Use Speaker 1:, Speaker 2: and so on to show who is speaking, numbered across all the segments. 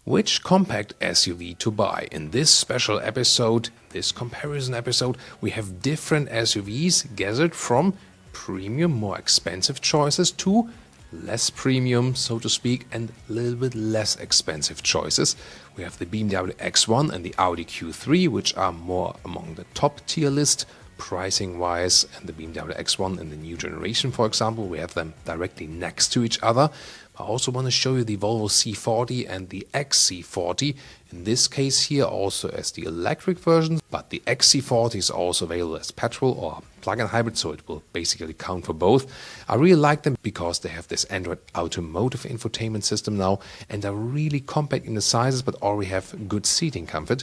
Speaker 1: Which compact SUV to buy? In this special episode, this comparison episode, we have different SUVs gathered from premium, more expensive choices to less premium, so to speak, and a little bit less expensive choices. We have the BMW X1 and the Audi Q3, which are more among the top tier list pricing wise, and the BMW X1 in the new generation, for example, we have them directly next to each other. I also want to show you the Volvo C40 and the XC40, in this case here also as the electric versions, but the XC40 is also available as petrol or plug-in hybrid, so it will basically count for both. I really like them because they have this Android automotive infotainment system now and are really compact in the sizes but already have good seating comfort.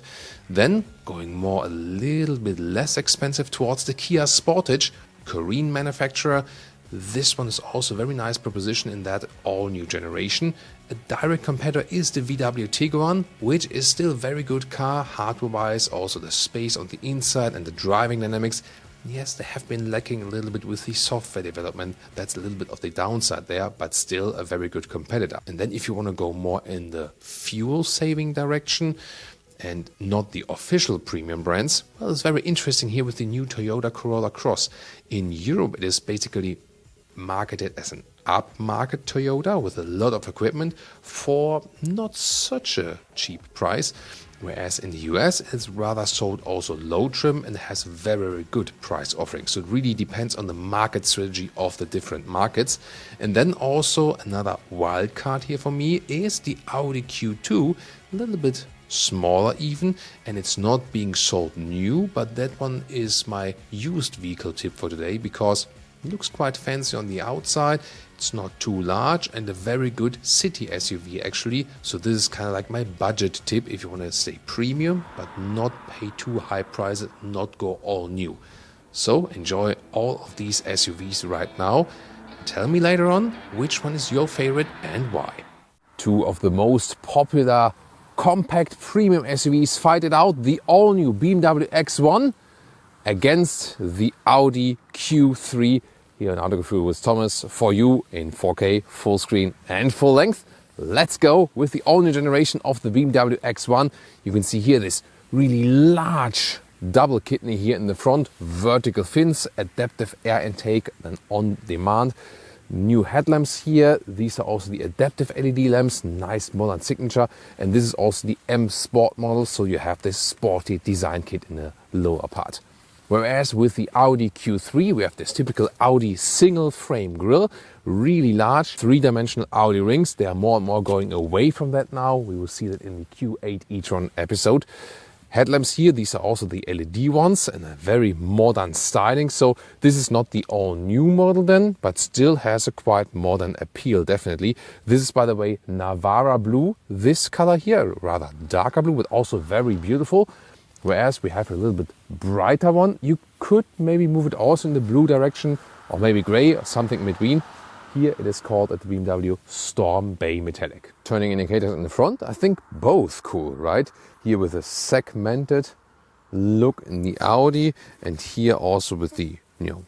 Speaker 1: Then going more a little bit less expensive towards the Kia Sportage, Korean manufacturer. This one is also a very nice proposition in that all-new generation. A direct competitor is the VW Tiguan, which is still a very good car, hardware-wise, also the space on the inside and the driving dynamics. Yes, they have been lacking a little bit with the software development. That's a little bit of the downside there, but still a very good competitor. And then if you want to go more in the fuel-saving direction, and not the official premium brands, well, it's very interesting here with the new Toyota Corolla Cross. In Europe, it is basically marketed as an upmarket Toyota with a lot of equipment for not such a cheap price, whereas in the US it's rather sold also low trim and has very good price offerings. So it really depends on the market strategy of the different markets. And then also another wild card here for me is the Audi Q2, a little bit smaller even, and it's not being sold new, but that one is my used vehicle tip for today because it looks quite fancy on the outside, it's not too large and a very good city SUV actually. So this is kind of like my budget tip if you want to stay premium but not pay too high prices, not go all new. So enjoy all of these SUVs right now. Tell me later on which one is your favorite and why. Two of the most popular compact premium SUVs fight it out, the all-new BMW X1 against the Audi Q3 here on Autogefühl with Thomas for you in 4K, full screen and full length. Let's go with the all-new generation of the BMW X1. You can see here this really large double kidney here in the front, vertical fins, adaptive air intake and on demand. New headlamps here, these are also the adaptive LED lamps, nice modern signature, and this is also the M Sport model, so you have this sporty design kit in the lower part. Whereas with the Audi Q3 we have this typical Audi single frame grille, really large, three-dimensional Audi rings. They are more and more going away from that now. We will see that in the Q8 e-tron episode. Headlamps here, these are also the LED ones and a very modern styling. So this is not the all-new model then, but still has a quite modern appeal, definitely. This is, by the way, Navara blue. This color here, rather darker blue, but also very beautiful. Whereas we have a little bit brighter one. You could maybe move it also in the blue direction or maybe gray or something in between. Here it is called at the BMW Storm Bay Metallic. Turning indicators in the front, I think both cool, right? Here with a segmented look in the Audi and here also with the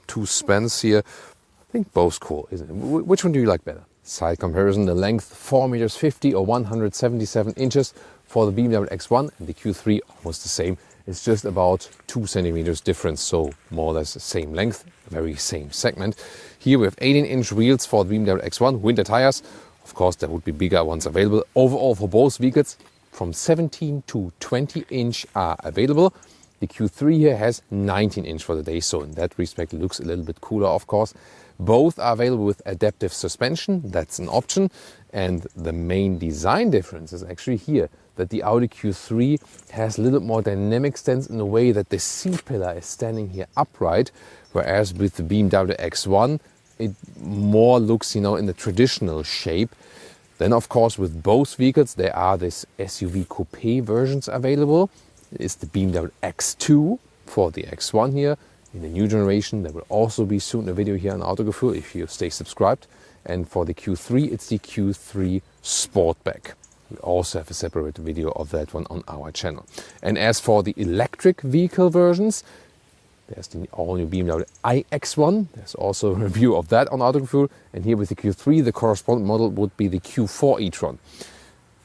Speaker 1: two spans here. I think both cool, isn't it? Which one do you like better? Side comparison, the length 4 meters 50 or 177 inches for the BMW X1 and the Q3 almost the same. It's just about 2 centimeters difference, so more or less the same length, very same segment. Here we have 18-inch wheels for the BMW X1, winter tires. Of course, there would be bigger ones available. Overall for both vehicles, from 17 to 20-inch are available. The Q3 here has 19-inch for the day, so in that respect it looks a little bit cooler, of course. Both are available with adaptive suspension, that's an option. And the main design difference is actually here, that the Audi Q3 has a little more dynamic stance in the way that the C-pillar is standing here upright, whereas with the BMW X1 it more looks, in the traditional shape. Then of course with both vehicles there are this SUV coupe versions available. It's the BMW X2 for the X1 here. In the new generation there will also be soon a video here on Autogefühl if you stay subscribed. And for the Q3 it's the Q3 Sportback. We also have a separate video of that one on our channel. And as for the electric vehicle versions, there's the all-new BMW iX1. There's also a review of that on Autogefühl. And here with the Q3, the corresponding model would be the Q4 e-tron.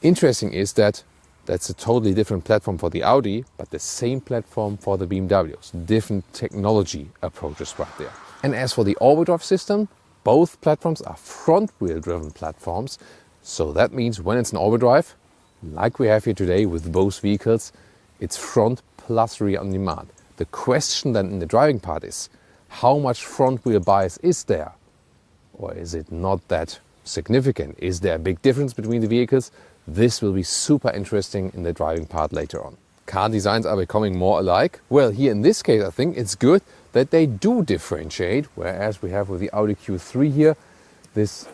Speaker 1: Interesting is that that's a totally different platform for the Audi, but the same platform for the BMWs. Different technology approaches right there. And as for the all-wheel drive system, both platforms are front-wheel driven platforms. So that means when it's an all-wheel drive, like we have here today with both vehicles, it's front plus rear on demand. The question then in the driving part is, how much front-wheel bias is there? Or is it not that significant? Is there a big difference between the vehicles? This will be super interesting in the driving part later on. Car designs are becoming more alike. Well, here in this case, I think it's good that they do differentiate, whereas we have with the Audi Q3 here, this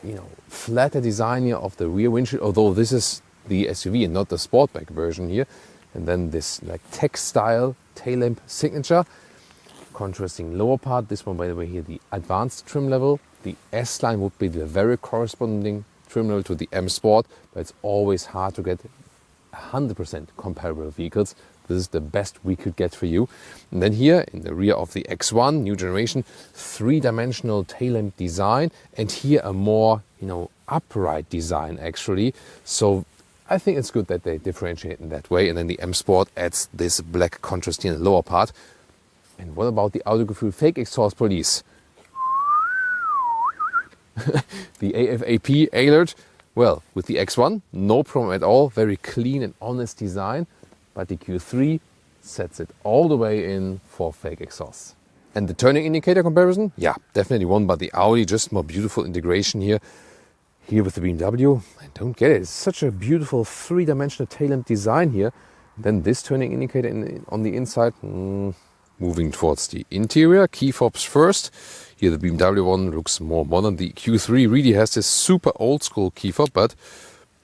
Speaker 1: flatter design here of the rear windshield, although this is the SUV and not the Sportback version here. And then this like textile tail lamp signature. Contrasting lower part. This one, by the way, here the advanced trim level. The S-Line would be the very corresponding trim level to the M Sport, but it's always hard to get 100% comparable vehicles. This is the best we could get for you. And then here in the rear of the X1, new generation, three-dimensional tail lamp design, and here a more, upright design actually. So I think it's good that they differentiate in that way. And then the M Sport adds this black contrast here in the lower part. And what about the Autogefühl fake exhaust police? The AFAP alert. Well, with the X1, no problem at all. Very clean and honest design. But the Q3 sets it all the way in for fake exhaust. And the turning indicator comparison? Yeah, definitely won by the Audi. Just more beautiful integration here. Here with the BMW, I don't get it. It's such a beautiful three-dimensional tail lamp design here. Then this turning indicator on the inside. Moving towards the interior, key fobs first. Here the BMW one looks more modern. The Q3 really has this super old school key fob, but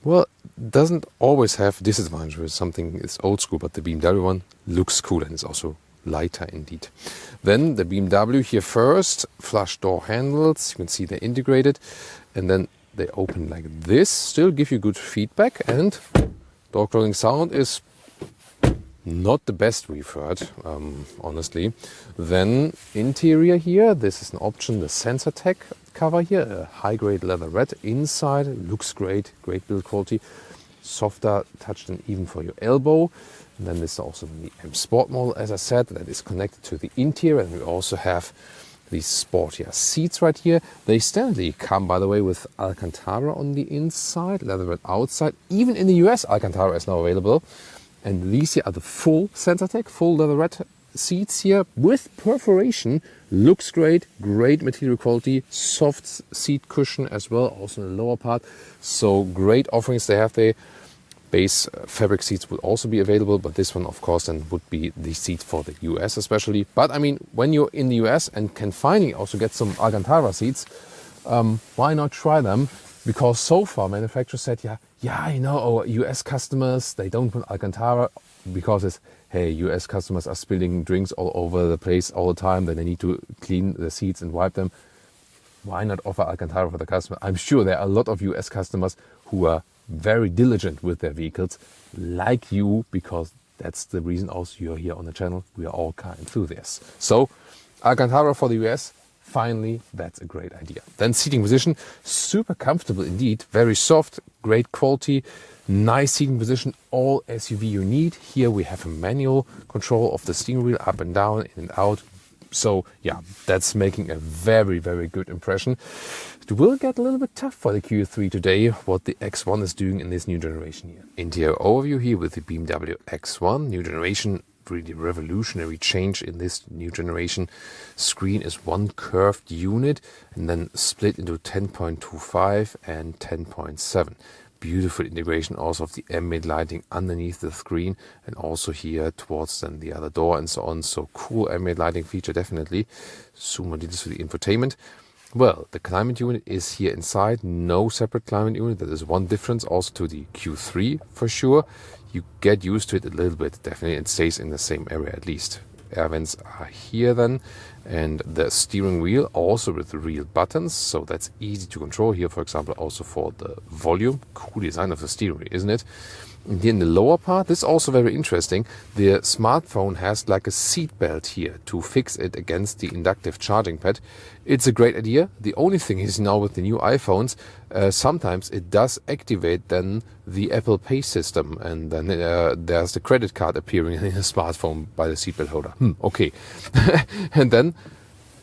Speaker 1: well, doesn't always have disadvantage where something is old school, but the BMW one looks cool and is also lighter indeed. Then the BMW here first, flush door handles. You can see they're integrated, and then they open like this. Still give you good feedback, and door closing sound is not the best we've heard, honestly. Then interior here, this is an option, the sensor tech cover here, a high-grade leather red inside, looks great, great build quality, softer touch than even for your elbow. And then this is also the M Sport model, as I said, that is connected to the interior, and we also have these sportier seats right here. They standardly come, by the way, with Alcantara on the inside, leather red outside. Even in the US, Alcantara is now available. And these here are the full SensorTech, full leather red seats here with perforation. Looks great, great material quality, soft seat cushion as well, also in the lower part. So great offerings they have there. Base fabric seats would also be available, but this one, of course, then would be the seat for the US especially. But I mean, when you're in the US and can finally also get some Alcantara seats, why not try them? Because so far manufacturers said, our US customers, they don't want Alcantara because it's, hey, US customers are spilling drinks all over the place all the time, then they need to clean the seats and wipe them. Why not offer Alcantara for the customer? I'm sure there are a lot of US customers who are very diligent with their vehicles, like you, because that's the reason also you're here on the channel. We are all car enthusiasts. So Alcantara for the US, finally, that's a great idea. Then seating position, super comfortable indeed, very soft, great quality, nice seating position, all SUV you need. Here we have a manual control of the steering wheel, up and down, in and out. So yeah, that's making a very, very good impression. It will get a little bit tough for the Q3 today, what the X1 is doing in this new generation here. Interior overview here with the BMW X1, new generation, really revolutionary change in this new generation. Screen is one curved unit and then split into 10.25 and 10.7. Beautiful integration also of the ambient lighting underneath the screen and also here towards then the other door and so on. So cool ambient lighting feature, definitely. Zoom more details to the infotainment. Well, the climate unit is here inside, no separate climate unit. That is one difference also to the Q3 for sure. You get used to it a little bit, definitely. It stays in the same area at least. Air vents are here then, and the steering wheel also with real buttons, so that's easy to control here, for example, also for the volume. Cool design of the steering wheel, isn't it? And here in the lower part, this is also very interesting. The smartphone has like a seat belt here to fix it against the inductive charging pad. It's a great idea. The only thing is now with the new iPhones, sometimes it does activate then the Apple Pay system, and then there's the credit card appearing in the smartphone by the seatbelt holder. Okay. And then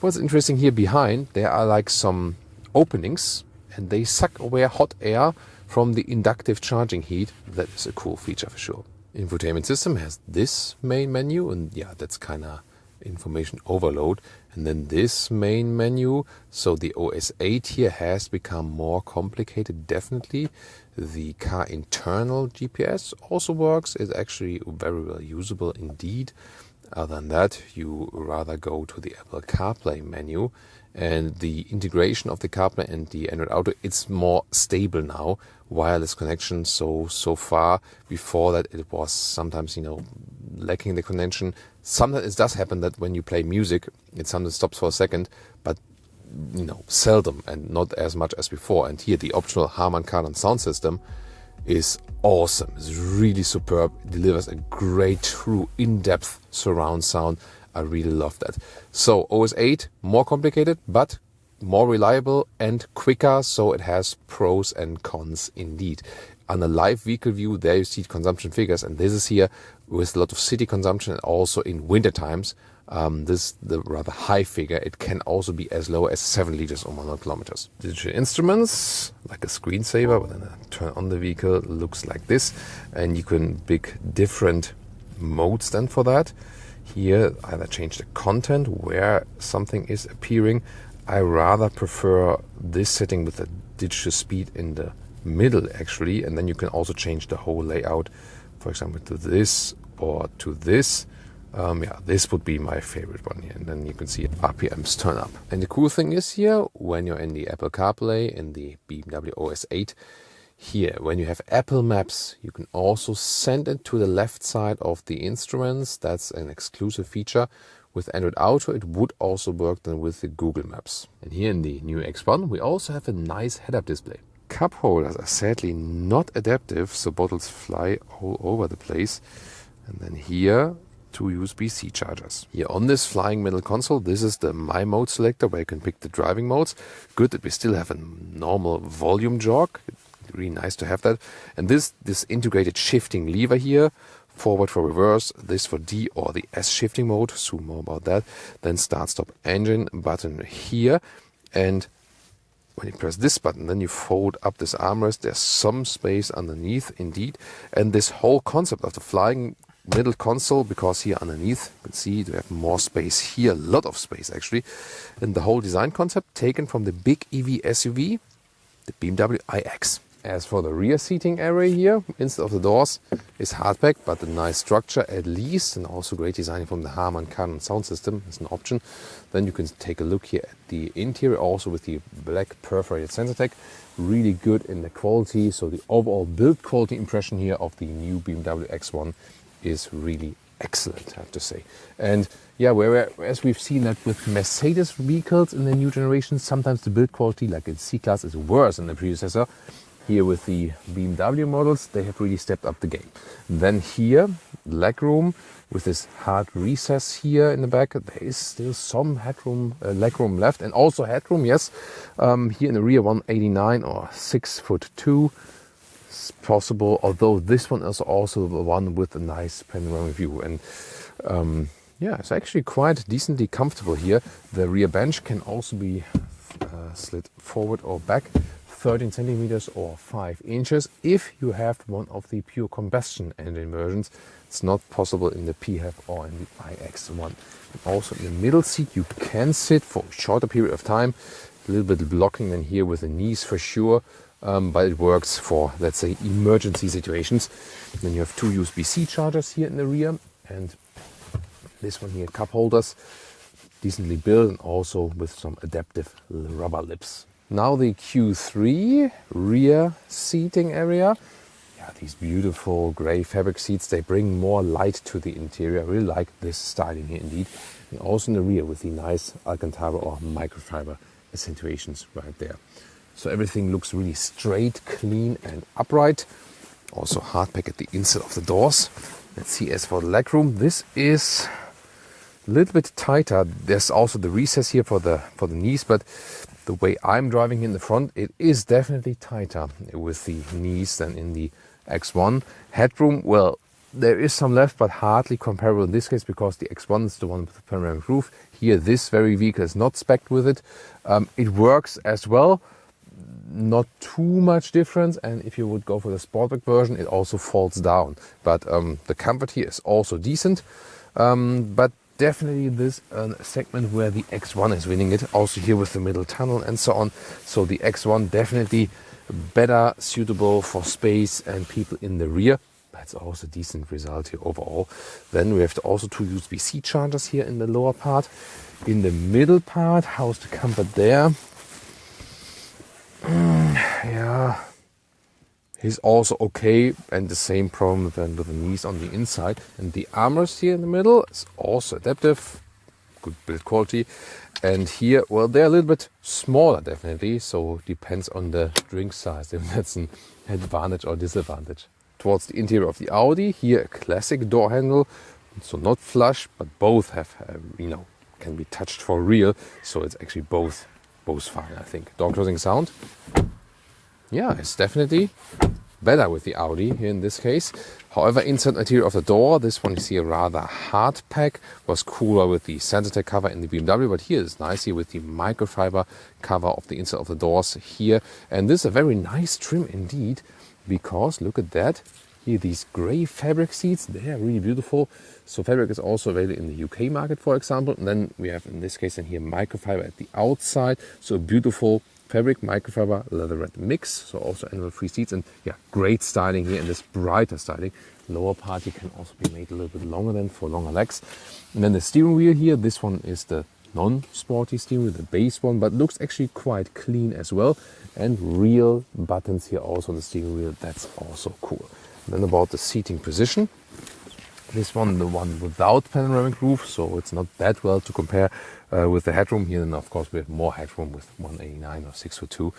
Speaker 1: what's interesting here behind, there are like some openings, and they suck away hot air from the inductive charging heat. That is a cool feature for sure. Infotainment system has this main menu, and yeah, that's kind of information overload. And then this main menu, so the OS 8 here has become more complicated, definitely. The car internal GPS also works. It's actually very well usable indeed. Other than that, you rather go to the Apple CarPlay menu, and the integration of the CarPlay and the Android Auto, it's more stable now. Wireless connection, so far before that it was sometimes lacking the connection. Sometimes it does happen that when you play music it sometimes stops for a second, but seldom and not as much as before. And here the optional Harman Kardon sound system is awesome. It's really superb. It delivers a great, true, in-depth surround sound. I really love that. So OS 8, more complicated, but more reliable and quicker, so it has pros and cons indeed. On a live vehicle view, there you see consumption figures, and this is here with a lot of city consumption, and also in winter times. This the rather high figure. It can also be as low as 7 liters or 100 kilometers. Digital instruments, like a screensaver, but then I turn on the vehicle, looks like this, and you can pick different modes then for that. Here, either change the content where something is appearing. I rather prefer this setting with the digital speed in the middle actually, and then you can also change the whole layout, for example to this or to this. This would be my favorite one here, and then you can see RPMs turn up. And the cool thing is here, when you're in the Apple CarPlay in the BMW OS 8, here when you have Apple Maps, you can also send it to the left side of the instruments. That's an exclusive feature. With Android Auto, it would also work then with the Google Maps. And here in the new X1, we also have a nice head-up display. Cup holders are sadly not adaptive, so bottles fly all over the place. And then here, 2 USB-C chargers. Here on this flying middle console, this is the My Mode selector where you can pick the driving modes. Good that we still have a normal volume jog. Really nice to have that. And this integrated shifting lever here, forward for reverse, this for D or the S shifting mode, soon more about that. Then start stop engine button here, and when you press this button then you fold up this armrest. There's some space underneath indeed, and this whole concept of the flying middle console, because here underneath you can see we have more space here, a lot of space actually, and the whole design concept taken from the big EV SUV, the BMW iX. As for the rear seating area here, instead of the doors, is hardback, but a nice structure at least, and also great design from the Harman Kardon sound system is an option. Then you can take a look here at the interior, also with the black perforated sensor tech. Really good in the quality, so the overall build quality impression here of the new BMW X1 is really excellent, I have to say. And yeah, whereas we've seen that with Mercedes vehicles in the new generation, sometimes the build quality, like in C-Class, is worse than the predecessor. Here with the BMW models, they have really stepped up the game. Then here, legroom with this hard recess here in the back. There is still some headroom, legroom left, and also headroom, yes. Here in the rear, 189 or 6'2" is possible. Although this one is also the one with a nice panoramic view, and it's actually quite decently comfortable here. The rear bench can also be slid forward or back 13 centimeters or 5 inches if you have one of the pure combustion engine versions. It's not possible in the PHEV or in the iX1. And also in the middle seat you can sit for a shorter period of time, a little bit blocking than here with the knees for sure, but it works for, let's say, emergency situations. Then you have 2 USB-C chargers here in the rear, and this one here, cup holders, decently built and also with some adaptive rubber lips. Now the Q3 rear seating area. Yeah, these beautiful grey fabric seats, they bring more light to the interior. I really like this styling here indeed. And also in the rear with the nice Alcantara or microfiber accentuations right there. So everything looks really straight, clean and upright. Also hard pack at the inside of the doors. Let's see, as for the legroom, this is a little bit tighter. There's also the recess here for the knees, but the way I'm driving in the front, it is definitely tighter with the knees than in the X1. Headroom, well, there is some left, but hardly comparable in this case because the X1 is the one with the panoramic roof. Here, this very vehicle is not spec'd with it. It works as well, not too much difference. And if you would go for the Sportback version, it also falls down. But the comfort here is also decent. But definitely this segment where the X1 is winning it. Also here with the middle tunnel and so on. So the X1 definitely better suitable for space and people in the rear. That's also a decent result here overall. Then we have also two USB-C chargers here in the lower part. In the middle part, how's the comfort there? Yeah, he's also okay, and the same problem then with the knees on the inside. And the armrest here in the middle is also adaptive, good build quality. And here, well, they're a little bit smaller definitely, so depends on the drink size, if that's an advantage or disadvantage. Towards the interior of the Audi, here a classic door handle, so not flush, but both have, can be touched for real. So it's actually both fine, I think. Door closing sound, yeah, it's definitely better with the Audi here in this case. However, inside material of the door, this one you see a rather hard pack, was cooler with the Sensation cover in the BMW, but here is nice here with the microfiber cover of the inside of the doors here. And this is a very nice trim indeed, because look at that. Here, these grey fabric seats, they are really beautiful. So fabric is also available in the UK market, for example. And then we have, in this case, in here, microfiber at the outside. So a beautiful fabric, microfiber, leatherette mix. So also animal-free seats. And yeah, great styling here, and this brighter styling. Lower part here can also be made a little bit longer than for longer legs. And then the steering wheel here, this one is the non-sporty steering wheel, the base one, but looks actually quite clean as well. And real buttons here also on the steering wheel. That's also cool. Then about the seating position. This one, the one without panoramic roof, so it's not that well to compare with the headroom here. And of course we have more headroom with 189 or 6'2".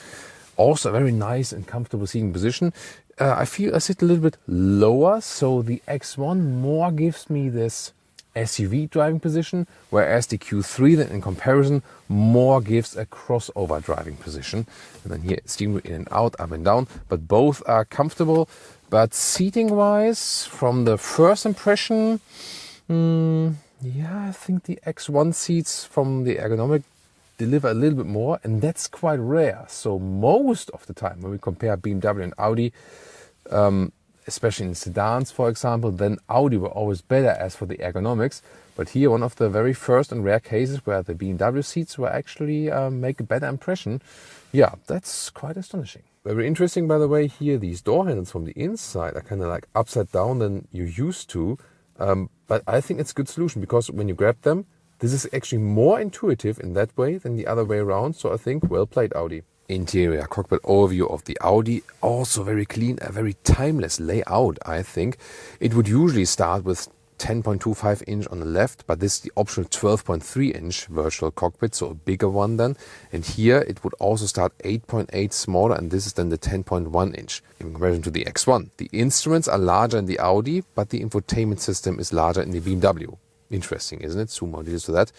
Speaker 1: Also a very nice and comfortable seating position. I feel I sit a little bit lower, so the X1 more gives me this SUV driving position, whereas the Q3 then in comparison more gives a crossover driving position. And then here steering wheel in and out, up and down, but both are comfortable. But seating wise, from the first impression, yeah, I think the X1 seats from the ergonomic deliver a little bit more, and that's quite rare. So most of the time when we compare BMW and Audi, especially in sedans, for example, then Audi were always better as for the ergonomics. But here, one of the very first and rare cases where the BMW seats were actually make a better impression. Yeah, that's quite astonishing. Very interesting, by the way, here these door handles from the inside are kind of like upside down than you used to. But I think it's a good solution because when you grab them, this is actually more intuitive in that way than the other way around. So I think well played, Audi. Interior cockpit overview of the Audi, also very clean, a very timeless layout, I think. It would usually start with 10.25 inch on the left, but this is the optional 12.3 inch virtual cockpit, so a bigger one then. And here it would also start 8.8 smaller, and this is then the 10.1 inch in comparison to the X1. The instruments are larger in the Audi, but the infotainment system is larger in the BMW. Interesting, isn't it? Zoom more details to that.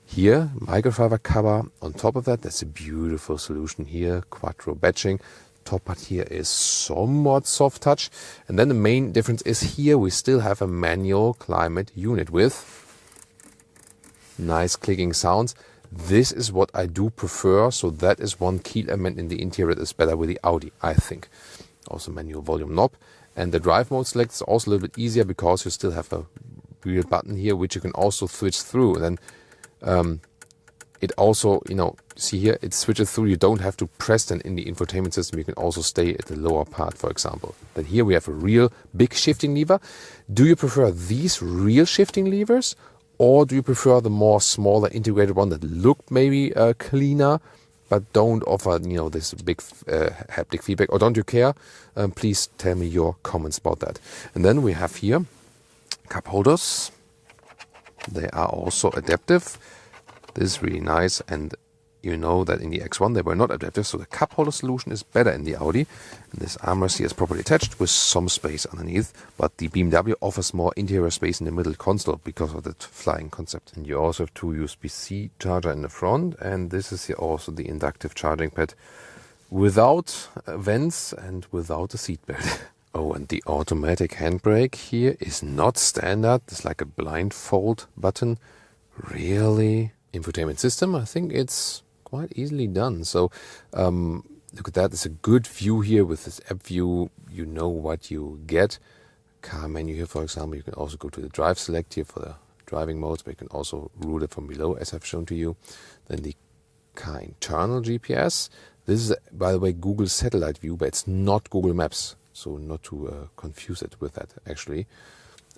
Speaker 1: Here, microfiber cover on top of that. That's a beautiful solution here. Quattro batching. Top part here is somewhat soft touch. And then the main difference is here we still have a manual climate unit with nice clicking sounds. This is what I do prefer. So that is one key element in the interior that is better with the Audi, I think. Also manual volume knob. And the drive mode select is also a little bit easier because you still have a real button here, which you can also switch through. And then it also, see here, it switches through. You don't have to press then in the infotainment system. You can also stay at the lower part, for example. Then here we have a real big shifting lever. Do you prefer these real shifting levers, or do you prefer the more smaller integrated one that look maybe cleaner, but don't offer, this big haptic feedback? Or don't you care? Please tell me your comments about that. And then we have here cup holders. They are also adaptive. This is really nice, and you know that in the X1 they were not adaptive, so the cup holder solution is better in the Audi. And this armrest here is properly attached with some space underneath, but the BMW offers more interior space in the middle console because of that flying concept. And you also have two USB-C charger in the front, and this is here also the inductive charging pad without vents and without a seat belt. Oh, and the automatic handbrake here is not standard. It's like a blindfold button. Really? Infotainment system, I think it's quite easily done. So look at that. It's a good view here with this app view. You know what you get. Car menu here, for example. You can also go to the drive select here for the driving modes, but you can also route it from below, as I've shown to you. Then the car internal GPS. This is, by the way, Google satellite view, but it's not Google Maps. So not to confuse it with that, actually.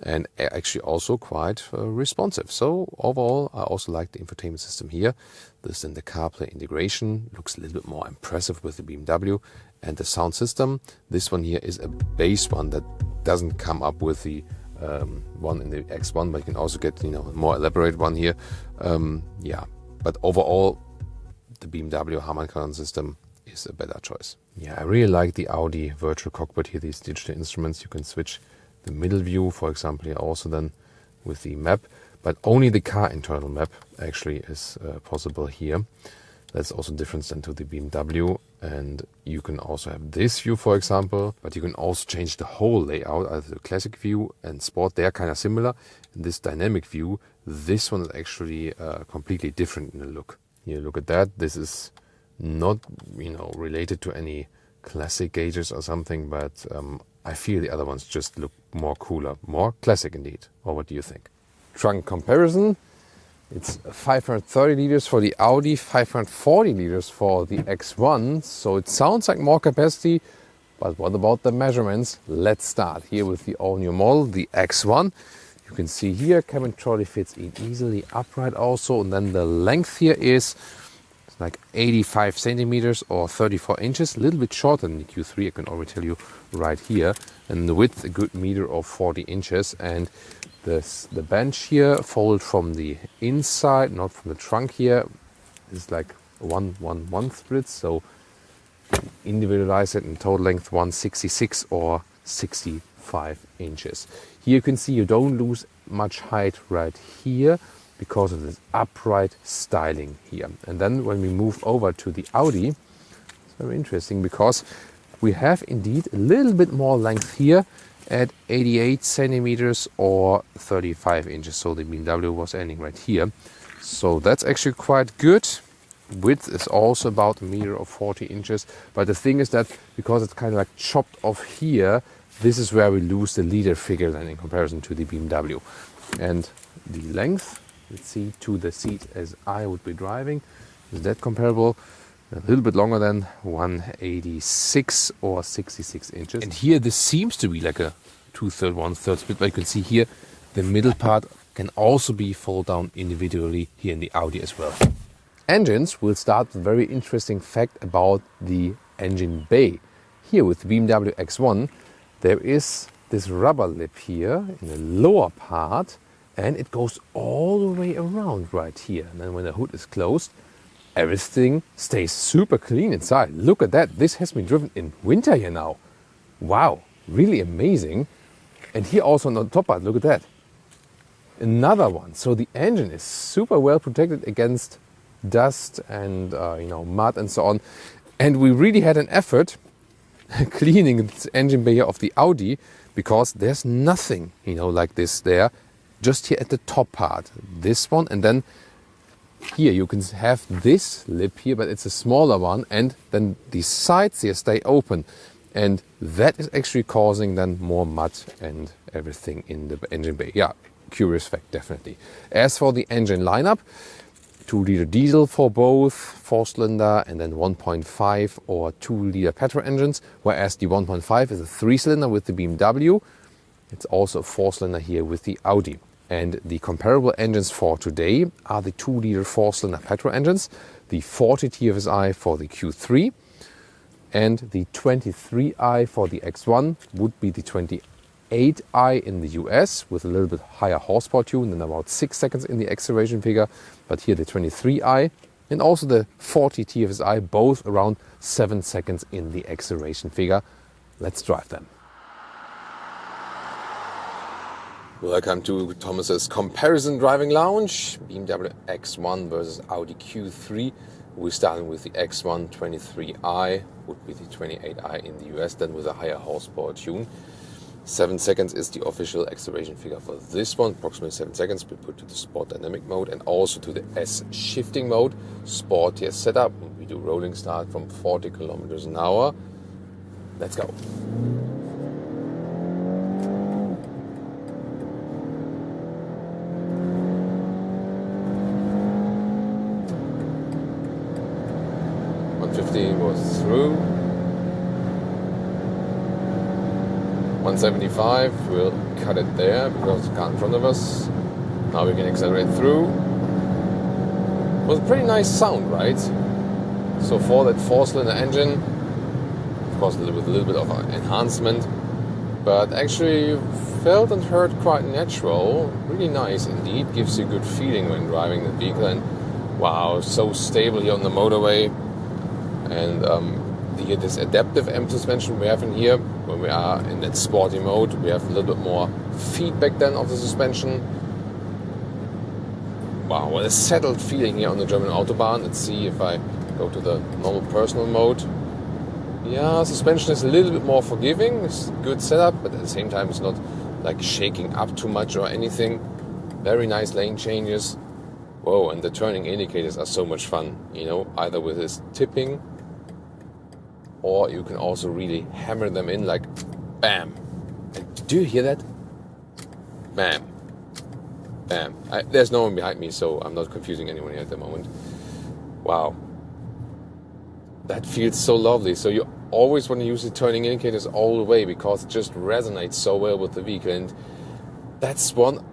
Speaker 1: And actually also quite responsive. So overall, I also like the infotainment system here. This in the CarPlay integration looks a little bit more impressive with the BMW. And the sound system, this one here is a base one that doesn't come up with the one in the X1, but you can also get, a more elaborate one here. Yeah, but overall, the BMW Harman Kardon system is a better choice. Yeah, I really like the Audi virtual cockpit here, these digital instruments. You can switch the middle view, for example, here also then with the map, but only the car internal map actually is possible here. That's also different than to the BMW. And you can also have this view, for example, but you can also change the whole layout. Either the classic view and sport, they are kind of similar. In this dynamic view, this one is actually completely different in the look. Here, look at that. This is not, related to any classic gauges or something, but I feel the other ones just look more cooler, more classic indeed. Or what do you think? Trunk comparison. It's 530 liters for the Audi, 540 liters for the X1. So it sounds like more capacity, but what about the measurements? Let's start here with the all-new model, the X1. You can see here, cabin trolley fits in easily, upright also, and then the length here is like 85 centimeters or 34 inches, a little bit shorter than the Q3, I can already tell you right here. And the width, a good meter or 40 inches. And the bench here folded from the inside, not from the trunk here. It's like 1-1-1 split, so individualize it in total length 166 or 65 inches. Here you can see you don't lose much height right here, because of this upright styling here. And then when we move over to the Audi, it's very interesting because we have indeed a little bit more length here at 88 centimeters or 35 inches. So the BMW was ending right here. So that's actually quite good. Width is also about a meter or 40 inches. But the thing is that because it's kind of like chopped off here, this is where we lose the liter figure then in comparison to the BMW. And the length, let's see, to the seat as I would be driving. Is that comparable? A little bit longer than 186 or 66 inches. And here this seems to be like a 2/3, 1/3 split, but you can see here the middle part can also be folded down individually here in the Audi as well. Engines, will start with a very interesting fact about the engine bay. Here with the BMW X1, there is this rubber lip here in the lower part, and it goes all the way around right here. And then when the hood is closed, everything stays super clean inside. Look at that. This has been driven in winter here now. Wow, really amazing. And here also on the top part, look at that. Another one. So the engine is super well protected against dust and mud and so on. And we really had an effort cleaning this engine bay of the Audi, because there's nothing, like this there. Just here at the top part, this one, and then here you can have this lip here, but it's a smaller one, and then the sides here stay open, and that is actually causing then more mud and everything in the engine bay. Yeah, curious fact, definitely. As for the engine lineup, 2-liter diesel for both, 4-cylinder, and then 1.5 or 2-liter petrol engines, whereas the 1.5 is a 3-cylinder with the BMW. It's also a 4-cylinder here with the Audi. And the comparable engines for today are the 2-liter 4-cylinder petrol engines, the 40 TFSI for the Q3, and the 23i for the X1 would be the 28i in the US with a little bit higher horsepower tune and about 6 seconds in the acceleration figure. But here the 23i and also the 40 TFSI, both around 7 seconds in the acceleration figure. Let's drive them. Welcome to Thomas's Comparison Driving Lounge. BMW X1 versus Audi Q3. We're starting with the X1 23i, would be the 28i in the US, then with a higher horsepower tune. 7 seconds is the official acceleration figure for this one, approximately 7 seconds. We put to the Sport Dynamic mode and also to the S shifting mode. Sport here setup. We do rolling start from 40 kilometers an hour. Let's go. Was through. 175, we'll cut it there because it's car in front of us. Now we can accelerate through. It was a pretty nice sound, right? So for that 4-cylinder engine, of course with a little bit of enhancement, but actually felt and heard quite natural. Really nice indeed, gives you a good feeling when driving the vehicle, and wow, so stable here on the motorway. And this adaptive M suspension we have in here, when we are in that sporty mode, we have a little bit more feedback then of the suspension. Wow, what a settled feeling here on the German Autobahn. Let's see if I go to the normal personal mode. Yeah, suspension is a little bit more forgiving. It's a good setup, but at the same time it's not like shaking up too much or anything. Very nice lane changes. Whoa, and the turning indicators are so much fun, you know, either with this tipping, or you can also really hammer them in like bam. And do you hear that? Bam. Bam. There's no one behind me, so I'm not confusing anyone here at the moment. Wow. That feels so lovely. So you always want to use the turning indicators all the way because it just resonates so well with the vehicle. And that's one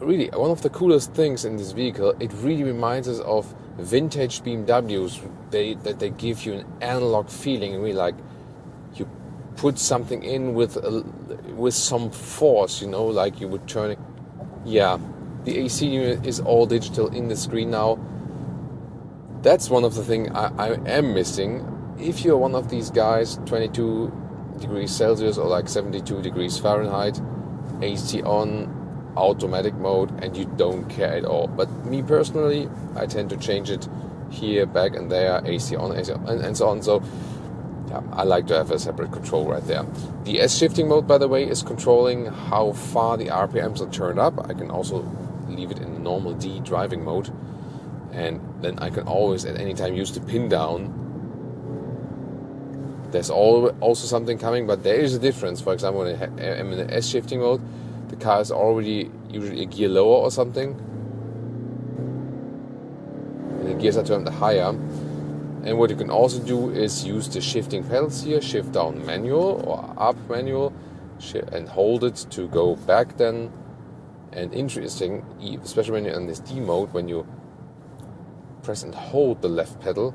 Speaker 1: of the coolest things in this vehicle. It really reminds us of vintage BMWs. That they give you an analog feeling, really like you put something in with some force, you know, like you would turn it. Yeah, the AC unit is all digital in the screen now. That's one of the things I am missing. If you're one of these guys, 22 degrees Celsius or like 72 degrees Fahrenheit, AC on, automatic mode, and you don't care at all. But me personally, I tend to change it here, back and there, AC on, and so on. So yeah, I like to have a separate control right there. The S shifting mode, by the way, is controlling how far the RPMs are turned up. I can also leave it in normal D driving mode, and then I can always at any time use the pin down. There's also something coming, but there is a difference. For example, when I'm in the S shifting mode, the car is already usually a gear lower or something, and the gears are turned higher. And what you can also do is use the shifting pedals here, shift down manual or up manual, and hold it to go back then. And interesting, especially when you're in this D mode, when you press and hold the left pedal,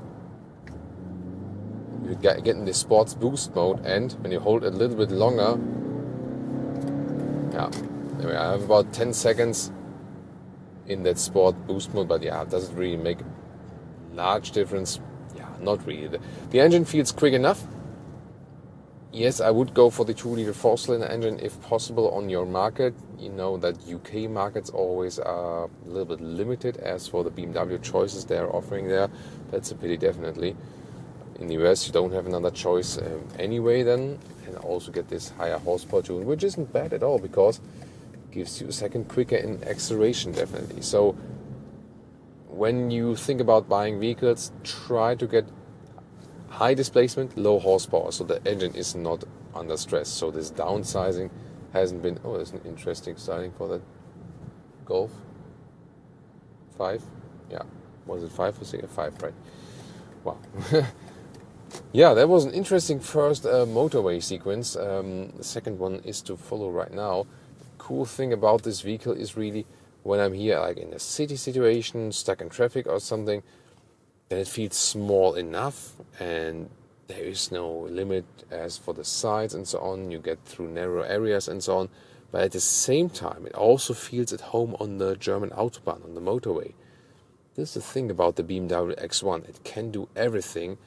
Speaker 1: you get in the sports boost mode, and when you hold it a little bit longer, yeah, anyway, I have about 10 seconds in that sport boost mode, but yeah, it doesn't really make a large difference. Yeah, not really. The engine feels quick enough. Yes, I would go for the 2-liter 4-cylinder engine if possible on your market. You know that UK markets always are a little bit limited as for the BMW choices they are offering there. That's a pity, definitely. In the US, you don't have another choice anyway then, and also get this higher horsepower tune, which isn't bad at all because it gives you a second quicker in acceleration, definitely. So when you think about buying vehicles, try to get high displacement, low horsepower, so the engine is not under stress. So this downsizing hasn't been... Oh, there's an interesting styling for that Golf. 5? Yeah. Was it 5 or 6? 5, right. Wow. Yeah, that was an interesting first motorway sequence. The second one is to follow right now. Cool thing about this vehicle is really when I'm here, like in a city situation, stuck in traffic or something, then it feels small enough, and there is no limit as for the sides and so on. You get through narrow areas and so on. But at the same time, it also feels at home on the German Autobahn, on the motorway. this is the thing about the BMW X1. It can do everything.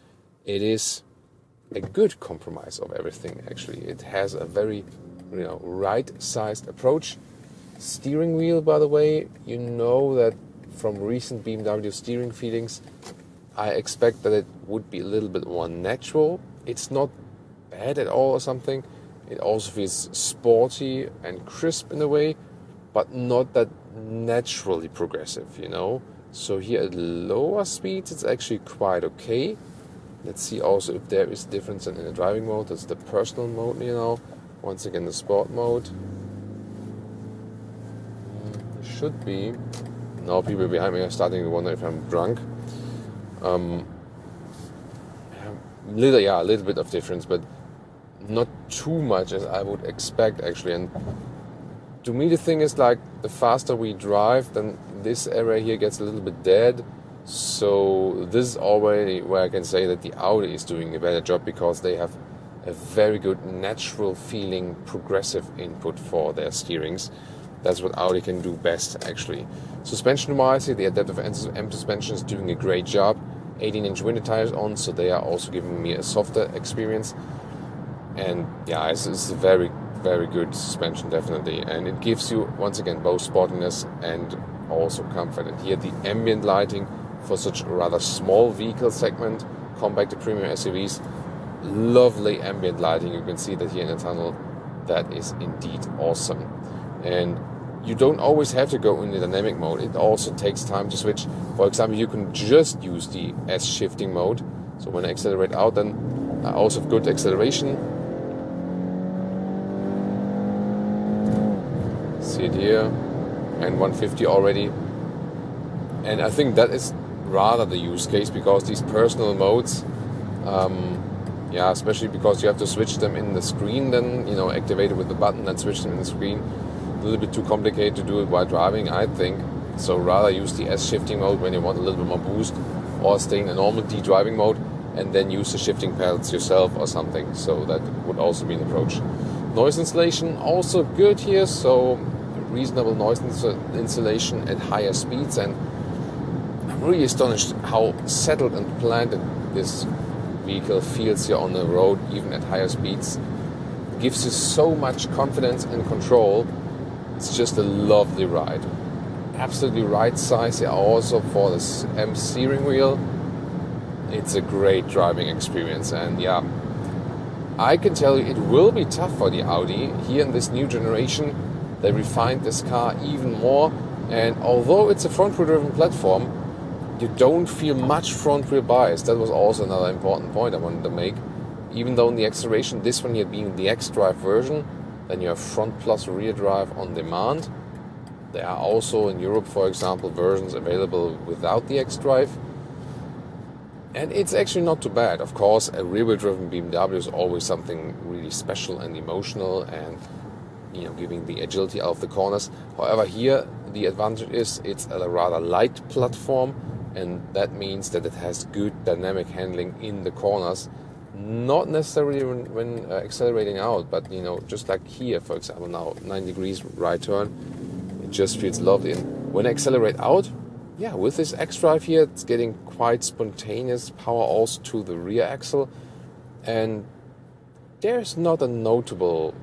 Speaker 1: It is a good compromise of everything, actually. It has a very, right-sized approach. Steering wheel, by the way, you know that from recent BMW steering feelings, I expect that it would be a little bit more natural. It's not bad at all or something. It also feels sporty and crisp in a way, but not that naturally progressive, So here at lower speeds, it's actually quite okay. Let's see also if there is difference in the driving mode. That's the personal mode, Once again, the sport mode. Should be. Now people behind me are starting to wonder if I'm drunk. A little bit of difference, but not too much as I would expect, actually. And to me, the thing is, like, the faster we drive, then this area here gets a little bit dead. So this is already where I can say that the Audi is doing a better job, because they have a very good natural feeling progressive input for their steerings. That's what Audi can do best, actually. Suspension-wise, the adaptive M suspension is doing a great job. 18-inch winter tires on, so they are also giving me a softer experience. And yeah, it's a very, very good suspension, definitely. And it gives you, once again, both sportiness and also comfort. And here the ambient lighting for such a rather small vehicle segment, compact to premium SUVs, lovely ambient lighting. You can see that here in the tunnel. That is indeed awesome. And you don't always have to go in the dynamic mode. It also takes time to switch. For example, you can just use the S shifting mode. So when I accelerate out, then I also have good acceleration. See it here, and 150 already. And I think that is rather the use case, because these personal modes, especially because you have to switch them in the screen, then activate it with the button and switch them in the screen. A little bit too complicated to do it while driving, I think. So rather use the S shifting mode when you want a little bit more boost, or stay in a normal D driving mode and then use the shifting pedals yourself or something. So that would also be an approach. Noise insulation also good here, so reasonable noise insulation at higher speeds. And I'm really astonished how settled and planted this vehicle feels here on the road, even at higher speeds. Gives you so much confidence and control. It's just a lovely ride. Absolutely right size here also for this M steering wheel. It's a great driving experience, and I can tell you it will be tough for the Audi. Here in this new generation, they refined this car even more, and although it's a front-wheel driven platform, you don't feel much front-wheel bias. That was also another important point I wanted to make. Even though in the acceleration, this one here being the X-Drive version, then you have front plus rear drive on demand. There are also in Europe, for example, versions available without the X-Drive. And it's actually not too bad. Of course, a rear-wheel driven BMW is always something really special and emotional, and giving the agility out of the corners. However, here the advantage is it's a rather light platform, and that means that it has good dynamic handling in the corners. Not necessarily when accelerating out, but just like here, for example, now 9 degrees right turn, it just feels lovely. And when I accelerate out, with this X-Drive here, it's getting quite spontaneous power also to the rear axle, and there's not a notable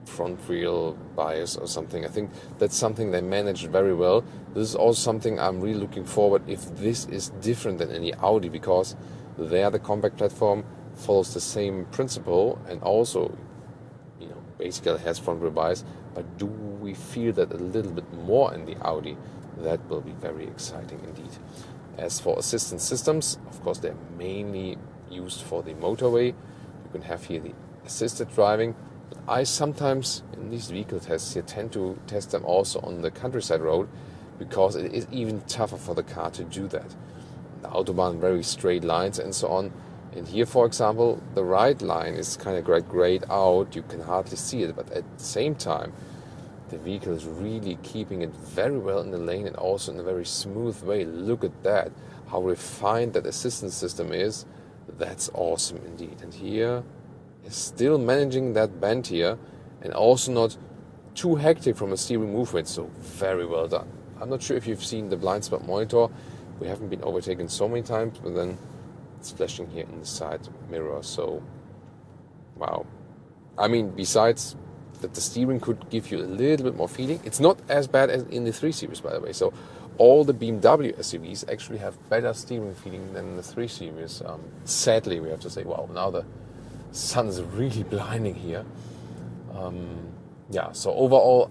Speaker 1: front wheel bias or something. I think that's something they managed very well. This is also something I'm really looking forward if this is different than any Audi, because there the compact platform follows the same principle and also basically has front wheel bias, but do we feel that a little bit more in the Audi? That will be very exciting indeed. As for assistance systems, of course they're mainly used for the motorway. You can have here the assisted driving, but I sometimes in these vehicle tests here tend to test them also on the countryside road, because it is even tougher for the car to do that. The Autobahn, very straight lines and so on. And here, for example, the right line is kind of grayed out. You can hardly see it, but at the same time, the vehicle is really keeping it very well in the lane and also in a very smooth way. Look at that, how refined that assistance system is. That's awesome indeed. And here is still managing that bend here, and also not too hectic from a steering movement. So very well done.
Speaker 2: I'm not sure if you've seen the blind spot monitor. We haven't been overtaken so many times, but then it's flashing here in the side mirror. So, wow. I mean, besides that the steering could give you a little bit more feeling, it's not as bad as in the 3 Series, by the way. So all the BMW SUVs actually have better steering feeling than the 3 Series. Sadly, we have to say, wow, now the sun is really blinding here. Yeah, so overall,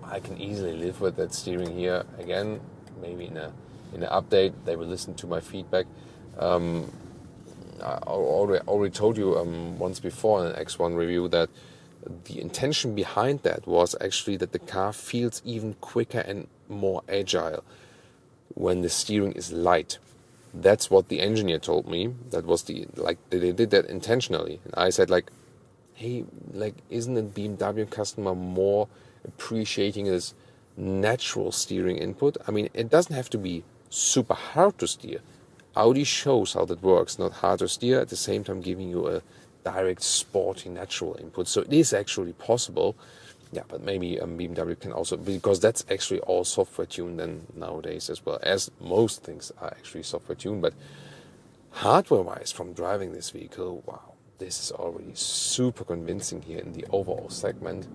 Speaker 2: I can easily live with that steering here. Again, maybe in an update, they will listen to my feedback. I already told you once before in an X1 review that the intention behind that was actually that the car feels even quicker and more agile when the steering is light. That's what the engineer told me. That was they did that intentionally. And I said hey, isn't a BMW customer more appreciating this natural steering input? I mean, it doesn't have to be super hard to steer. Audi shows how that works, not hard to steer, at the same time giving you a direct, sporty, natural input. So it is actually possible. Yeah, but maybe BMW can also, because that's actually all software tuned then nowadays as well, as most things are actually software tuned. But hardware-wise, from driving this vehicle, wow, this is already super convincing here in the overall segment.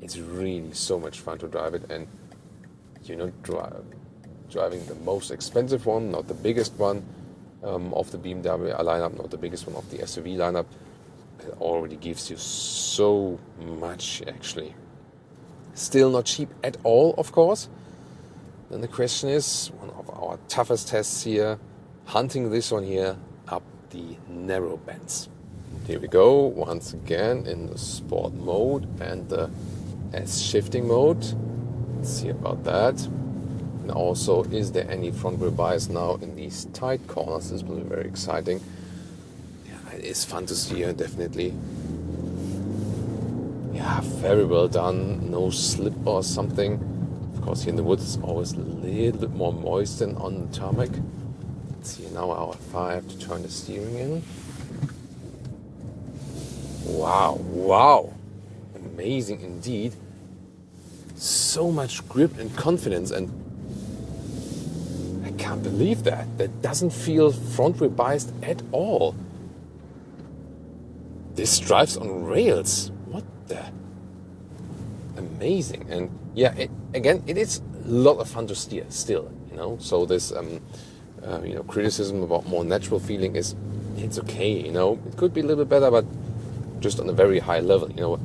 Speaker 2: It's really so much fun to drive it, and you're not driving the most expensive one, not the biggest one of the BMW lineup, not the biggest one of the SUV lineup. It already gives you so much, actually. Still not cheap at all, of course. Then the question is, one of our toughest tests here, hunting this one here up the narrow bands. Here we go, once again in the sport mode and the S shifting mode. Let's see about that. And also, is there any front wheel bias now in these tight corners? This will be very exciting. Yeah, it is fun to steer, definitely. Yeah, very well done. No slip or something. Of course, here in the woods it's always a little bit more moist than on the tarmac. Let's see now how far I have to turn the steering in. Wow, wow. Amazing indeed. So much grip and confidence, and I can't believe that. That doesn't feel front wheel biased at all. This drives on rails. What the? Amazing. And yeah, it is a lot of fun to steer still, you know. So this criticism about more natural feeling it's okay, you know. It could be a little bit better, but just on a very high level, you know.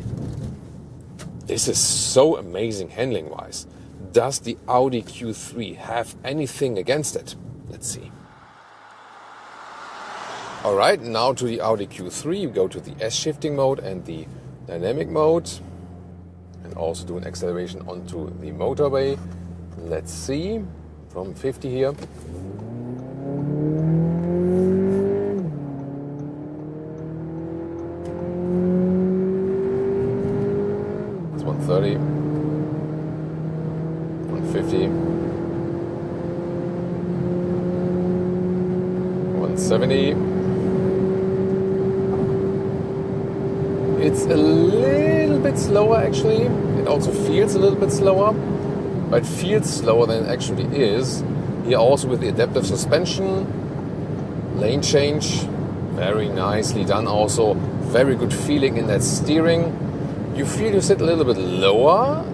Speaker 2: This is so amazing handling wise. Does the Audi Q3 have anything against it? Let's see. Alright, now to the Audi Q3. You go to the S shifting mode and the dynamic mode. And also do an acceleration onto the motorway. Let's see. From 50 here. It's 130. 150. 170. It's a little bit slower actually. It also feels a little bit slower, but it feels slower than it actually is. Here also with the adaptive suspension, lane change, very nicely done also. Very good feeling in that steering. You feel you sit a little bit lower.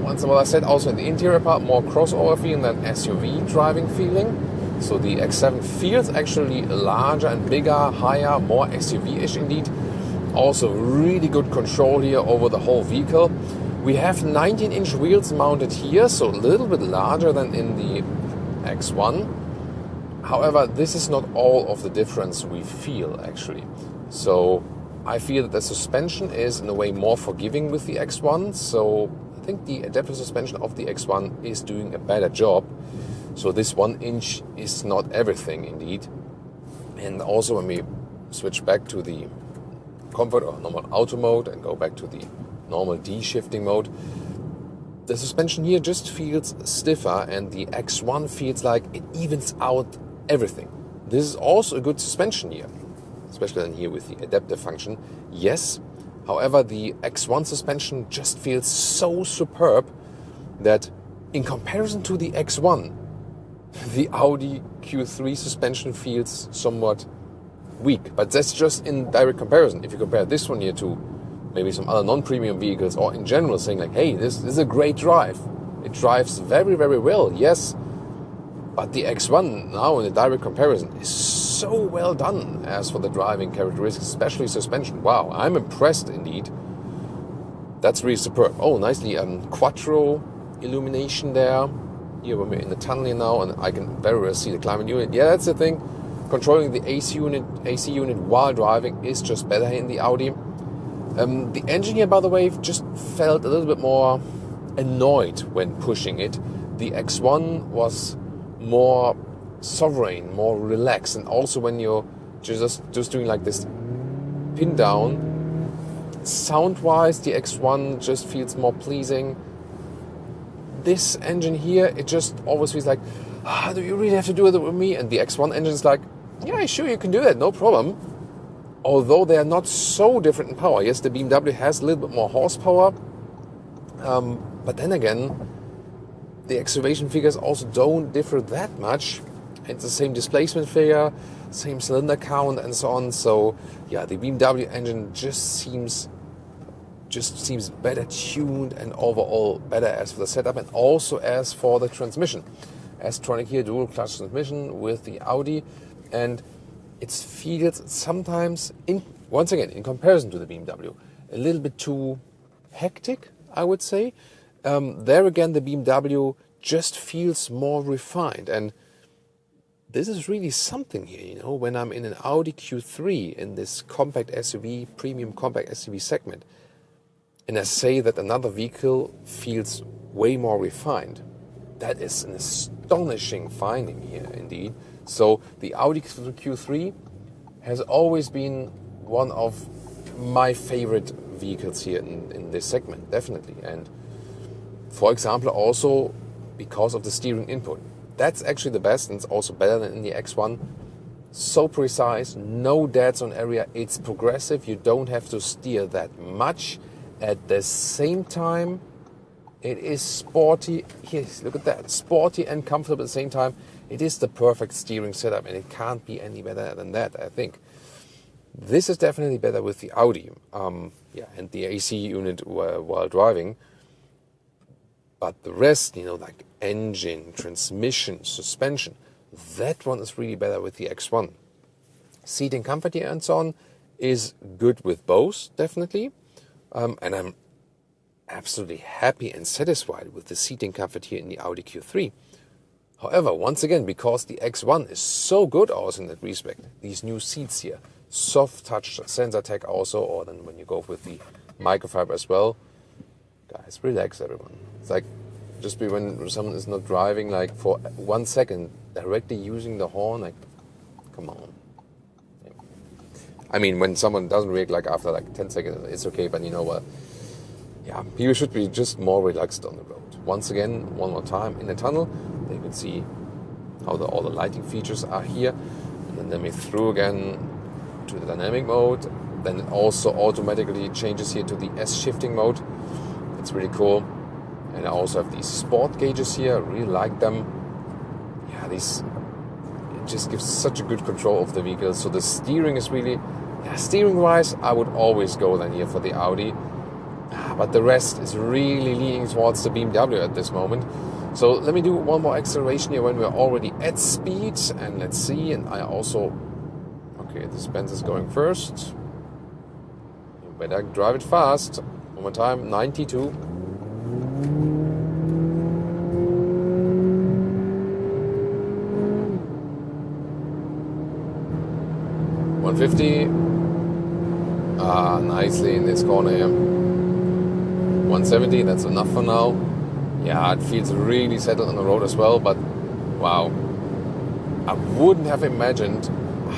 Speaker 2: Once what I said, also in the interior part, more crossover feeling than SUV driving feeling. So the X7 feels actually larger and bigger, higher, more SUV-ish indeed. Also really good control here over the whole vehicle. We have 19-inch wheels mounted here, so a little bit larger than in the X1. However, this is not all of the difference we feel actually. So I feel that the suspension is in a way more forgiving with the X1. So I think the adaptive suspension of the X1 is doing a better job. So this 1 inch is not everything indeed. And also when we switch back to the comfort or normal auto mode and go back to the normal D shifting mode, the suspension here just feels stiffer, and the X1 feels like it evens out everything. This is also a good suspension here, especially then here with the adaptive function. Yes, however, the X1 suspension just feels so superb that in comparison to the X1, the Audi Q3 suspension feels somewhat weak. But that's just in direct comparison. If you compare this one here to maybe some other non-premium vehicles, or in general saying like, hey, this is a great drive. It drives very, very well, yes. But the X1 now in a direct comparison is so well done as for the driving characteristics, especially suspension. Wow, I'm impressed indeed. That's really superb. Oh, nicely quattro illumination there. Here when we're in the tunnel here now, and I can very well see the climate unit. Yeah, that's the thing. Controlling the AC unit while driving is just better in the Audi. The engine here, by the way, just felt a little bit more annoyed when pushing it. The X1 was more sovereign, more relaxed, and also when you're just doing like this pin down, sound-wise, the X1 just feels more pleasing. This engine here, it just always feels like, do you really have to do it with me? And the X1 engine is like, yeah, sure, you can do that, no problem. Although they are not so different in power. Yes, the BMW has a little bit more horsepower, but then again, the acceleration figures also don't differ that much. It's the same displacement figure, same cylinder count, and so on. So yeah, the BMW engine just seems better tuned and overall better as for the setup and also as for the transmission. S-tronic here, dual clutch transmission with the Audi, and it feels sometimes, once again, in comparison to the BMW, a little bit too hectic, I would say. There again, the BMW just feels more refined, and this is really something here, you know, when I'm in an Audi Q3 in this compact SUV, premium compact SUV segment, and I say that another vehicle feels way more refined. That is an astonishing finding here, indeed. So the Audi Q3 has always been one of my favorite vehicles here in this segment, definitely. And for example, also because of the steering input. That's actually the best, and it's also better than in the X1. So precise, no dead zone area, it's progressive, you don't have to steer that much. At the same time, it is sporty. Yes, look at that. Sporty and comfortable at the same time. It is the perfect steering setup, and it can't be any better than that, I think. This is definitely better with the Audi. And the AC unit while driving. But the rest, you know, like engine, transmission, suspension, that one is really better with the X1. Seating comfort here and so on is good with both, definitely. And I'm absolutely happy and satisfied with the seating comfort here in the Audi Q3. However, once again, because the X1 is so good also in that respect, these new seats here, soft touch sensor tech also, or then when you go with the microfiber as well, guys, relax everyone. It's like, just be when someone is not driving like for 1 second, directly using the horn, like, come on. I mean, when someone doesn't react like after like 10 seconds, it's okay, but you know what? Yeah, people should be just more relaxed on the road. Once again, one more time in the tunnel, then you can see how all the lighting features are here. And then we through again to the dynamic mode. Then it also automatically changes here to the S shifting mode. It's really cool. And I also have these sport gauges here. I really like them. Yeah, it just gives such a good control of the vehicle. So the steering is really, steering wise, I would always go then here for the Audi. But the rest is really leaning towards the BMW at this moment. So let me do one more acceleration here when we're already at speed. And let's see. And I also, okay, the Spence is going first. You better drive it fast. One more time, 92. Nicely in this corner here. 170, that's enough for now. Yeah, it feels really settled on the road as well, but wow. I wouldn't have imagined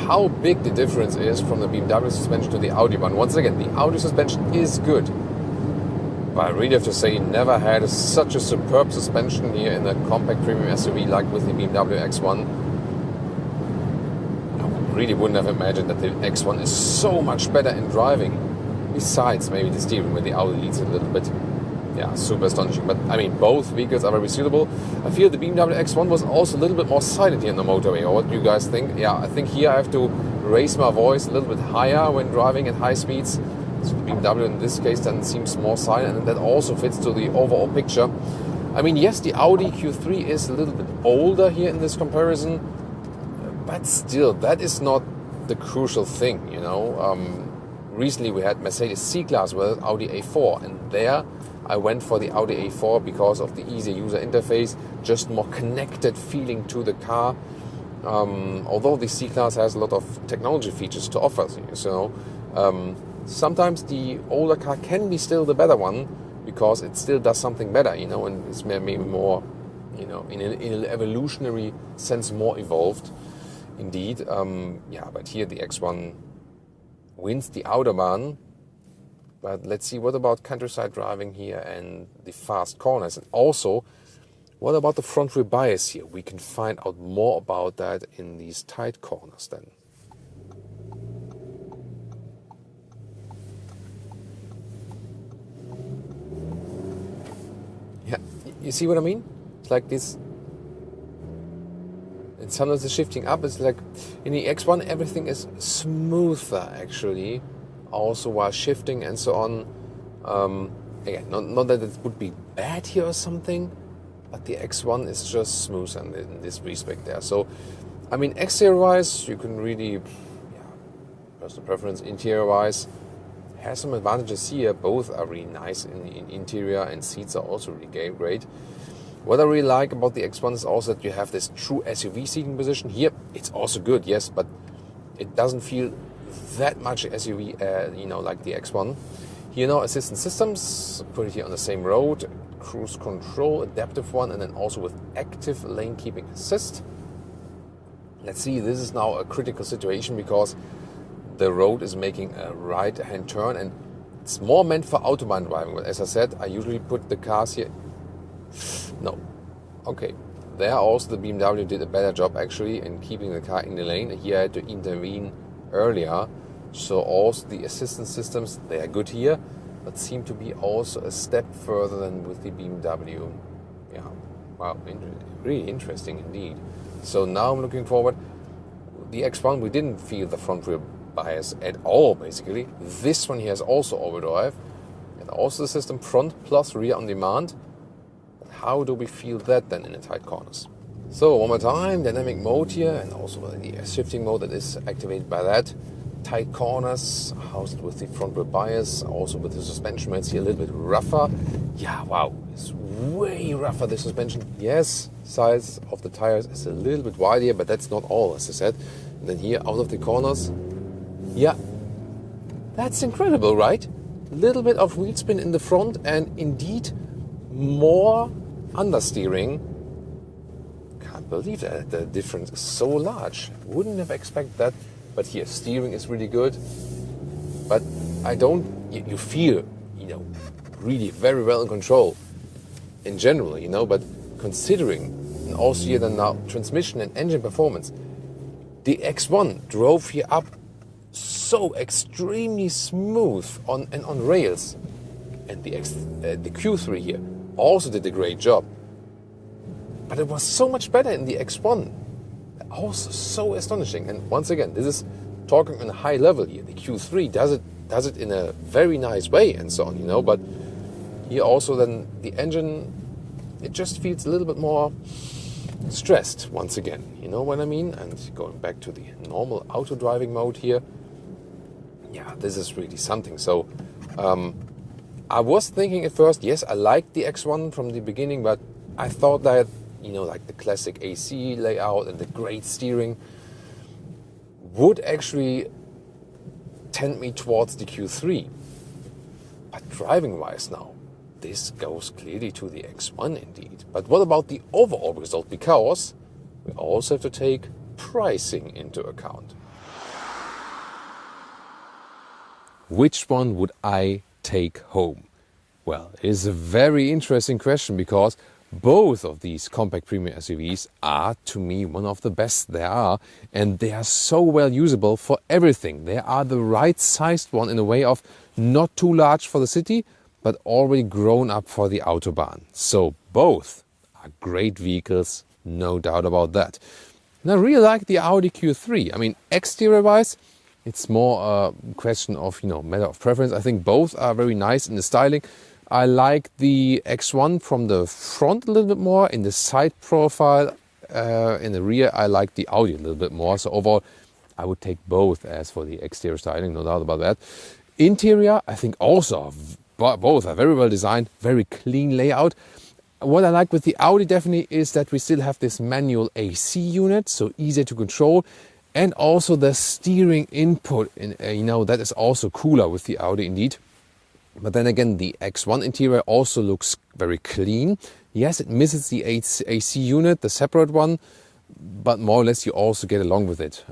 Speaker 2: how big the difference is from the BMW suspension to the Audi one. Once again, the Audi suspension is good, but I really have to say, never had such a superb suspension here in a compact premium SUV like with the BMW X1. I really wouldn't have imagined that the X1 is so much better in driving. Besides maybe the steering, where the Audi leads a little bit. yeah, super astonishing. But I mean, both vehicles are very suitable. I feel the BMW X1 was also a little bit more silent here in the motorway. Or what do you guys think? Yeah, I think here I have to raise my voice a little bit higher when driving at high speeds. So the BMW in this case then seems more silent, and that also fits to the overall picture. I mean, yes, the Audi Q3 is a little bit older here in this comparison, but still, that is not the crucial thing, you know. Recently we had Mercedes C-Class with Audi A4, and there I went for the Audi A4 because of the easier user interface, just more connected feeling to the car. Although the C-Class has a lot of technology features to offer, so sometimes the older car can be still the better one because it still does something better, you know, and it's maybe more, you know, in an evolutionary sense more evolved. Indeed, yeah, but here the X1 wins the Autobahn. But let's see, what about countryside driving here and the fast corners? And also, what about the front rear bias here? We can find out more about that in these tight corners then. Yeah, you see what I mean? It's like this. And sometimes the shifting up is like, in the X1 everything is smoother actually, also while shifting and so on. Again, not that it would be bad here or something, but the X1 is just smooth in this respect there. So, I mean, exterior wise, you can really, personal preference, interior wise, has some advantages here. Both are really nice in interior, and seats are also really great. What I really like about the X1 is also that you have this true SUV seating position. Here, it's also good, yes, but it doesn't feel that much SUV, you know, like the X1. Here now, assistance systems, put it here on the same road, cruise control, adaptive one, and then also with active lane keeping assist. Let's see, this is now a critical situation because the road is making a right-hand turn, and it's more meant for Autobahn driving. But as I said, I usually put the cars here. No. Okay. There also the BMW did a better job actually in keeping the car in the lane. Here I had to intervene earlier. So also the assistance systems, they are good here, but seem to be also a step further than with the BMW. Yeah. Wow. Really interesting indeed. So now I'm looking forward. The X1, we didn't feel the front rear bias at all basically. This one here has also overdrive. And also the system front plus rear on demand. How do we feel that then in the tight corners? So one more time, dynamic mode here, and also the shifting mode that is activated by that. Tight corners, housed with the front rear bias, also with the suspension, it's here a little bit rougher. Yeah, wow, it's way rougher, the suspension. Yes, size of the tires is a little bit wide here, but that's not all, as I said. And then here, out of the corners, yeah, that's incredible, right? A little bit of wheel spin in the front, and indeed more understeering. Can't believe that the difference is so large. Wouldn't have expected that. But here, steering is really good. But I don't. You feel, you know, really very well in control in general, you know. But considering, and also here then now transmission and engine performance, the X1 drove here up so extremely smooth on rails, and the Q3 here also did a great job. But it was so much better in the X1. Also so astonishing. And once again, this is talking on a high level here. The Q3 does it in a very nice way and so on, you know. But here also then the engine, it just feels a little bit more stressed once again. You know what I mean? And going back to the normal auto driving mode here. Yeah, this is really something. So I was thinking at first, yes, I liked the X1 from the beginning, but I thought that, you know, like the classic AC layout and the great steering would actually tend me towards the Q3. But driving-wise now, this goes clearly to the X1 indeed. But what about the overall result? Because we also have to take pricing into account. Which one would I take home? Well, it is a very interesting question because both of these compact premium SUVs are, to me, one of the best there are, and they are so well usable for everything. They are the right sized one in a way of not too large for the city, but already grown up for the Autobahn. So both are great vehicles, no doubt about that. And I really like the Audi Q3. I mean, exterior-wise, it's more a question of, matter of preference. I think both are very nice in the styling. I like the X1 from the front a little bit more. In the side profile, in the rear, I like the Audi a little bit more. So overall, I would take both as for the exterior styling, no doubt about that. Interior, I think also both are very well designed, very clean layout. What I like with the Audi definitely is that we still have this manual AC unit, so easier to control. And also the steering input, that is also cooler with the Audi indeed. But then again, the X1 interior also looks very clean. Yes, it misses the AC unit, the separate one, but more or less you also get along with it,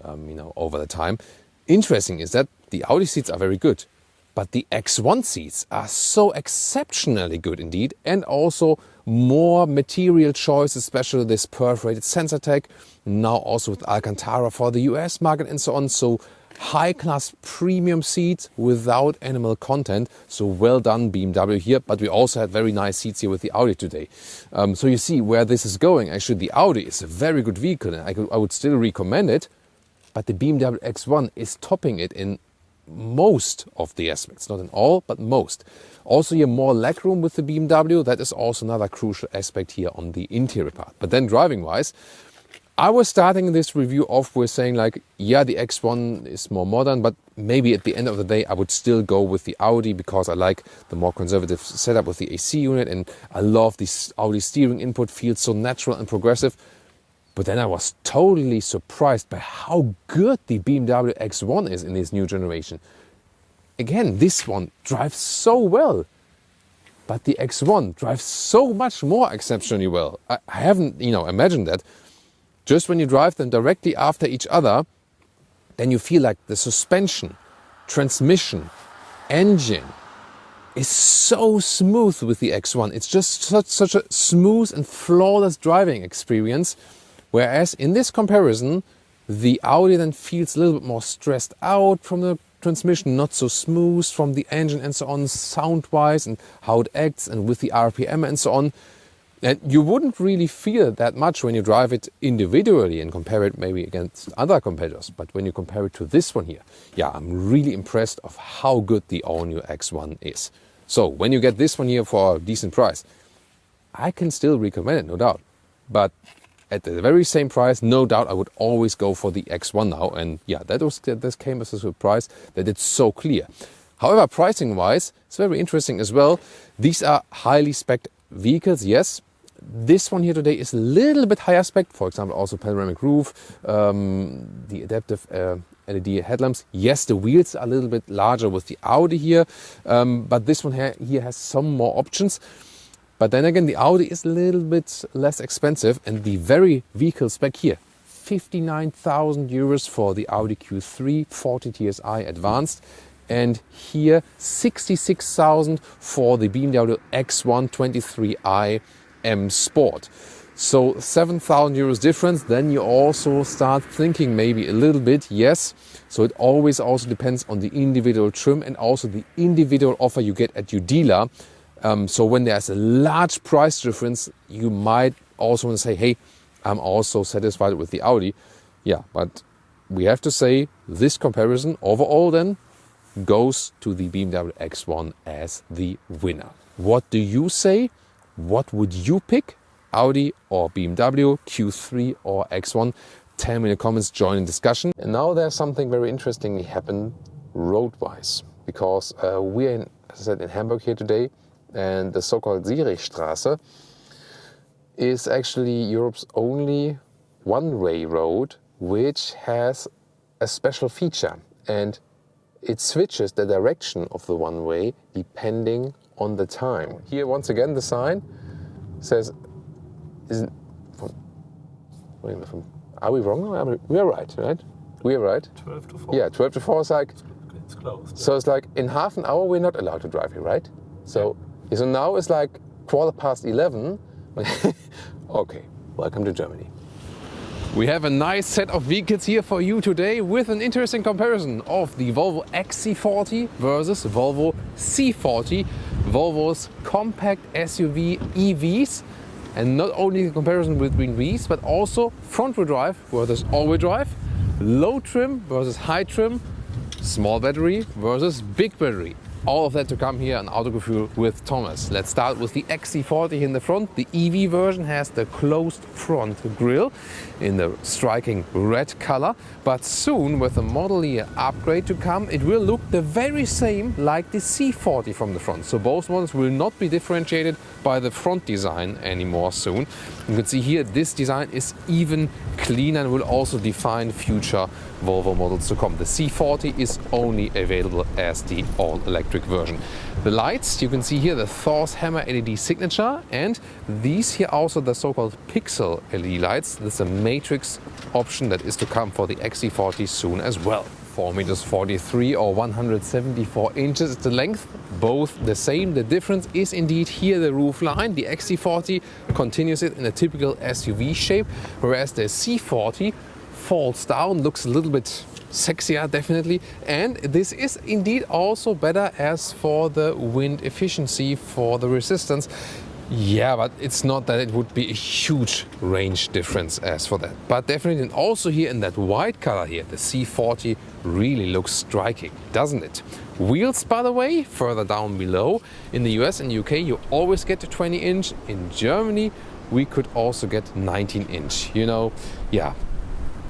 Speaker 2: over the time. Interesting is that the Audi seats are very good, but the X1 seats are so exceptionally good indeed, and also more material choice, especially this perforated sensor tech, now also with Alcantara for the US market and so on. So high-class premium seats without animal content. So well done BMW here, but we also had very nice seats here with the Audi today. So you see where this is going. Actually, the Audi is a very good vehicle and I would still recommend it, but the BMW X1 is topping it in most of the aspects, not in all, but most. Also here more legroom with the BMW. That is also another crucial aspect here on the interior part. But then driving wise, I was starting this review off with saying the X1 is more modern, but maybe at the end of the day I would still go with the Audi because I like the more conservative setup with the AC unit and I love this Audi steering input, feels so natural and progressive. But then I was totally surprised by how good the BMW X1 is in this new generation. Again, this one drives so well, but the X1 drives so much more exceptionally well. I haven't, imagined that. Just when you drive them directly after each other, then you feel like the suspension, transmission, engine is so smooth with the X1. It's just such a smooth and flawless driving experience. Whereas in this comparison, the Audi then feels a little bit more stressed out from the transmission, not so smooth from the engine and so on, sound-wise and how it acts and with the RPM and so on. And you wouldn't really feel that much when you drive it individually and compare it maybe against other competitors. But when you compare it to this one here, I'm really impressed of how good the all-new X1 is. So when you get this one here for a decent price, I can still recommend it, no doubt. But at the very same price, no doubt I would always go for the X1 now. And this came as a surprise that it's so clear. However, pricing-wise, it's very interesting as well. These are highly spec'd vehicles, yes. This one here today is a little bit higher spec. For example, also panoramic roof, the adaptive LED headlamps. Yes, the wheels are a little bit larger with the Audi here, but this one here has some more options. But then again, the Audi is a little bit less expensive, and the very vehicle spec here, 59,000 euros for the Audi Q3 40 TSI Advanced, and here 66,000 for the BMW X1 23i M Sport. So 7,000 euros difference. Then you also start thinking maybe a little bit, yes. So it always also depends on the individual trim and also the individual offer you get at your dealer. So when there's a large price difference, you might also want to say, hey, I'm also satisfied with the Audi. Yeah, but we have to say this comparison overall then goes to the BMW X1 as the winner. What do you say? What would you pick? Audi or BMW, Q3 or X1? Tell me in the comments, join in discussion. And now there's something very interesting happened road-wise, because we're in, as I said, in Hamburg here today, and the so-called Zürichstraße is actually Europe's only one-way road which has a special feature, and it switches the direction of the one-way depending on the time. Here once again the sign says, are we wrong? We are right, right? We are right? 12 to 4. Yeah, 12 to 4 is like, it's closed. So it's like in half an hour we're not allowed to drive here, right? So now it's like 11:15. Okay, welcome to Germany. We have a nice set of vehicles here for you today with an interesting comparison of the Volvo XC40 versus Volvo C40. Volvo's compact SUV EVs. And not only the comparison between these, but also front-wheel drive versus all-wheel drive, low trim versus high trim, small battery versus big battery. All of that to come here on Autogefühl with Thomas. Let's start with the XC40 in the front. The EV version has the closed front grille in the striking red color. But soon, with the model year upgrade to come, it will look the very same like the C40 from the front. So both models will not be differentiated by the front design anymore soon. You can see here this design is even cleaner and will also define future Volvo models to come. The C40 is only available as the all-electric version. The lights, you can see here the Thor's Hammer LED signature, and these here also the so-called pixel LED lights. This is a matrix option that is to come for the XC40 soon as well. 4.43 meters or 174 inches is the length, both the same. The difference is indeed here the roof line. The XC40 continues it in a typical SUV shape, whereas the C40 falls down, looks a little bit sexier definitely, and this is indeed also better as for the wind efficiency, for the resistance. Yeah, but it's not that it would be a huge range difference as for that. But definitely, and also here in that white color here, the C40 really looks striking, doesn't it? Wheels, by the way, further down below. In the US and UK, you always get the 20-inch. In Germany, we could also get 19-inch. You know, yeah,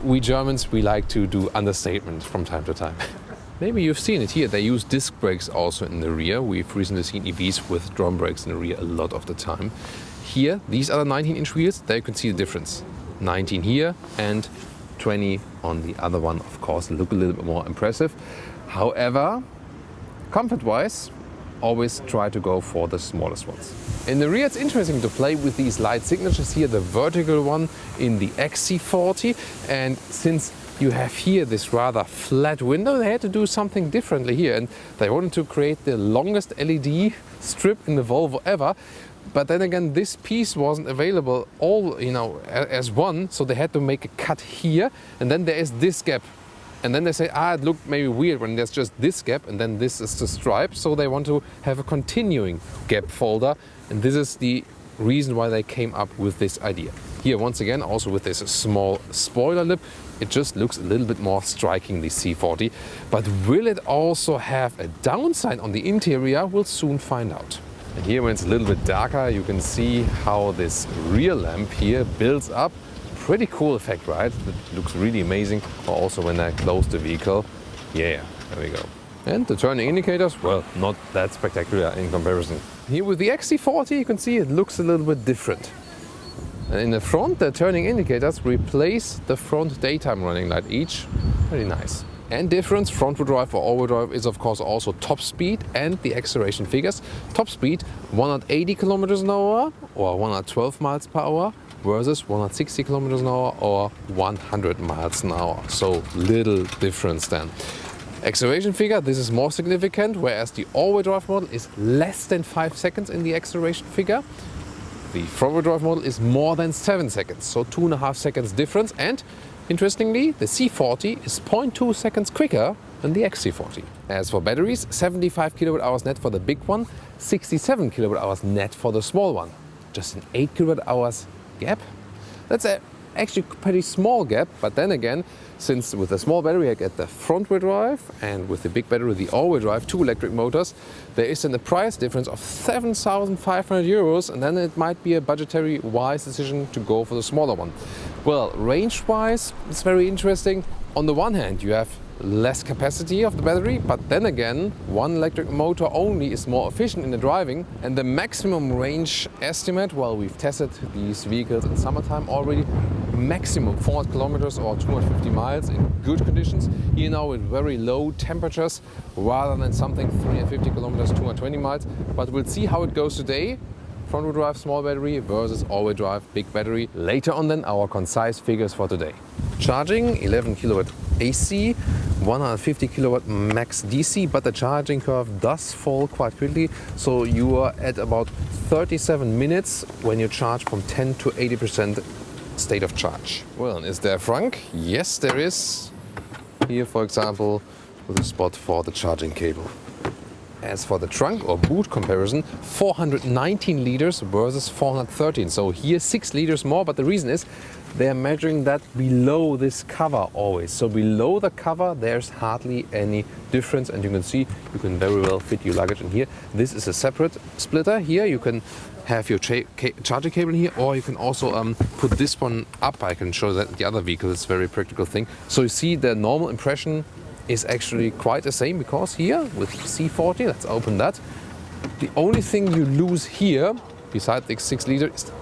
Speaker 2: we Germans, we like to do understatement from time to time. Maybe you've seen it here. They use disc brakes also in the rear. We've recently seen EVs with drum brakes in the rear a lot of the time. Here, these are the 19-inch wheels. There you can see the difference. 19 here and 20 on the other one, of course, look a little bit more impressive. However, comfort-wise, always try to go for the smallest ones. In the rear, it's interesting to play with these light signatures here, the vertical one in the XC40, and since you have here this rather flat window, they had to do something differently here, and they wanted to create the longest LED strip in the Volvo ever. But then again, this piece wasn't available all, you know, as one, so they had to make a cut here, and then there is this gap. And then they say, it looked maybe weird when there's just this gap and then this is the stripe, so they want to have a continuing gap folder, and this is the reason why they came up with this idea. Here, once again, also with this small spoiler lip, it just looks a little bit more striking, the C40. But will it also have a downside on the interior? We'll soon find out. And here, when it's a little bit darker, you can see how this rear lamp here builds up. Pretty cool effect, right? It looks really amazing. Or also when I close the vehicle. Yeah, there we go. And the turning indicators, well, not that spectacular in comparison. Here with the XC40, you can see it looks a little bit different. And in the front, the turning indicators replace the front daytime running light each. Very nice. And difference, front-wheel drive or all-wheel drive, is of course also top speed and the acceleration figures. Top speed, 180 kilometers an hour or 112 miles per hour versus 160 kilometers an hour or 100 miles an hour. So little difference then. Acceleration figure, this is more significant, whereas the all-wheel drive model is less than 5 seconds in the acceleration figure. The front-wheel drive model is more than 7 seconds, so 2.5 seconds difference. And interestingly, the C40 is 0.2 seconds quicker than the XC40. As for batteries, 75 kilowatt hours net for the big one, 67 kilowatt hours net for the small one. Just an 8 kilowatt hours gap. That's actually a pretty small gap, but then again, since with the small battery I get the front wheel drive and with the big battery the all-wheel drive, 2 electric motors, there is then a price difference of 7,500 euros, and then it might be a budgetary wise decision to go for the smaller one. Well, range-wise, it's very interesting. On the one hand, you have less capacity of the battery, but then again, 1 electric motor only is more efficient in the driving, and the maximum range estimate, well, we've tested these vehicles in summertime already, maximum 400 kilometers or 250 miles in good conditions. Here now with very low temperatures, rather than something 350 kilometers, 220 miles, but we'll see how it goes today. Front-wheel drive, small battery versus all-wheel drive, big battery. Later on then, our concise figures for today. Charging, 11 kilowatt AC, 150 kilowatt max DC, but the charging curve does fall quite quickly. So you are at about 37 minutes when you charge from 10 to 80% state of charge. Well, and is there a frunk? Yes, there is. Here, for example, with a spot for the charging cable. as for the trunk or boot comparison, 419 liters versus 413. So here 6 liters more, but the reason is they are measuring that below this cover always. So below the cover there's hardly any difference, and you can see you can very well fit your luggage in here. This is a separate splitter. Here you can have your charging cable here, or you can also put this one up. I can show that the other vehicle is a very practical thing. So you see the normal impression is actually quite the same, because here with C40, let's open that, the only thing you lose here besides the 6 liter is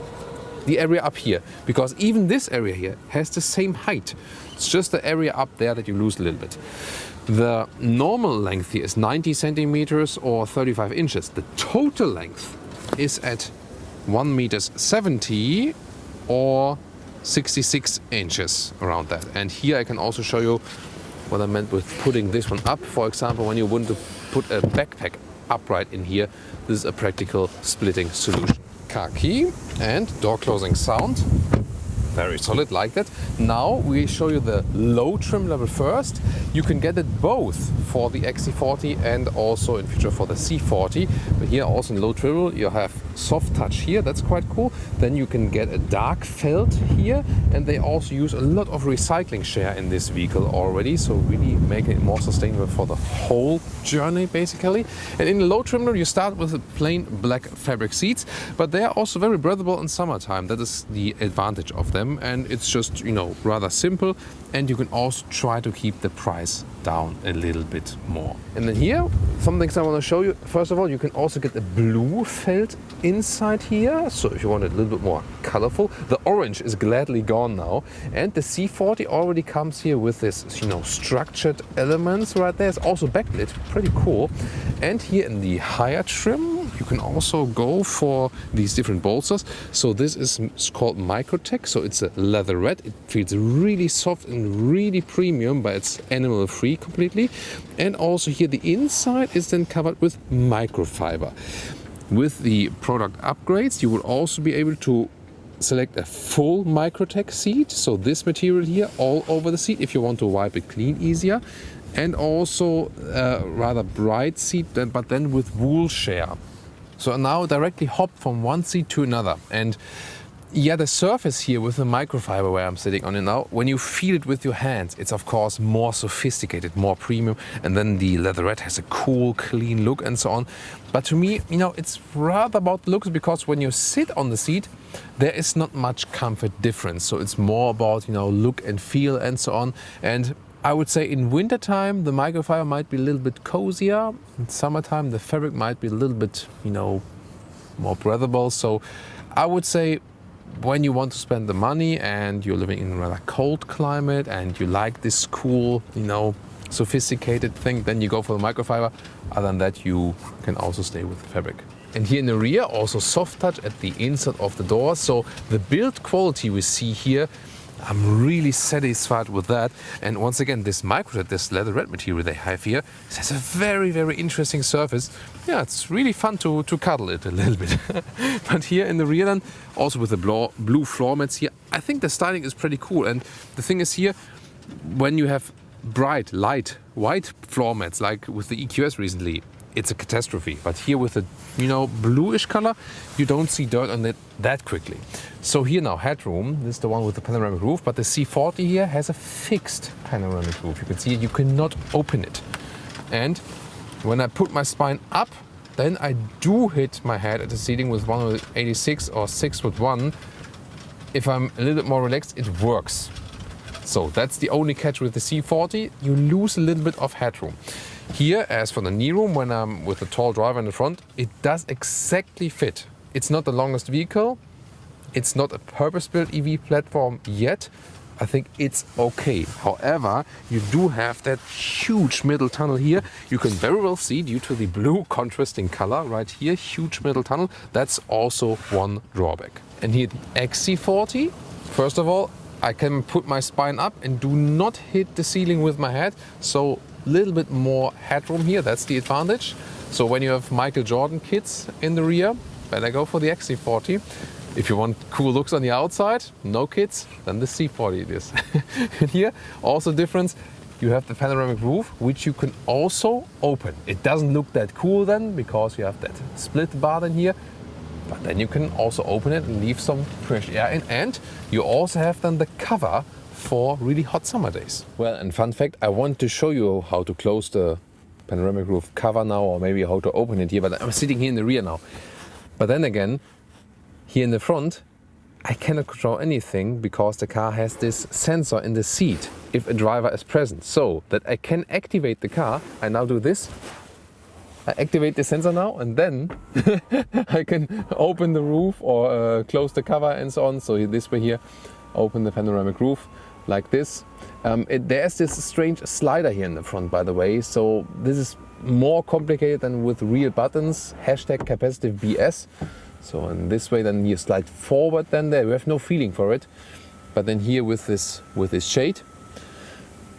Speaker 2: the area up here, because even this area here has the same height. It's just the area up there that you lose a little bit. The normal length here is 90 centimeters or 35 inches. The total length is at 1 meters 70 or 66 inches, around that. And here I can also show you what I meant with putting this one up. For example, when you want to put a backpack upright in here, this is a practical splitting solution. Car key and door closing sound. Very solid, like that. Now we show you the low trim level first. You can get it both for the XC40 and also in future for the C40. But here also in low trim level you have soft touch here, that's quite cool. Then you can get a dark felt here, and they also use a lot of recycling share in this vehicle already, so really making it more sustainable for the whole journey basically. And in the low trim level you start with the plain black fabric seats, but they are also very breathable in summertime. That is the advantage of them, and it's just, you know, rather simple, and you can also try to keep the price down a little bit more. And then here, some things I want to show you. First of all, you can also get a blue felt inside here, so if you want it a little bit more colorful. The orange is gladly gone now, and the C40 already comes here with this, you know, structured elements right there. It's also backlit, pretty cool. And here in the higher trim, you can also go for these different bolsters. So this is called Microtech, so it's a leatherette. It feels really soft and really premium, but it's animal free completely. And also here the inside is then covered with microfiber. With the product upgrades, you will also be able to select a full Microtech seat. So this material here all over the seat if you want to wipe it clean easier. And also a rather bright seat, but then with wool share. So now directly hop from one seat to another. And yeah, the surface here with the microfiber where I'm sitting on it now, when you feel it with your hands, it's of course more sophisticated, more premium. And then the leatherette has a cool, clean look and so on. But to me, you know, it's rather about looks, because when you sit on the seat, there is not much comfort difference. So it's more about, you know, look and feel and so on. And I would say in wintertime, the microfiber might be a little bit cozier. In summertime, the fabric might be a little bit, you know, more breathable. So I would say when you want to spend the money and you're living in a rather cold climate and you like this cool, you know, sophisticated thing, then you go for the microfiber. Other than that, you can also stay with the fabric. And here in the rear, also soft touch at the inside of the door. So the build quality we see here, I'm really satisfied with that. And once again, this Microtech, this leatherette material they have here, it has a very, very interesting surface. Yeah, it's really fun to cuddle it a little bit. But here in the rear then, also with the blue floor mats here, I think the styling is pretty cool. And the thing is here, when you have bright, light, white floor mats, like with the EQS recently, it's a catastrophe. But here with the, you know, bluish color, you don't see dirt on it that quickly. So here now, headroom, this is the one with the panoramic roof, but the C40 here has a fixed panoramic roof. You can see it, you cannot open it. And when I put my spine up, then I do hit my head at the ceiling with 186 or 6'1". If I'm a little bit more relaxed, it works. So that's the only catch with the C40, you lose a little bit of headroom. Here, as for the knee room, when I'm with a tall driver in the front, it does exactly fit. It's not the longest vehicle. It's not a purpose-built EV platform yet. I think it's okay. However, you do have that huge middle tunnel here. You can very well see, due to the blue contrasting color right here, huge middle tunnel. That's also one drawback. And here the XC40. First of all, I can put my spine up and do not hit the ceiling with my head. So a little bit more headroom here, that's the advantage. So when you have Michael Jordan kids in the rear, better go for the XC40. If you want cool looks on the outside, no kids, then the C40 it is. And here, also difference, you have the panoramic roof, which you can also open. It doesn't look that cool then, because you have that split bar in here, but then you can also open it and leave some fresh air in, and you also have then the cover for really hot summer days. Well, and fun fact, I want to show you how to close the panoramic roof cover now, or maybe how to open it here, but I'm sitting here in the rear now. But then again, here in the front, I cannot control anything because the car has this sensor in the seat if a driver is present. So that I can activate the car, I now do this. I activate the sensor now, and then I can open the roof or close the cover and so on. So this way here, open the panoramic roof like this. There's this strange slider here in the front, by the way. So this is more complicated than with real buttons. Hashtag capacitive BS. So in this way, then you slide forward. Then there, we have no feeling for it. But then here with this shade.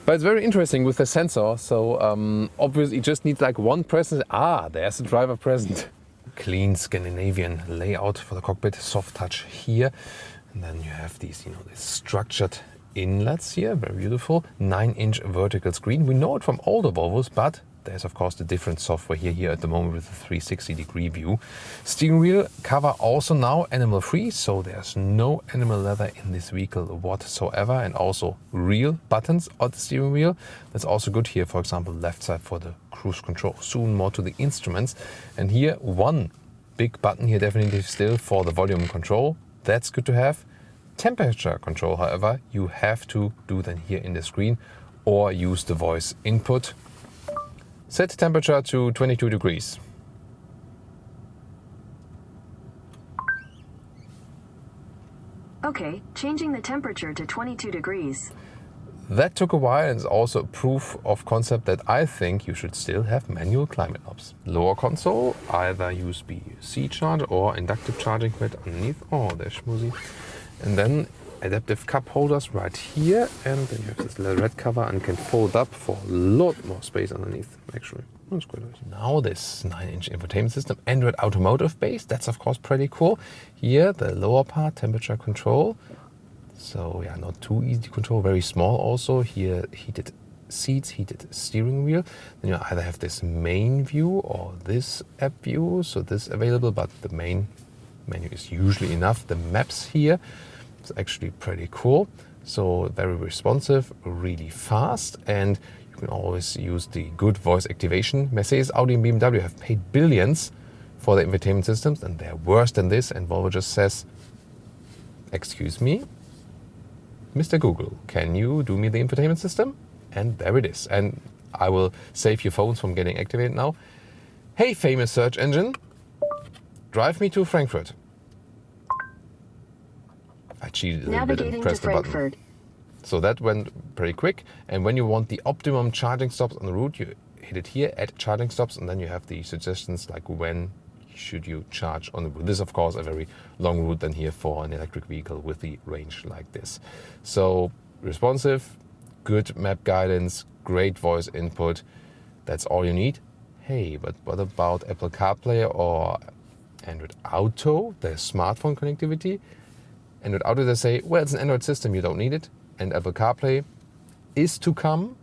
Speaker 2: But it's very interesting with the sensor. So obviously, it just needs like one presence. Ah, there's the driver present. Clean Scandinavian layout for the cockpit. Soft touch here. And then you have these, these structured inlets here, very beautiful. 9-inch vertical screen. We know it from older Volvos, but there's of course the different software here at the moment with the 360-degree view. Steering wheel cover also now animal free, so there's no animal leather in this vehicle whatsoever, and also real buttons on the steering wheel. That's also good here, for example, left side for the cruise control. Soon more to the instruments. And here one big button here definitely still for the volume control. That's good to have. Temperature control, however, you have to do then here in the screen or use the voice input. Set temperature to 22 degrees.
Speaker 3: Okay, changing the temperature to 22 degrees.
Speaker 2: That took a while, and is also proof of concept that I think you should still have manual climate knobs. Lower console, either USB-C charger or inductive charging pad underneath. Oh, they're schmoozy. And then adaptive cup holders right here, and then you have this little red cover and can fold up for a lot more space underneath, actually. That's quite nice. Now this 9-inch infotainment system, Android Automotive based, that's of course pretty cool. Here, the lower part, temperature control. So yeah, not too easy to control, very small also. Here, heated seats, heated steering wheel. Then you either have this main view or this app view. So this available, but the main menu is usually enough. The maps here, it's actually pretty cool. So very responsive, really fast, and you can always use the good voice activation. Mercedes, Audi and BMW have paid billions for their infotainment systems, and they're worse than this. And Volvo just says, excuse me, Mr. Google, can you do me the infotainment system? And there it is. And I will save your phones from getting activated now. Hey, famous search engine, drive me to Frankfurt. I cheated a little bit and pressed the button. So that went pretty quick. And when you want the optimum charging stops on the route, you hit it here, add charging stops, and then you have the suggestions like when should you charge on the route. This is of course a very long route than here for an electric vehicle with the range like this. So responsive, good map guidance, great voice input. That's all you need. Hey, but what about Apple CarPlay or Android Auto, the smartphone connectivity? Android Auto, they say, well, it's an Android system, you don't need it. And Apple CarPlay is to come,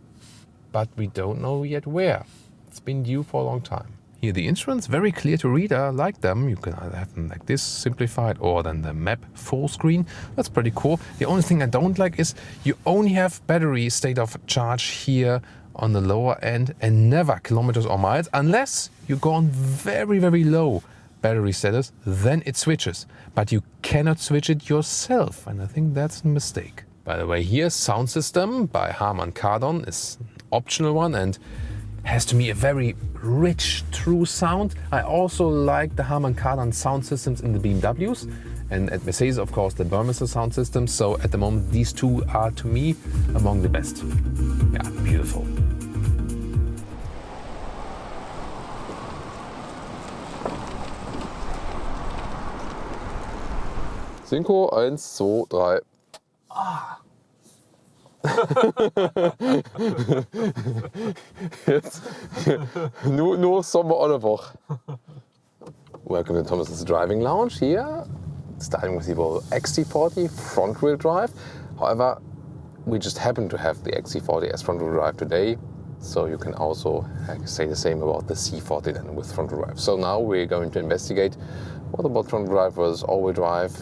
Speaker 2: but we don't know yet where. It's been due for a long time. Here the instruments, very clear to read. I like them. You can either have them like this, simplified, or then the map full screen. That's pretty cool. The only thing I don't like is you only have battery state of charge here on the lower end and never kilometers or miles, unless you go on very, very low battery status, then it switches. But you cannot switch it yourself, and I think that's a mistake. By the way, here sound system by Harman Kardon is an optional one and has to me a very rich, true sound. I also like the Harman Kardon sound systems in the BMWs, and at Mercedes, of course, the Burmester sound system. So at the moment, these two are to me among the best. Yeah, beautiful. Synchro, 1, 2, 3. Ah. Jetzt nur Sommer alle Woche. Welcome to Thomas's driving lounge here, starting with the Volvo XC40 front-wheel drive. However, we just happen to have the XC40 as front-wheel drive today, so you can also say the same about the C40 then with front-wheel drive. So now we're going to investigate what about front-wheel drive versus all-wheel drive,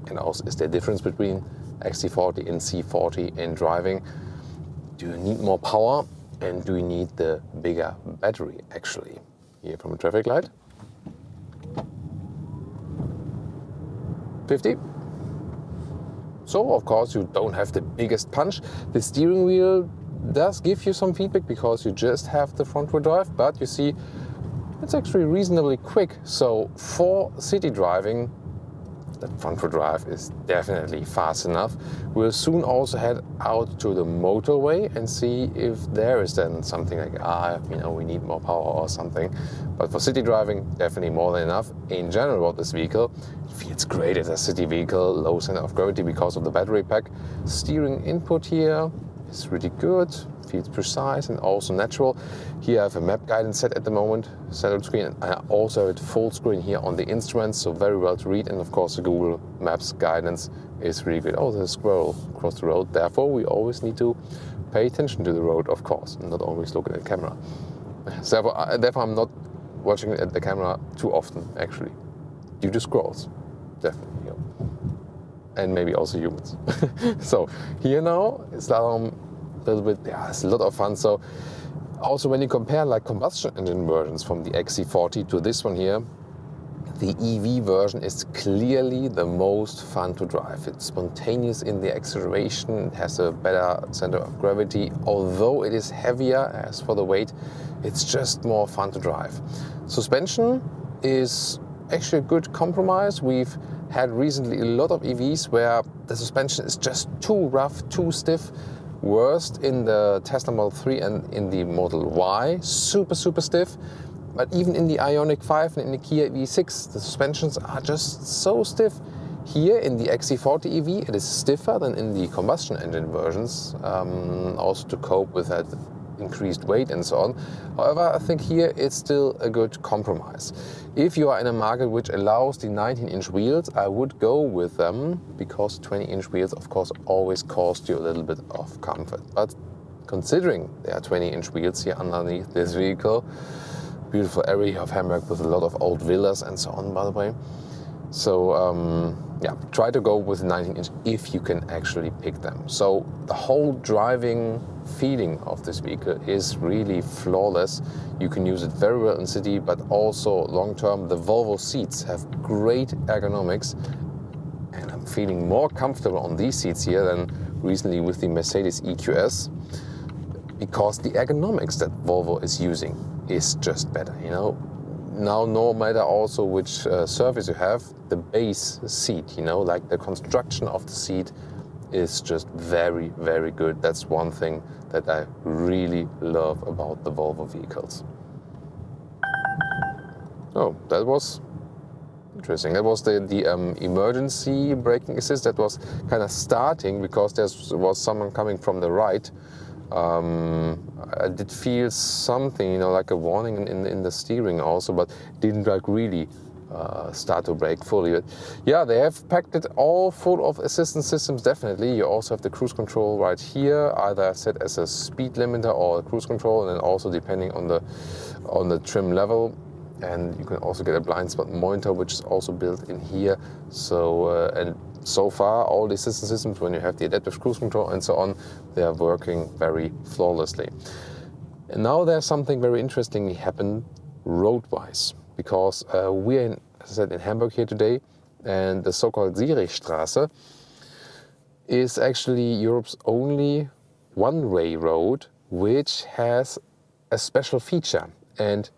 Speaker 2: and also is there a difference between XC40 and C40 in driving? Do you need more power, and do you need the bigger battery actually? Here from a traffic light. 50. So of course you don't have the biggest punch. The steering wheel does give you some feedback because you just have the front wheel drive, but you see it's actually reasonably quick. So for city driving, the front wheel drive is definitely fast enough. We'll soon also head out to the motorway and see if there is then something like, we need more power or something. But for city driving, definitely more than enough. In general about this vehicle, it feels great as a city vehicle, low center of gravity because of the battery pack. Steering input here is really good, feels precise and also natural. Here I have a map guidance set at the moment, settled screen, and I also have it full screen here on the instruments, so very well to read, and of course the Google Maps guidance is really good. Oh, there's a squirrel across the road, therefore we always need to pay attention to the road, of course, and not always look at the camera. So therefore I'm not watching at the camera too often, actually, due to squirrels, definitely. And maybe also humans. So here now, slalom, a little bit, it's a lot of fun. So also when you compare like combustion engine versions from the XC40 to this one here, the EV version is clearly the most fun to drive. It's spontaneous in the acceleration, it has a better center of gravity. Although it is heavier as for the weight, it's just more fun to drive. Suspension is actually a good compromise. We've had recently a lot of EVs where the suspension is just too rough, too stiff. Worst in the Tesla Model 3 and in the Model Y, super stiff. But even in the Ioniq 5 and in the Kia EV6, the suspensions are just so stiff. Here in the XC40 EV, it is stiffer than in the combustion engine versions, also to cope with that increased weight and so on. However, I think here it's still a good compromise. If you are in a market which allows the 19-inch wheels, I would go with them, because 20-inch wheels of course always cost you a little bit of comfort. But considering there are 20-inch wheels here underneath this vehicle, beautiful area of Hamburg with a lot of old villas and so on, by the way. So try to go with 19-inch if you can actually pick them. So the whole driving feeling of this vehicle is really flawless. You can use it very well in city, but also long term. The Volvo seats have great ergonomics, and I'm feeling more comfortable on these seats here than recently with the Mercedes EQS, because the ergonomics that Volvo is using is just better, Now, no matter also which surface you have, the base seat, like the construction of the seat is just very, very good. That's one thing that I really love about the Volvo vehicles. Oh, that was interesting. That was the emergency braking assist that was kind of starting because there was someone coming from the right. I did feel something, like a warning in the steering also, but didn't really start to brake fully. But yeah, they have packed it all full of assistance systems, definitely. You also have the cruise control right here, either set as a speed limiter or a cruise control, and then also depending on the trim level. And you can also get a blind spot monitor, which is also built in here. So and so far, all the assistance systems, when you have the adaptive cruise control and so on, they are working very flawlessly. And now there's something very interesting happened road-wise, because we're, as I said, in Hamburg here today, and the so-called Zürichstraße is actually Europe's only one-way road which has a special feature, and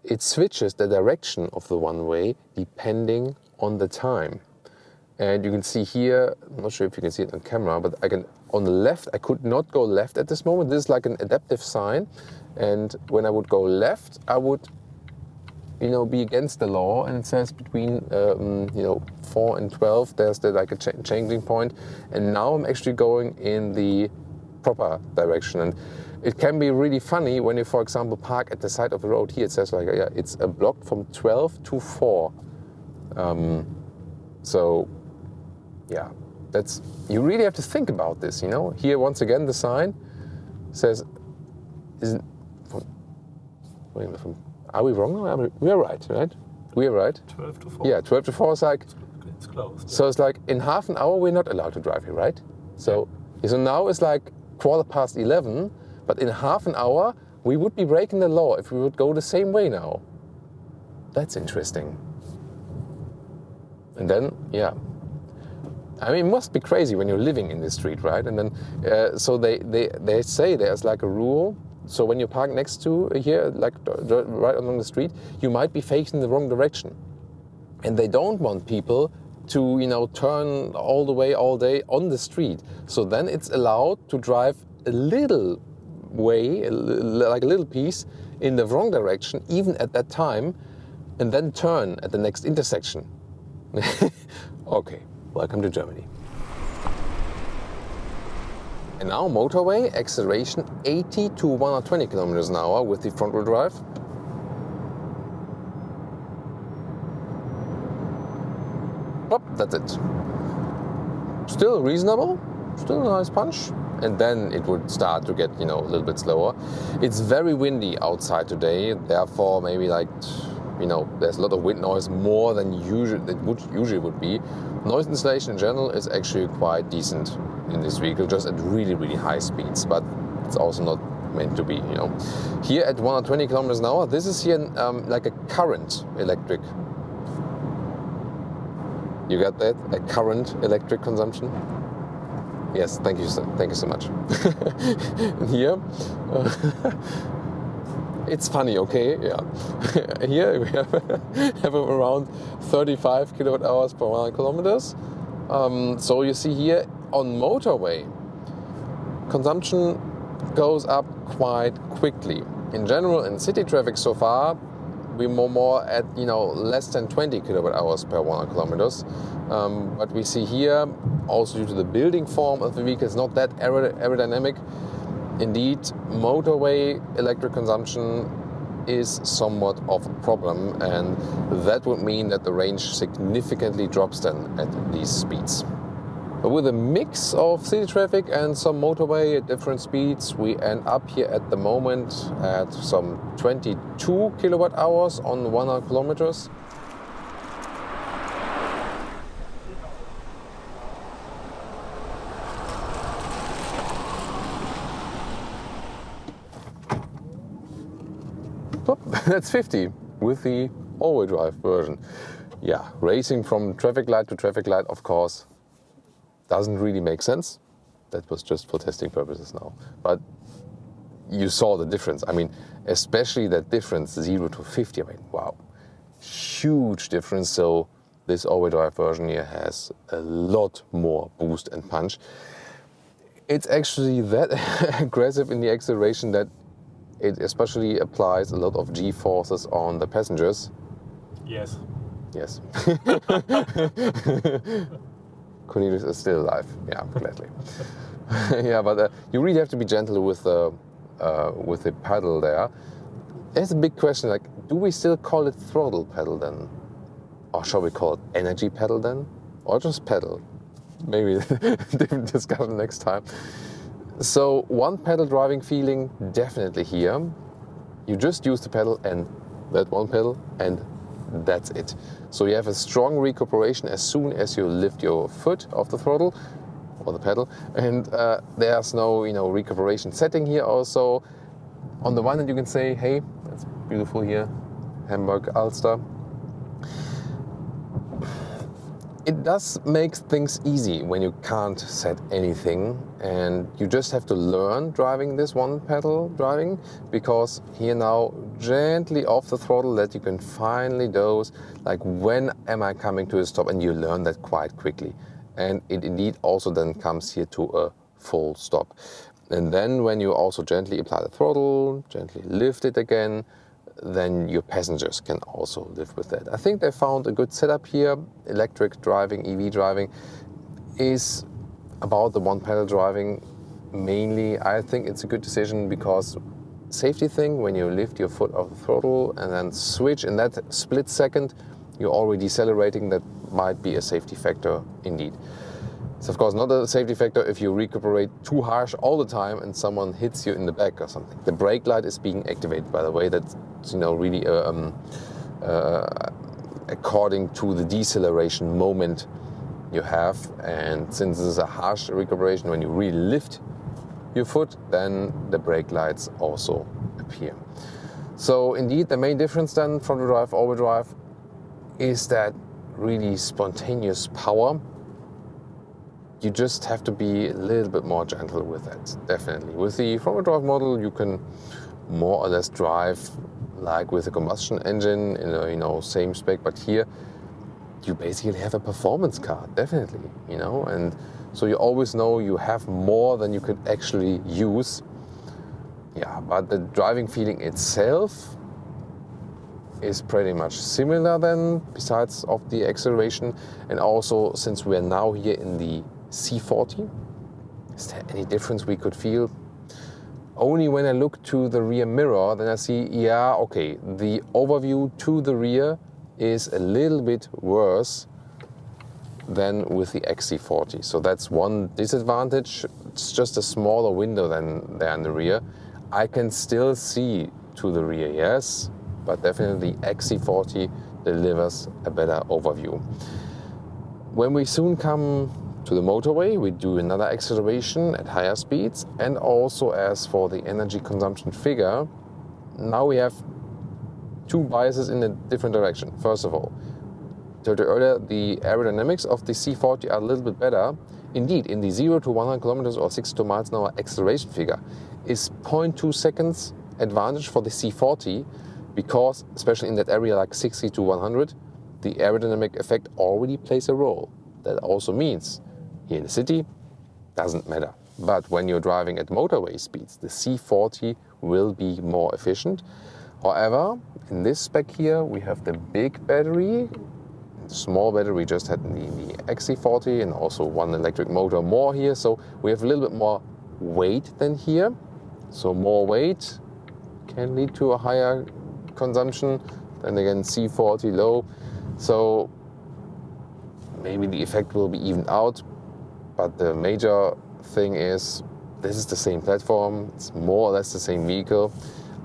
Speaker 2: it switches the direction of the one-way depending on the time. And you can see here, I'm not sure if you can see it on camera, but on the left, I could not go left at this moment. This is like an adaptive sign. And when I would go left, I would, be against the law. And it says between, 4 and 12, there's like a changing point. And now I'm actually going in the proper direction. And it can be really funny when you, for example, park at the side of the road. Here it says it's a block from 12 to 4. So, yeah, You really have to think about this, you know. Here, once again, the sign says, are we wrong? We are right? We are right.
Speaker 4: 12 to 4.
Speaker 2: Yeah, 12 to 4 is like,
Speaker 4: It's closed.
Speaker 2: so it's like in half an hour we're not allowed to drive here, right? So now it's like 11:15, but in half an hour we would be breaking the law if we would go the same way now. That's interesting. And then, yeah. I mean, it must be crazy when you're living in the street, right? And then, so they say there's like a rule. So when you park next to here, like right along the street, you might be facing the wrong direction. And they don't want people to, you know, turn all the way all day on the street. So then it's allowed to drive a little way, like a little piece in the wrong direction, even at that time, and then turn at the next intersection. Okay, welcome to Germany. And now motorway, acceleration 80 to 120 kilometers an hour with the front-wheel drive. Oh, that's it. Still reasonable, still a nice punch. And then it would start to get, you know, a little bit slower. It's very windy outside today, therefore maybe like, you know, there's a lot of wind noise, more than usually would be. Noise insulation in general is actually quite decent in this vehicle, just at really, really high speeds, but it's also not meant to be, you know. Here at 120 kilometers an hour, this is here like a current electric. You got that? A current electric consumption? Yes, thank you so much. Here, it's funny, okay, yeah. Here we have around 35 kilowatt hours per 100 kilometers. So you see here on motorway, consumption goes up quite quickly. In general, in city traffic so far, we're more at, you know, less than 20 kilowatt hours per 100 kilometers. But we see here, also due to the building form of the vehicle, it's not that aerodynamic. Indeed, motorway electric consumption is somewhat of a problem, and that would mean that the range significantly drops then at these speeds. But with a mix of city traffic and some motorway at different speeds, we end up here at the moment at some 22 kilowatt hours on 100 kilometers. Oh, that's 50 with the all-wheel drive version. Yeah, racing from traffic light to traffic light, of course, doesn't really make sense. That was just for testing purposes now. But you saw the difference. I mean, especially that difference 0 to 50. I mean, wow, huge difference. So this all-wheel drive version here has a lot more boost and punch. It's actually that aggressive in the acceleration that it especially applies a lot of G-forces on the passengers.
Speaker 4: Yes.
Speaker 2: Yes. Cornelius is still alive. Yeah, gladly. Yeah, but you really have to be gentle with the pedal there. There's a big question, like, do we still call it throttle pedal then? Or shall we call it energy pedal then? Or just pedal? Maybe different discussion next time. So one pedal driving feeling definitely here. You just use the pedal and that one pedal and that's it. So you have a strong recuperation as soon as you lift your foot off the throttle or the pedal, and there's no, you know, recuperation setting here also. On the one hand you can say, hey, that's beautiful here, Hamburg Ulster. It does make things easy when you can't set anything and you just have to learn driving this one pedal driving, because here now gently off the throttle that you can finally dose, like when am I coming to a stop, and you learn that quite quickly. And it indeed also then comes here to a full stop. And then when you also gently apply the throttle, gently lift it again, then your passengers can also live with that. I think they found a good setup here. Electric driving, EV driving is about the one pedal driving mainly. I think it's a good decision because safety thing, when you lift your foot off the throttle and then switch in that split second, you're already decelerating. That might be a safety factor indeed. It's of course not a safety factor if you recuperate too harsh all the time and someone hits you in the back or something. The brake light is being activated, by the way. That's, you know, really according to the deceleration moment you have. And since this is a harsh recuperation, when you really lift your foot, then the brake lights also appear. So indeed, the main difference then from the drive, all-wheel drive, is that really spontaneous power. You just have to be a little bit more gentle with it, definitely. With the front-wheel drive model, you can more or less drive like with a combustion engine in a, you know, same spec, but here you basically have a performance car, definitely, you know, and so you always know you have more than you could actually use. Yeah, but the driving feeling itself is pretty much similar then, besides of the acceleration. And also, since we are now here in the C40, is there any difference we could feel? Only when I look to the rear mirror, then I see, yeah, okay, the overview to the rear is a little bit worse than with the XC40. So that's one disadvantage. It's just a smaller window than there in the rear. I can still see to the rear, yes, but definitely XC40 delivers a better overview. When we soon come to the motorway, we do another acceleration at higher speeds, and also as for the energy consumption figure, now we have two biases in a different direction. First of all, told you earlier, the aerodynamics of the C40 are a little bit better. Indeed, in the 0 to 100 kilometers or 62 miles an hour acceleration figure is 0.2 seconds advantage for the C40, because especially in that area like 60 to 100, the aerodynamic effect already plays a role. That also means here in the city, doesn't matter. But when you're driving at motorway speeds, the C40 will be more efficient. However, in this spec here, we have the big battery. The small battery we just had in the XC40, and also one electric motor more here. So we have a little bit more weight than here. So more weight can lead to a higher consumption. Then again, C40 low. So maybe the effect will be evened out. But the major thing is, this is the same platform. It's more or less the same vehicle.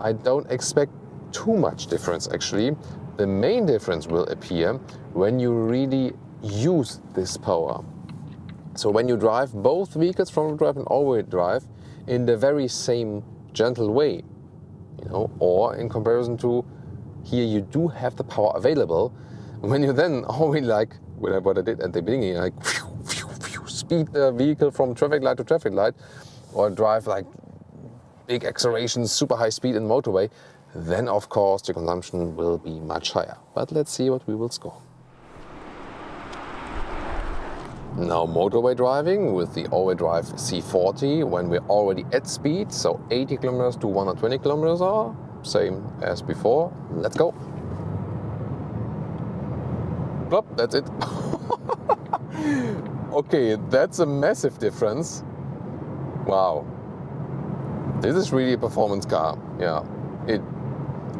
Speaker 2: I don't expect too much difference actually. The main difference will appear when you really use this power. So when you drive both vehicles, front-wheel drive and all-wheel drive, in the very same gentle way, you know, or in comparison to here you do have the power available. When you then always like what I did at the beginning, like speed the vehicle from traffic light to traffic light, or drive like big accelerations, super high speed in motorway, then of course the consumption will be much higher. But let's see what we will score. Now motorway driving with the all-wheel drive C40 when we're already at speed, so 80 kilometers to 120 kilometers an hour, same as before. Let's go. Plop, that's it. Okay, that's a massive difference. Wow. This is really a performance car. Yeah.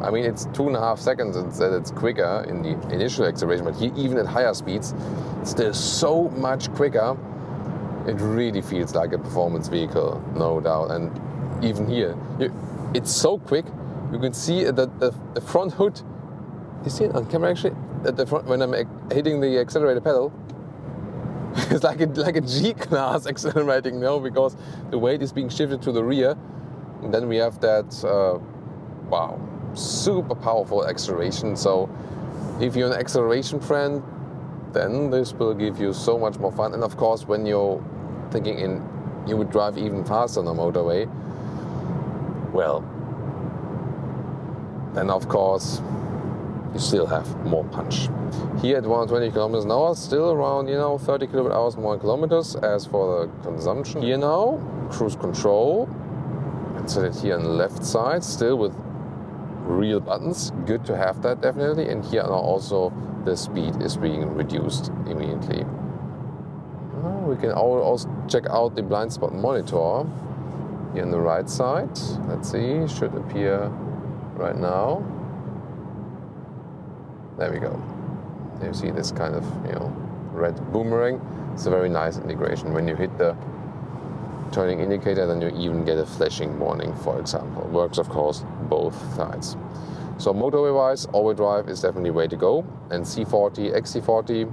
Speaker 2: I mean, it's 2.5 seconds it's quicker in the initial acceleration, but here, even at higher speeds, it's still so much quicker. It really feels like a performance vehicle, no doubt. And even here, it's so quick. You can see that the front hood. You see it on camera actually? At the front, when I'm hitting the accelerator pedal, it's like a G-class accelerating now, because the weight is being shifted to the rear. And then we have that, wow, super powerful acceleration. So if you're an acceleration friend, then this will give you so much more fun. And of course, when you're thinking you would drive even faster on a motorway, well, then of course you still have more punch. Here at 120 kilometers an hour, still around 30 kilowatt hours more kilometers. As for the consumption, here now cruise control. Set it here on the left side, still with real buttons. Good to have that, definitely. And here now also the speed is being reduced immediately. We can also check out the blind spot monitor here on the right side. Let's see, should appear right now. There we go. You see this kind of red boomerang. It's a very nice integration. When you hit the turning indicator, then you even get a flashing warning, for example. Works, of course, both sides. So motorway-wise, all-wheel drive is definitely the way to go. And C40, XC40,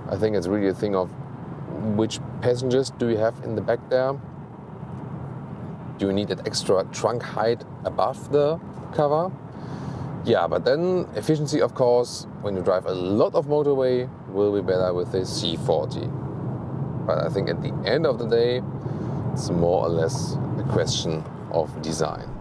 Speaker 2: I think it's really a thing of which passengers do you have in the back there? Do you need that extra trunk height above the cover? Yeah, but then efficiency, of course, when you drive a lot of motorway, will be better with the C40. But I think at the end of the day, it's more or less a question of design.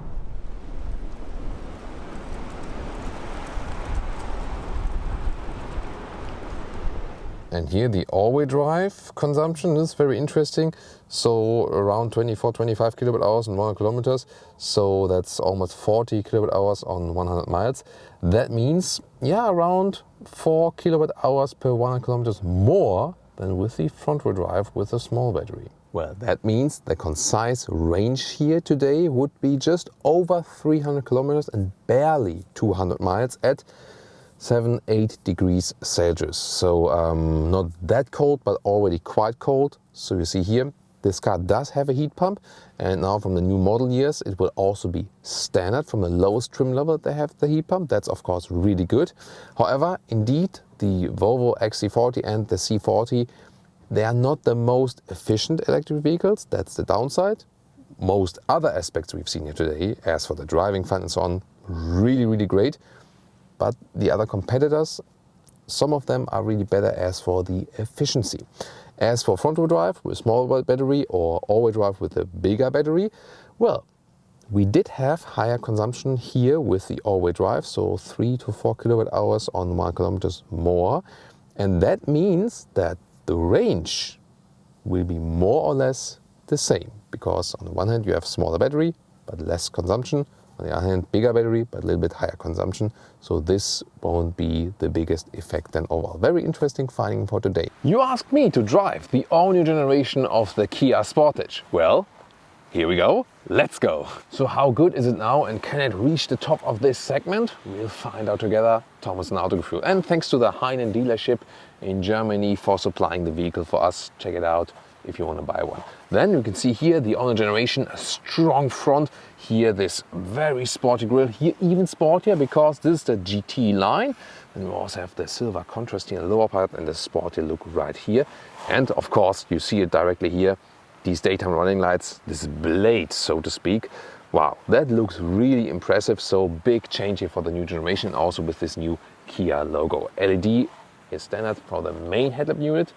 Speaker 2: And here the all-wheel drive consumption is very interesting. So around 24-25 kilowatt hours on 100 kilometers. So that's almost 40 kilowatt hours on 100 miles. That means, yeah, around 4 kilowatt hours per 100 kilometers more than with the front-wheel drive with a small battery. Well, that means the concise range here today would be just over 300 kilometers and barely 200 miles at 7-8 degrees Celsius. So not that cold, but already quite cold. So you see here, this car does have a heat pump, and now from the new model years, it will also be standard from the lowest trim level they have the heat pump. That's of course really good. However, indeed, the Volvo XC40 and the C40, they are not the most efficient electric vehicles. That's the downside. Most other aspects we've seen here today, as for the driving fun and so on, really, really great. But the other competitors, some of them are really better as for the efficiency. As for front-wheel drive with a small battery or all-wheel drive with a bigger battery, well, we did have higher consumption here with the all-wheel drive, so 3 to 4 kilowatt hours on 1 kilometers more. And that means that the range will be more or less the same, because on the one hand you have smaller battery but less consumption. On the other hand, bigger battery, but a little bit higher consumption. So this won't be the biggest effect then overall. Very interesting finding for today. You asked me to drive the all-new generation of the Kia Sportage. Well, here we go. Let's go. So how good is it now, and can it reach the top of this segment? We'll find out together. Thomas and Autogefühl. And thanks to the Heinen dealership in Germany for supplying the vehicle for us. Check it out if you want to buy one. Then you can see here the all-new generation, a strong front. Here this very sporty grille, here even sportier because this is the GT line. And we also have the silver contrast here in the lower part and the sporty look right here. And of course you see it directly here, these daytime running lights, this blade so to speak. Wow, that looks really impressive. So big change here for the new generation, also with this new Kia logo. LED is standard for the main headlamp unit.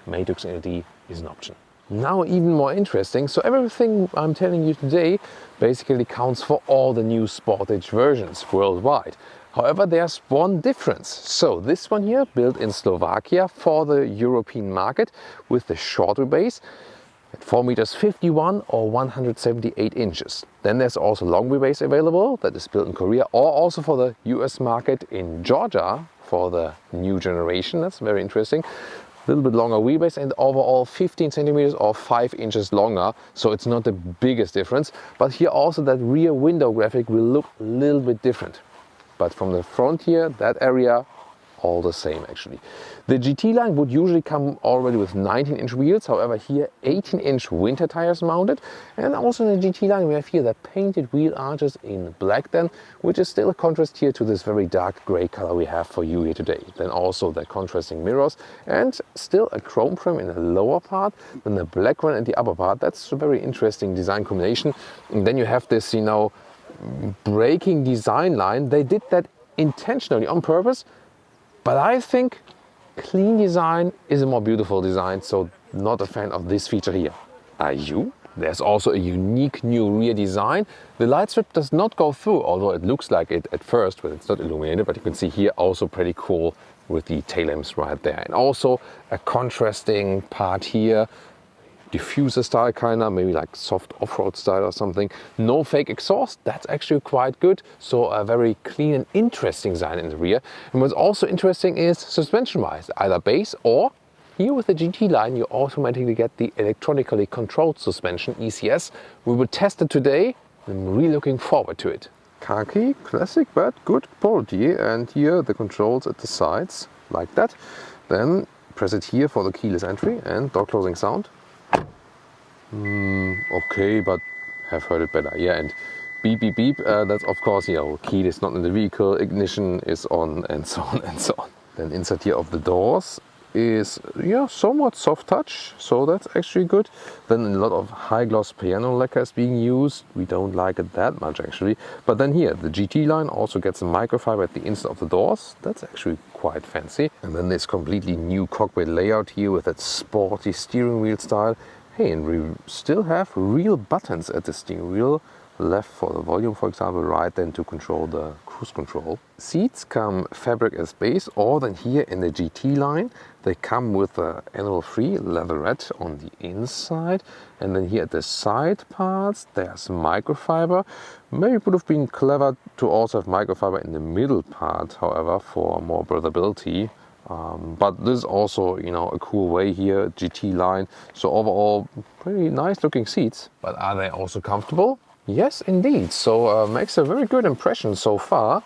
Speaker 2: Matrix LED is an option. Now even more interesting, so everything I'm telling you today basically counts for all the new Sportage versions worldwide. However, there's one difference. So this one here, built in Slovakia for the European market with the short wheelbase at 4 meters 51 or 178 inches. Then there's also long wheelbase available that is built in Korea, or also for the US market in Georgia for the new generation. That's very interesting. A little bit longer wheelbase and overall 15 centimeters or 5 inches longer, so it's not the biggest difference. But here also that rear window graphic will look a little bit different. But from the front here, that area, all the same actually. The GT line would usually come already with 19-inch wheels, however here 18-inch winter tires mounted. And also in the GT line we have here the painted wheel arches in black then, which is still a contrast here to this very dark grey color we have for you here today. Then also the contrasting mirrors and still a chrome trim in the lower part, then the black one in the upper part. That's a very interesting design combination. And then you have this, you know, braking design line. They did that intentionally on purpose, but I think clean design is a more beautiful design, so not a fan of this feature here. Are you? There's also a unique new rear design. The light strip does not go through, although it looks like it at first when it's not illuminated, but you can see here also pretty cool with the tail lamps right there. And also a contrasting part here, diffuser style kinda, maybe like soft off-road style or something. No fake exhaust, that's actually quite good. So a very clean and interesting design in the rear. And what's also interesting is suspension-wise, either base or here with the GT line, you automatically get the electronically controlled suspension, ECS. We will test it today. I'm really looking forward to it. Khaki, classic but good quality. And here the controls at the sides, like that. Then press it here for the keyless entry and door closing sound. Okay, but have heard it better. Yeah, and beep, beep, beep. That's of course, key is not in the vehicle, ignition is on, and so on and so on. Then inside here of the doors is somewhat soft touch, so that's actually good. Then a lot of high gloss piano lacquer is being used. We don't like it that much actually. But then here the GT line also gets a microfiber at the inside of the doors. That's actually quite fancy. And then this completely new cockpit layout here with that sporty steering wheel style. Hey, and we still have real buttons at the steering wheel. Left for the volume, for example, right then to control the cruise control. Seats come fabric as base, or then here in the GT line they come with the animal-free leatherette on the inside, and then here at the side parts there's microfiber. Maybe it would have been clever to also have microfiber in the middle part, however, for more breathability. But this is also, a cool way here, GT line. So overall, pretty nice looking seats. But are they also comfortable? Yes, indeed. So makes a very good impression so far.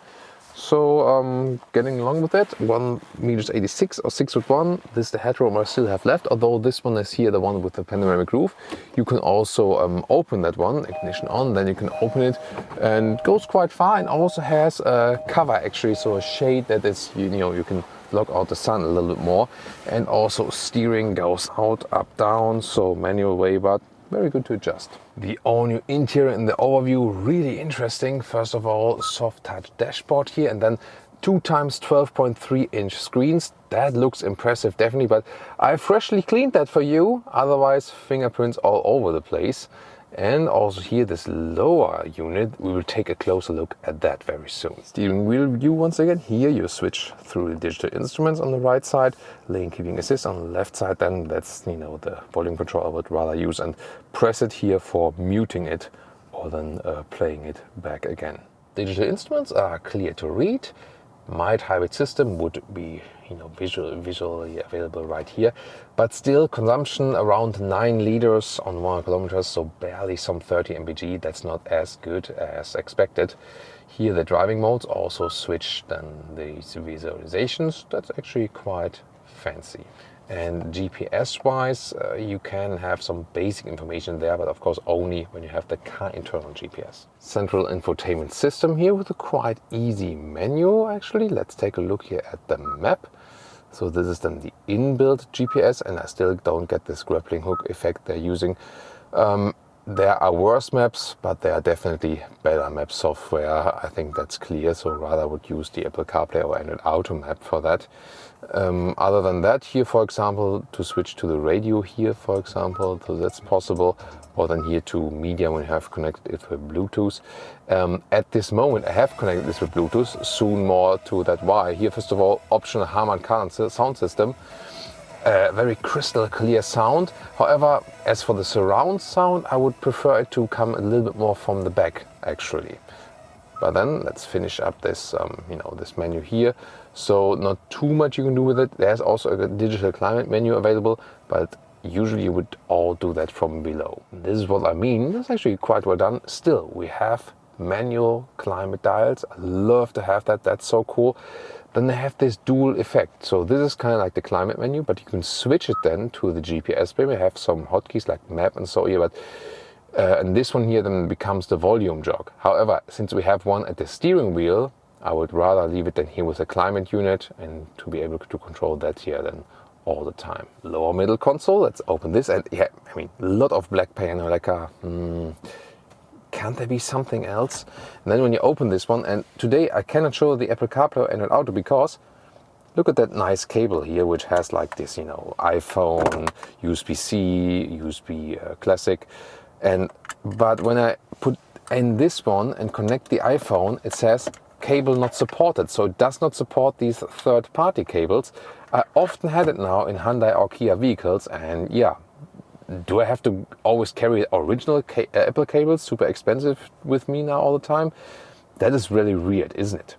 Speaker 2: So getting along with it, 1.86 m or 6'1". This is the headroom I still have left, although this one is here, the one with the panoramic roof. You can also open that one, ignition on, then you can open it, and it goes quite far, and also has a cover actually, so a shade that is, you can block out the sun a little bit more. And also steering goes out, up, down, so manual way, but very good to adjust. The all-new interior in the overview, really interesting. First of all, soft touch dashboard here, and then 2x 12.3-inch screens. That looks impressive, definitely, but I freshly cleaned that for you, otherwise fingerprints all over the place. And also here, this lower unit, we will take a closer look at that very soon. Steering wheel view once again. Here you switch through the digital instruments on the right side, lane keeping assist on the left side. Then that's the volume control I would rather use, and press it here for muting it or then playing it back again. Digital instruments are clear to read. Mild hybrid system would be visually available right here, but still consumption around 9 liters on 100 kilometers, so barely some 30 mpg. That's not as good as expected. Here the driving modes also switch then these visualizations. That's actually quite fancy. And GPS wise, you can have some basic information there, but of course only when you have the car internal GPS. Central infotainment system here with a quite easy menu actually. Let's take a look here at the map. So this is then the inbuilt GPS, and I still don't get this grappling hook effect they're using. There are worse maps, but there are definitely better map software. I think that's clear, so rather I would use the Apple CarPlay or Android Auto map for that. Other than that, here for example, to switch to the radio here for example, so that's possible, or then here to media when you have connected it with Bluetooth. At this moment I have connected this with Bluetooth, soon more to that why. Here first of all, optional Harman Kardon sound system. Very crystal clear sound. However, as for the surround sound, I would prefer it to come a little bit more from the back actually. But then let's finish up this, this menu here. So not too much you can do with it. There's also a digital climate menu available, but usually you would all do that from below. This is what I mean. That's actually quite well done. Still, we have manual climate dials. I love to have that. That's so cool. Then they have this dual effect. So this is kind of like the climate menu, but you can switch it then to the GPS. Maybe have some hotkeys like map and so here, but and this one here then becomes the volume jog. However, since we have one at the steering wheel, I would rather leave it then here with a climate unit and to be able to control that here then all the time. Lower middle console, let's open this, and yeah, I mean, a lot of black piano lacquer. Can't there be something else? And then when you open this one, and today I cannot show the Apple CarPlay and Auto because look at that nice cable here, which has like this, iPhone, USB-C, USB Classic. But when I put in this one and connect the iPhone, it says cable not supported. So it does not support these third-party cables. I often had it now in Hyundai or Kia vehicles, and yeah, do I have to always carry original Apple cables, super expensive, with me now all the time? That is really weird, isn't it?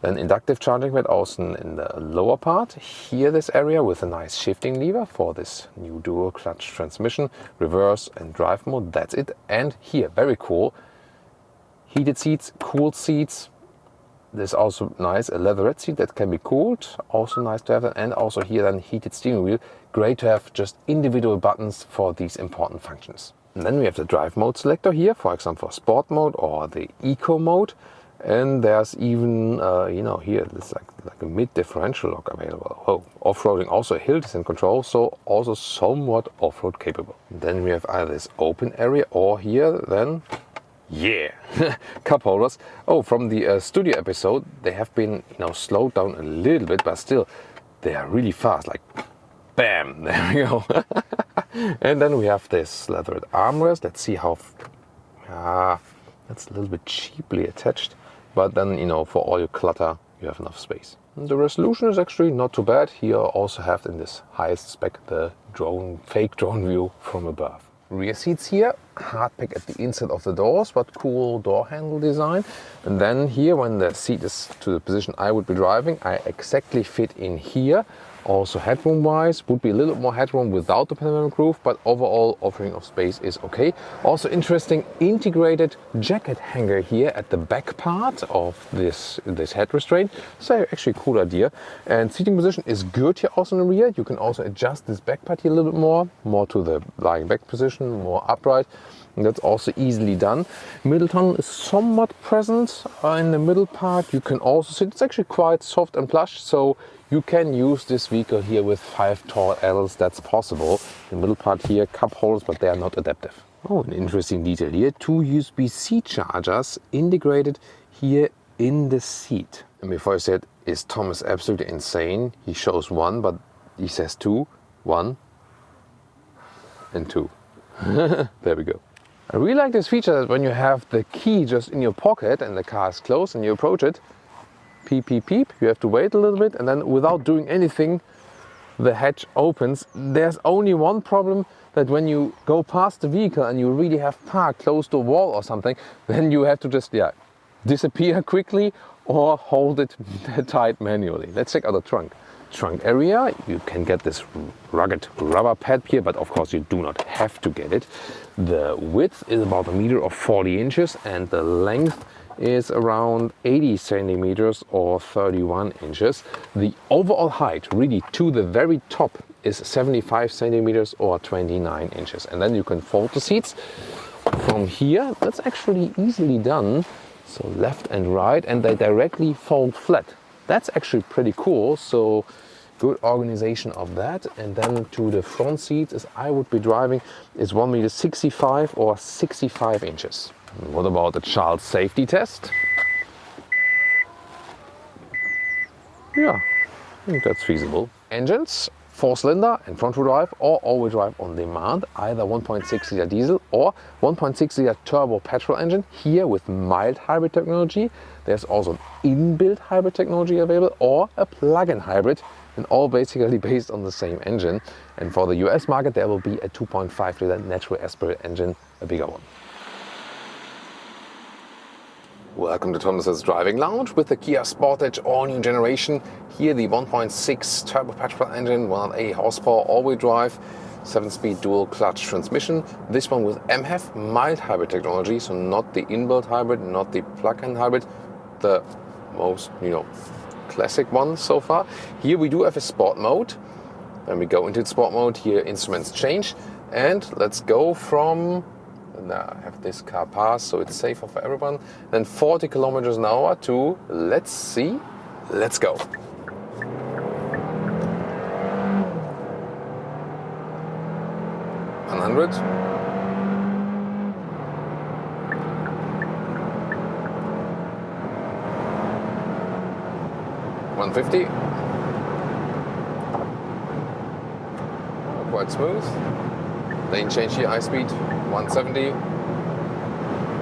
Speaker 2: Then inductive charging pad also in the lower part. Here this area with a nice shifting lever for this new dual clutch transmission, reverse and drive mode, that's it. And here, very cool, heated seats, cooled seats. There's also nice, a leatherette seat that can be cooled, also nice to have that, and also here then heated steering wheel. Great to have just individual buttons for these important functions. And then we have the drive mode selector here, for example for sport mode or the eco mode. And there's even, you know, here there's like a mid differential lock available. Oh, off-roading, also hill descent control, so also somewhat off-road capable. And then we have either this open area or here then, yeah, cup holders. Oh, from the studio episode, they have been, you know, slowed down a little bit, but still they are really fast, like bam, there we go. And then we have this leatherette armrest. Let's see how, that's a little bit cheaply attached. But then, you know, for all your clutter, you have enough space. And the resolution is actually not too bad. Here I also have in this highest spec the fake drone view from above. Rear seats here, hard pack at the inside of the doors, but cool door handle design. And then here, when the seat is to the position I would be driving, I exactly fit in here. Also headroom wise, would be a little more headroom without the panoramic roof, but overall offering of space is okay. Also interesting integrated jacket hanger here at the back part of this head restraint. So actually a cool idea. And seating position is good here also in the rear. You can also adjust this back part here a little bit more to the lying back position, more upright. And that's also easily done. Middle tunnel is somewhat present in the middle part. You can also sit, it's actually quite soft and plush, so you can use this vehicle here with 5 tall adults, that's possible. The middle part here, cup holders, but they are not adaptive. Oh, an interesting detail here, 2 USB-C chargers integrated here in the seat. And before I said, is Thomas absolutely insane? He shows 1, but he says 2, 1 and 2. There we go. I really like this feature that when you have the key just in your pocket and the car is closed and you approach it, peep, peep, peep, you have to wait a little bit, and then without doing anything, the hatch opens. There's only one problem, that when you go past the vehicle and you really have parked close to a wall or something, then you have to just, disappear quickly or hold it tight manually. Let's check out the trunk. Trunk area, you can get this rugged rubber pad here, but of course you do not have to get it. The width is about 1 meter or 40 inches and the length is around 80 centimeters or 31 inches. The overall height, really to the very top, is 75 centimeters or 29 inches. And then you can fold the seats from here. That's actually easily done. So left and right, and they directly fold flat. That's actually pretty cool. So good organization of that. And then to the front seats, as I would be driving, is 1 meter 65 or 65 inches. What about the child safety test? Yeah, I think that's feasible. Engines, 4-cylinder and front-wheel drive or all-wheel drive on demand, either 1.6 liter diesel or 1.6 liter turbo petrol engine, here with mild hybrid technology. There's also an inbuilt hybrid technology available or a plug-in hybrid, and all basically based on the same engine. And for the US market, there will be a 2.5 liter natural aspirated engine, a bigger one. Welcome to Thomas's Driving Lounge with the Kia Sportage all-new generation. Here the 1.6 turbo petrol engine, 180 horsepower, all-wheel drive, 7-speed dual clutch transmission. This one with MHEV mild hybrid technology, so not the inbuilt hybrid, not the plug-in hybrid, the most, classic one so far. Here we do have a sport mode. When we go into sport mode, here instruments change, and let's go from. Now I have this car pass, so it's safer for everyone. Then 40 kilometers an hour to, let's see, let's go. $100. $150. Quite smooth. Lane change here, high speed, 170.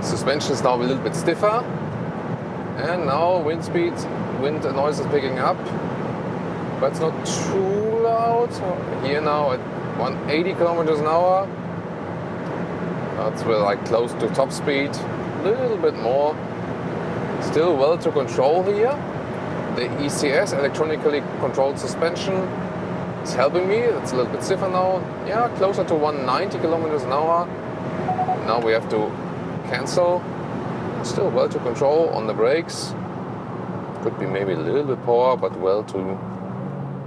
Speaker 2: Suspension is now a little bit stiffer. And now wind noise is picking up. But it's not too loud. Here now at 180 kilometers an hour. That's like close to top speed. A little bit more. Still well to control here. The ECS, electronically controlled suspension, is helping me. It's a little bit stiffer now. Yeah, closer to 190 kilometers an hour. Now we have to cancel. Still well to control on the brakes. Could be maybe a little bit power, but well to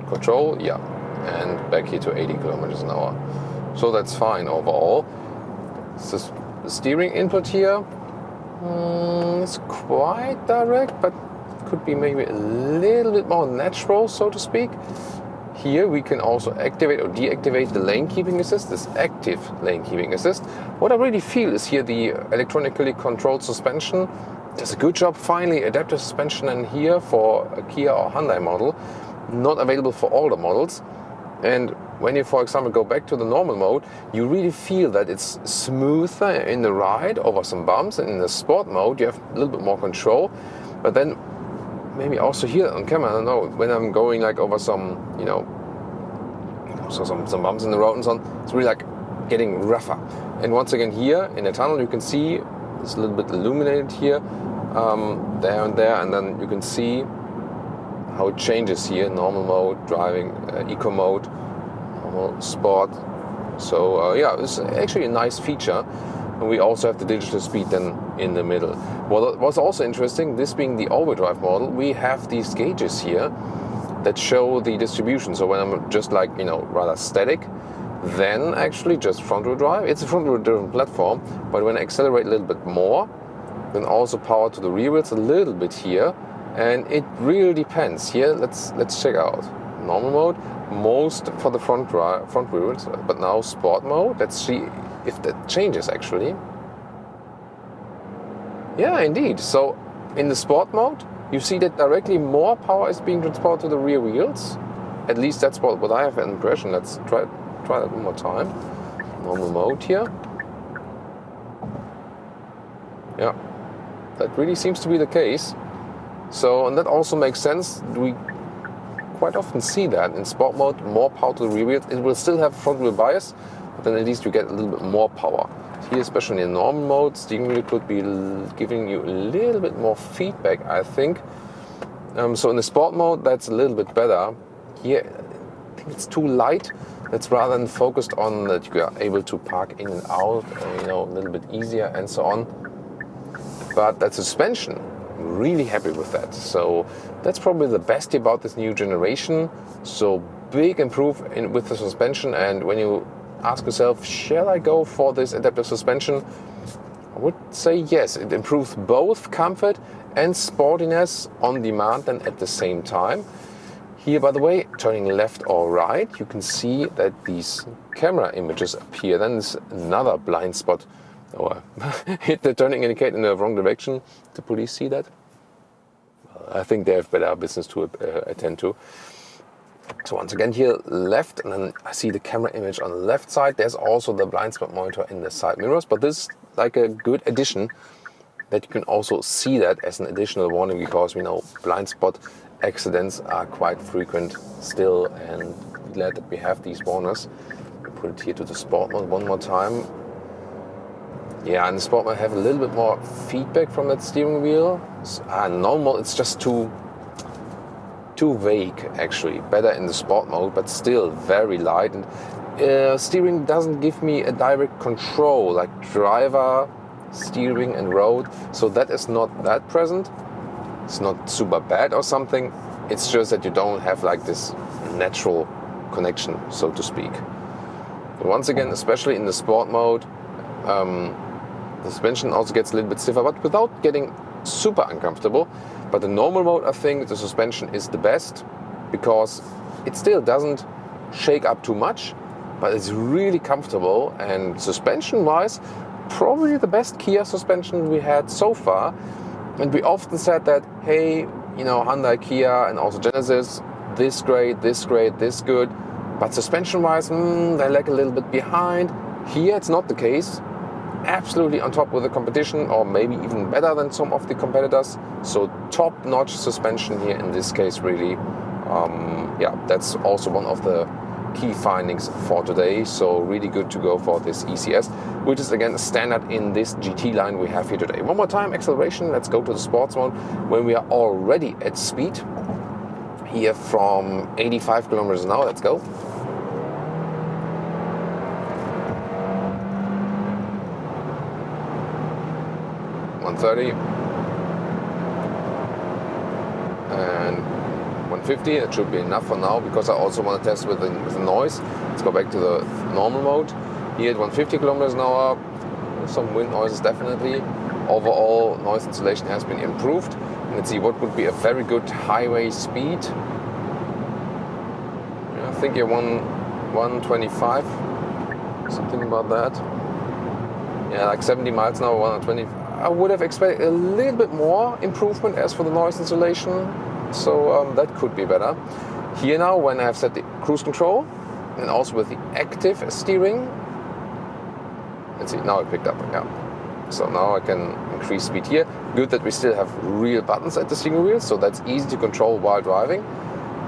Speaker 2: control. Yeah, and back here to 80 kilometers an hour. So that's fine overall. So the steering input here is quite direct, but could be maybe a little bit more natural, so to speak. Here we can also activate or deactivate the lane keeping assist, this active lane keeping assist. What I really feel is here the electronically controlled suspension does a good job. Finally, adaptive suspension in here for a Kia or Hyundai model, not available for all the models. And when you, for example, go back to the normal mode, you really feel that it's smoother in the ride over some bumps. And in the sport mode, you have a little bit more control. But then maybe also here on camera, I don't know, when I'm going like over some, so some bumps in the road and so on, it's really like getting rougher. And once again here in the tunnel, you can see it's a little bit illuminated here, there and there, and then you can see how it changes here, normal mode, driving, eco mode, normal, sport. So yeah, it's actually a nice feature. And we also have the digital speed then in the middle. Well, what's also interesting, this being the all-wheel drive model, we have these gauges here that show the distribution. So when I'm just like, rather static, then actually just front-wheel drive. It's a front-wheel driven platform, but when I accelerate a little bit more, then also power to the rear wheels a little bit here. And it really depends. Here, let's check out normal mode, most for the front wheels, but now sport mode. Let's see if that changes actually. Yeah, indeed. So in the sport mode, you see that directly more power is being transported to the rear wheels. At least that's what I have an impression. Let's try that one more time. Normal mode here. Yeah, that really seems to be the case. So, and that also makes sense. We quite often see that in sport mode, more power to the rear wheels. It will still have front wheel bias, but then at least you get a little bit more power. Here, especially in normal mode, steering wheel could be giving you a little bit more feedback, I think. So in the sport mode, that's a little bit better. Here, I think it's too light. That's rather than focused on that you are able to park in and out, a little bit easier and so on. But that suspension, really happy with that. So that's probably the best about this new generation. So big improvement with the suspension. And when you ask yourself, shall I go for this adaptive suspension? I would say yes. It improves both comfort and sportiness on demand and at the same time. Here, by the way, turning left or right, you can see that these camera images appear. Then there's another blind spot. Or hit the turning indicator in the wrong direction. Did the police see that? I think they have better business to attend to. So once again here, left, and then I see the camera image on the left side. There's also the blind spot monitor in the side mirrors, but this is like a good addition that you can also see that as an additional warning, because we know blind spot accidents are quite frequent still, and I'm glad that we have these warners. Put it here to the sport mode one more time. Yeah, and the sport mode have a little bit more feedback from that steering wheel. Normal, it's just too vague actually. Better in the sport mode, but still very light. And steering doesn't give me a direct control like driver, steering and road. So that is not that present. It's not super bad or something. It's just that you don't have like this natural connection, so to speak. But once again, especially in the sport mode, the suspension also gets a little bit stiffer, but without getting super uncomfortable. But the normal mode, I think the suspension is the best, because it still doesn't shake up too much, but it's really comfortable. And suspension-wise, probably the best Kia suspension we had so far. And we often said that, hey, Hyundai, Kia, and also Genesis, this great, this great, this good. But suspension-wise, they lag a little bit behind. Here, it's not the case. Absolutely on top with the competition, or maybe even better than some of the competitors. So top-notch suspension here in this case, really. Yeah, that's also one of the key findings for today. So really good to go for this ECS, which is again standard in this GT line we have here today. One more time, acceleration. Let's go to the sports mode when we are already at speed. Here from 85 kilometers an hour. Let's go. 130. and 150. That should be enough for now, because I also want to test with the noise. Let's go back to the normal mode. Here at 150 kilometers an hour, some wind noises definitely. Overall noise insulation has been improved. And let's see what would be a very good highway speed. I think here 125, something about that. Yeah, like 70 miles an hour, 120. I would have expected a little bit more improvement as for the noise insulation, so that could be better. Here now, when I have set the cruise control, and also with the active steering, let's see, now it picked up, yeah. So now I can increase speed here. Good that we still have real buttons at the steering wheel, so that's easy to control while driving.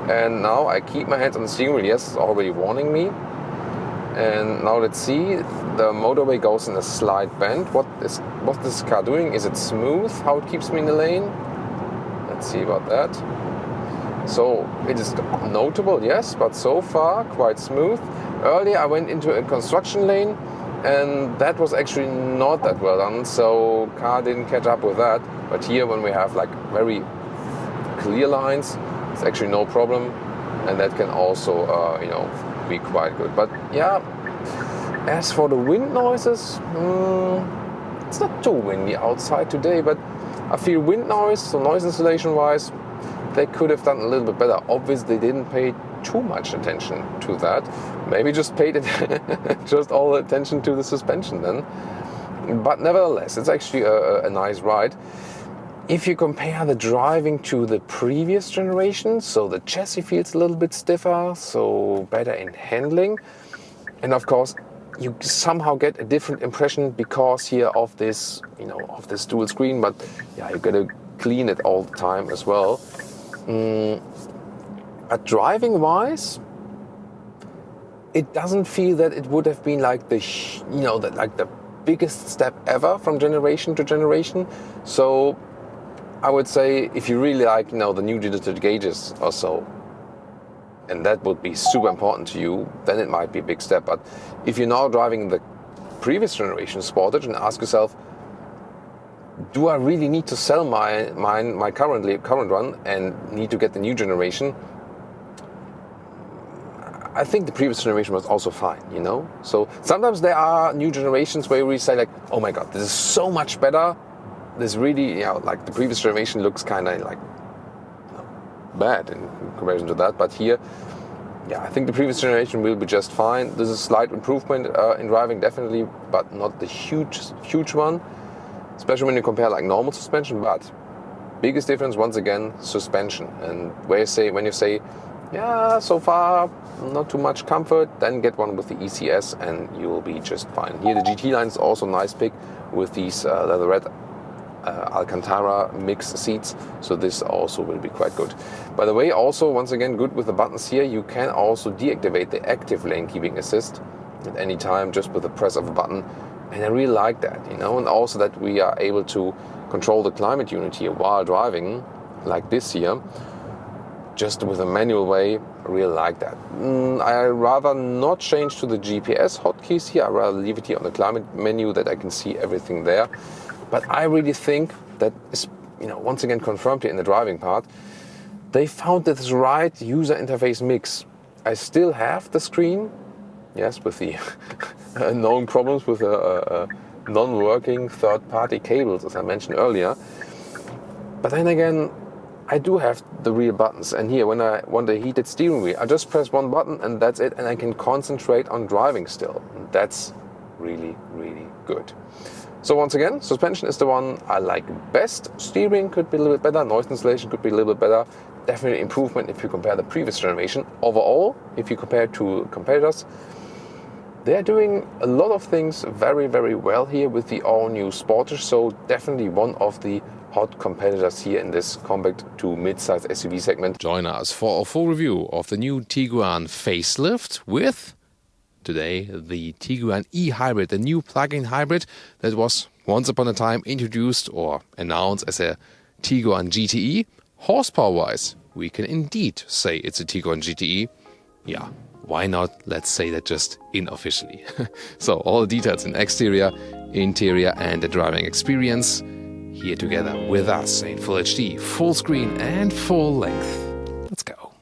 Speaker 2: And now I keep my hands on the steering wheel. Yes, it's already warning me. And now let's see, the motorway goes in a slight bend. What is this car doing? Is it smooth, how it keeps me in the lane? Let's see about that. So it is notable, yes, but so far quite smooth. Earlier I went into a construction lane, and that was actually not that well done, so car didn't catch up with that. But here, when we have like very clear lines, it's actually no problem, and that can also be quite good. But yeah, as for the wind noises, it's not too windy outside today, but I feel wind noise, so noise insulation wise, they could have done a little bit better. Obviously they didn't pay too much attention to that. Maybe just paid it just all the attention to the suspension then. But nevertheless, it's actually a nice ride. If you compare the driving to the previous generation, so the chassis feels a little bit stiffer, so better in handling. And of course, you somehow get a different impression because here of this, of this dual screen, but yeah, you gotta clean it all the time as well. But driving wise, it doesn't feel that it would have been like the biggest step ever from generation to generation. So I would say if you really like, the new digital gauges or so, and that would be super important to you, then it might be a big step. But if you're now driving the previous generation Sportage and ask yourself, do I really need to sell my current one and need to get the new generation? I think the previous generation was also fine, So sometimes there are new generations where we say like, oh my God, this is so much better. This really, like the previous generation looks kind of like bad in comparison to that. But here, I think the previous generation will be just fine. There's a slight improvement in driving, definitely, but not the huge one. Especially when you compare like normal suspension. But biggest difference, once again, suspension. And when you say, so far not too much comfort, then get one with the ECS and you will be just fine. Here the GT line is also a nice pick with these leatherette Alcantara mix seats, so this also will be quite good. By the way, also once again good with the buttons here, you can also deactivate the active lane keeping assist at any time just with the press of a button, and I really like that, and also that we are able to control the climate unit here while driving like this here, just with a manual way. I really like that. I rather not change to the GPS hotkeys here. I rather leave it here on the climate menu that I can see everything there. But I really think that is, once again confirmed here in the driving part, they found this right user interface mix. I still have the screen, yes, with the known problems with non-working third-party cables, as I mentioned earlier. But then again, I do have the real buttons, and here when I want a heated steering wheel, I just press one button and that's it, and I can concentrate on driving still. And that's really, really good. So once again, suspension is the one I like best. Steering could be a little bit better, noise insulation could be a little bit better. Definitely improvement if you compare the previous generation. Overall, if you compare to competitors, they're doing a lot of things very, very well here with the all-new Sportage. So definitely one of the hot competitors here in this compact to mid-size SUV segment.
Speaker 1: Join us for a full review of the new Tiguan facelift with, today, the Tiguan e-hybrid, the new plug-in hybrid that was once upon a time introduced or announced as a Tiguan GTE. Horsepower-wise, we can indeed say it's a Tiguan GTE. Yeah, why not? Let's say that just unofficially. So all the details in exterior, interior and the driving experience here together with us in full HD, full screen and full length. Let's go.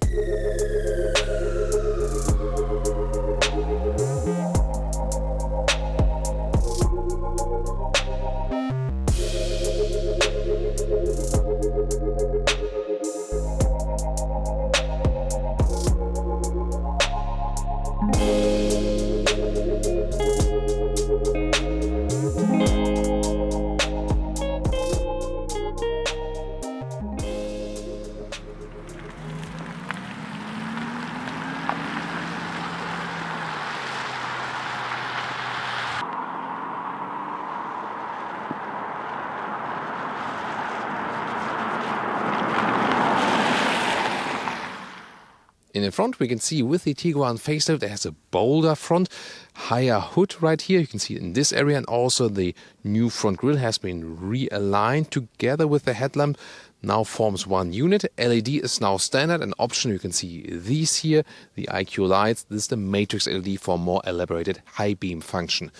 Speaker 1: In the front, we can see with the Tiguan facelift, it has a bolder front, higher hood right here. You can see it in this area, and also the new front grille has been realigned together with the headlamp. Now forms one unit. LED is now standard and optional. You can see these here, the IQ lights. This is the matrix LED for more elaborated high beam function.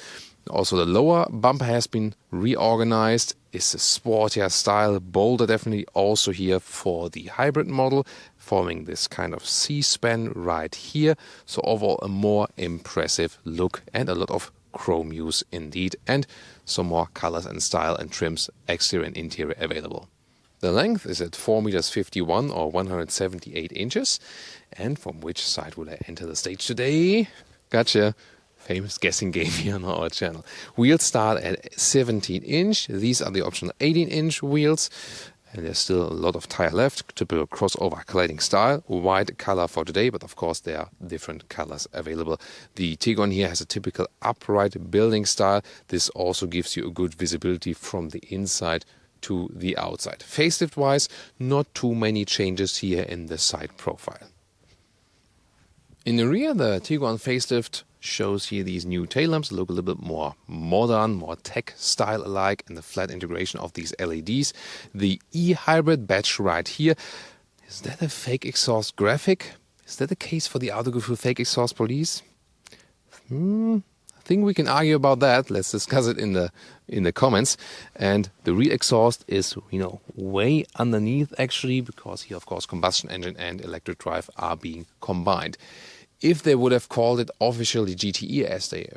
Speaker 1: Also, the lower bumper has been reorganized. It's a sportier style, bolder definitely also here for the hybrid model, forming this kind of C-span right here. So overall a more impressive look and a lot of chrome use indeed, and some more colors and style and trims, exterior and interior available. The length is at 4 meters 51 or 178 inches. And from which side will I enter the stage today? Gotcha. Famous guessing game here on our channel. Wheels start at 17 inch. These are the optional 18 inch wheels. And there's still a lot of tire left. Typical crossover cladding style. White color for today, but of course there are different colors available. The Tiguan here has a typical upright building style. This also gives you a good visibility from the inside to the outside. Facelift wise, not too many changes here in the side profile. In the rear, the Tiguan facelift shows here these new tail lamps, look a little bit more modern, more tech style alike, and the flat integration of these LEDs. The e-hybrid badge right here. Is that a fake exhaust graphic? Is that the case for the Autogefühl fake exhaust police? I think we can argue about that. Let's discuss it in the comments. And the real exhaust is, way underneath actually, because here, of course, combustion engine and electric drive are being combined. If they would have called it officially GTE as they,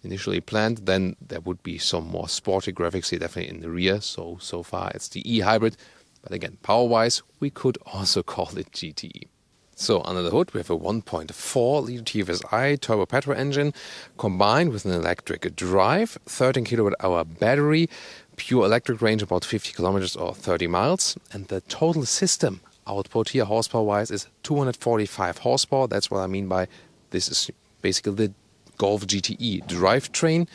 Speaker 1: initially planned, then there would be some more sporty graphics here, definitely in the rear. So far it's the e-hybrid. But again, power-wise, we could also call it GTE. So under the hood, we have a 1.4 liter TFSI turbo petrol engine combined with an electric drive, 13 kWh battery, pure electric range about 50 kilometers or 30 miles. And the total system output here, horsepower-wise, is 245 horsepower. That's what I mean by this is basically the Golf GTE drivetrain.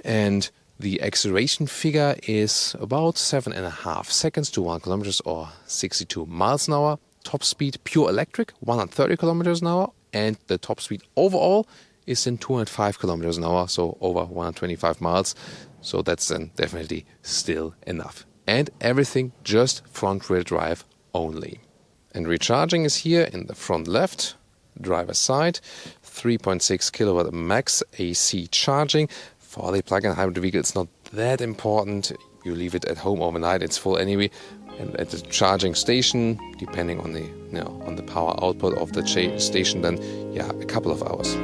Speaker 1: And the acceleration figure is about 7.5 seconds to 1 kilometers or 62 miles an hour. Top speed, pure electric, 130 kilometers an hour. And the top speed overall is in 205 kilometers an hour, so over 125 miles. So that's then definitely still enough. And everything just front-wheel drive only. And recharging is here in the front left, driver's side, 3.6 kilowatt max AC charging. For the plug-in hybrid vehicle, it's not that important. You leave it at home overnight, it's full anyway. And at the charging station, depending on the on the power output of the station, then a couple of hours.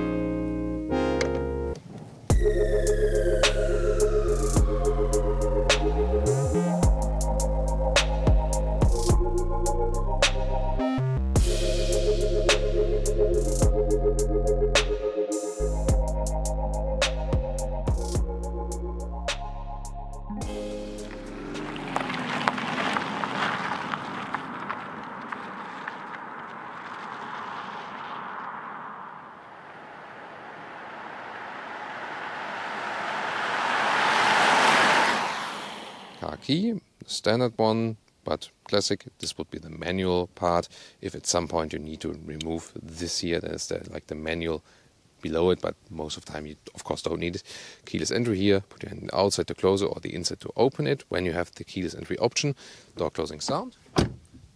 Speaker 1: Car key, standard one, but classic. This would be the manual part. If at some point you need to remove this here, there's the manual below it, but most of the time you of course don't need it. Keyless entry here, put your hand outside to close it or the inside to open it. When you have the keyless entry option, door closing sound.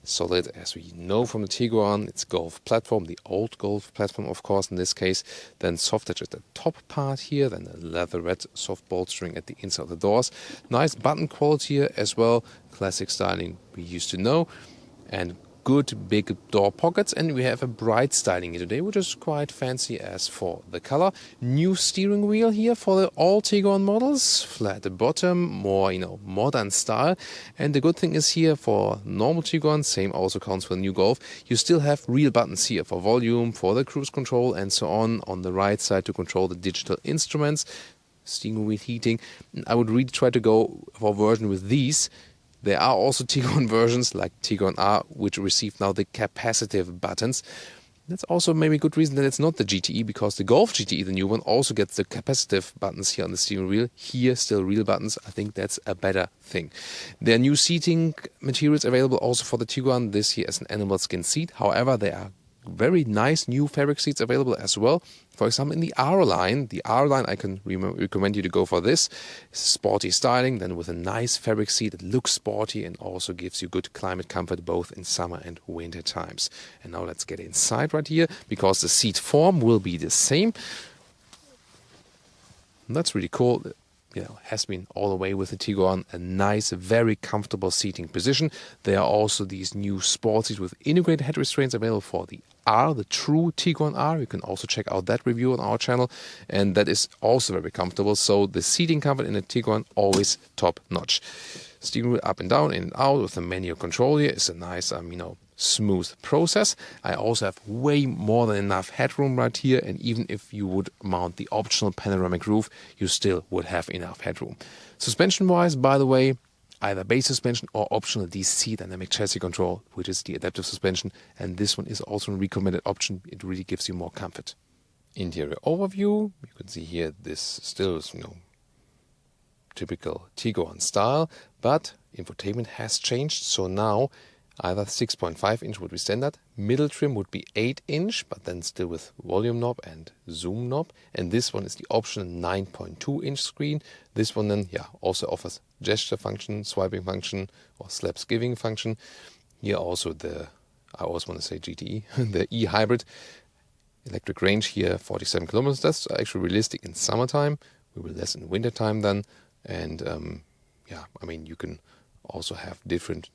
Speaker 2: solid, as we know from the Tiguan. It's Golf platform, the old Golf platform, of course, in this case. Then soft touch at the top part here, then a leather red soft bolstering at the inside of the doors. Nice button quality here as well, classic styling we used to know, and good big door pockets, and we have a bright styling here today, which is quite fancy as for the color. New steering wheel here for the all Tiguan models, flat at the bottom, more modern style. And the good thing is here for normal Tiguan, same also counts for the new Golf, you still have real buttons here for volume, for the cruise control and so on the right side to control the digital instruments, steering wheel heating. I would really try to go for a version with these. There are also Tiguan versions like Tiguan R which receive now the capacitive buttons. That's also maybe a good reason that it's not the GTE, because the Golf GTE, the new one, also gets the capacitive buttons here on the steering wheel. Here still real buttons. I think that's a better thing. There are new seating materials available also for the Tiguan. This here is an animal skin seat. However, there are very nice new fabric seats available as well. For example, in the R line, I can recommend you to go for this. Sporty styling, then with a nice fabric seat that looks sporty and also gives you good climate comfort both in summer and winter times. And now let's get inside right here, because the seat form will be the same. And that's really cool. Has been all the way with the Tiguan, a nice, very comfortable seating position. There are also these new sport seats with integrated head restraints available for the R, the true Tiguan R. You can also check out that review on our channel, and that is also very comfortable. So the seating comfort in the Tiguan always top notch. Steering wheel up and down, in and out with the manual control here is a nice, smooth process. I also have way more than enough headroom right here, and even if you would mount the optional panoramic roof, you still would have enough headroom. Suspension wise, by the way, either base suspension or optional DC dynamic chassis control, which is the adaptive suspension, and this one is also a recommended option. It really gives you more comfort. Interior overview, you can see here this still is typical Tiguan style, but infotainment has changed. So now either 6.5 inch would be standard, middle trim would be 8 inch, but then still with volume knob and zoom knob. And this one is the optional 9.2 inch screen. This one then, also offers gesture function, swiping function, or slaps giving function. Here also I also want to say GTE, the e-hybrid. Electric range here 47 kilometers. That's actually realistic in summertime. We will less in wintertime then. And you can also have different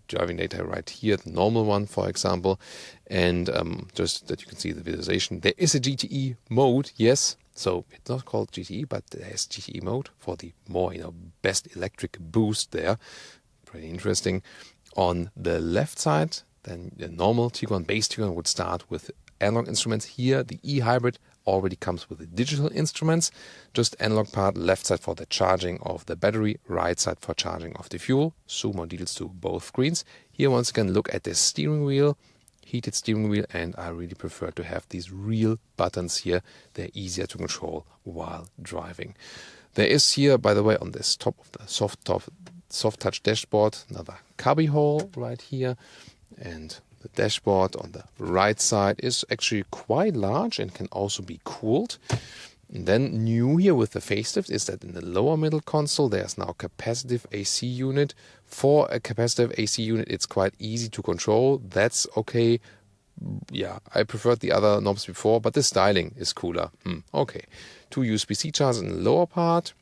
Speaker 2: driving data right here, the normal one, for example, and just that you can see the visualization. There is a GTE mode, yes, so it's not called GTE, but there's GTE mode for the more, best electric boost there. Pretty interesting. On the left side, then the normal Tiguan, base Tiguan would start with analog instruments. Here, the e-hybrid already comes with the digital instruments, just analog part, left side for the charging of the battery, right side for charging of the fuel. Zoom on details to both screens. Here once again look at the steering wheel, heated steering wheel, and I really prefer to have these real buttons here. They're easier to control while driving. There is here, by the way, on this top of the soft touch dashboard, another cubby hole right here, and the dashboard on the right side is actually quite large and can also be cooled. And then new here with the facelift is that in the lower middle console there's now a capacitive AC unit. For a capacitive AC unit it's quite easy to control. That's okay. I preferred the other knobs before, but the styling is cooler. Okay. 2 USB-C chargers in the lower part.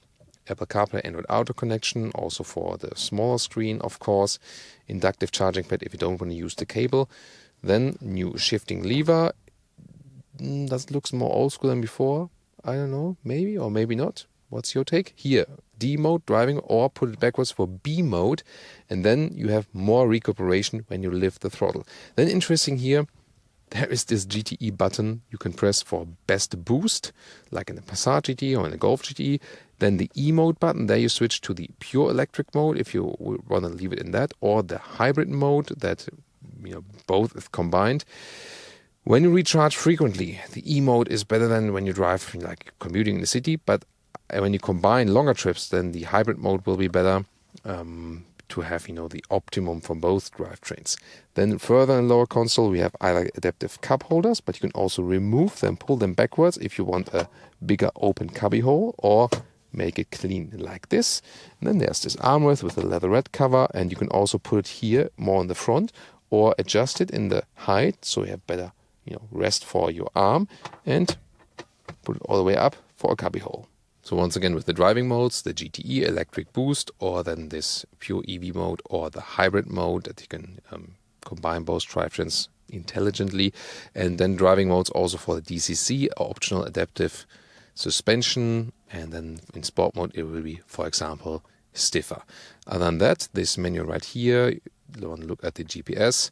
Speaker 2: Apple CarPlay, Android Auto connection, also for the smaller screen, of course. Inductive charging pad if you don't want to use the cable. Then new shifting lever. Does it look more old school than before? I don't know, maybe or maybe not. What's your take? Here, D mode driving, or put it backwards for B mode, and then you have more recuperation when you lift the throttle. Then interesting here, there is this GTE button you can press for best boost, like in the Passat GTE or in the Golf GTE. Then the E mode button, there you switch to the pure electric mode if you want to leave it in that, or the hybrid mode that both is combined. When you recharge frequently, the E mode is better than when you drive like commuting in the city, but when you combine longer trips, then the hybrid mode will be better to have the optimum for both drivetrains. Then further in lower console we have either adaptive cup holders, but you can also remove them, pull them backwards if you want a bigger open cubby hole, or make it clean like this. And then there's this armrest with a leatherette cover, and you can also put it here more on the front, or adjust it in the height so you have better, rest for your arm, and put it all the way up for a cubby hole. So once again, with the driving modes, the GTE electric boost, or then this pure EV mode, or the hybrid mode that you can combine both drivetrains intelligently, and then driving modes also for the DCC, optional adaptive suspension, and then in sport mode it will be, for example, stiffer. Other than that, this menu right here, you want to look at the GPS,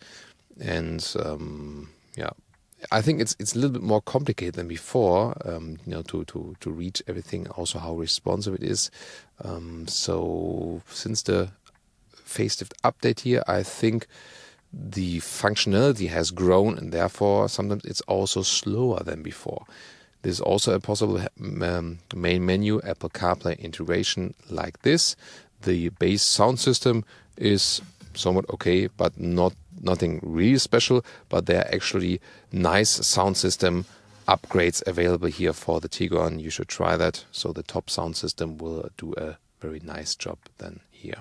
Speaker 2: and I think it's a little bit more complicated than before, to reach everything, also how responsive it is. So since the facelift update here, I think the functionality has grown, and therefore sometimes it's also slower than before. There's also a possible main menu, Apple CarPlay integration like this. The base sound system is somewhat okay, but nothing really special. But there are actually nice sound system upgrades available here for the Tiguan. You should try that. So the top sound system will do a very nice job then here.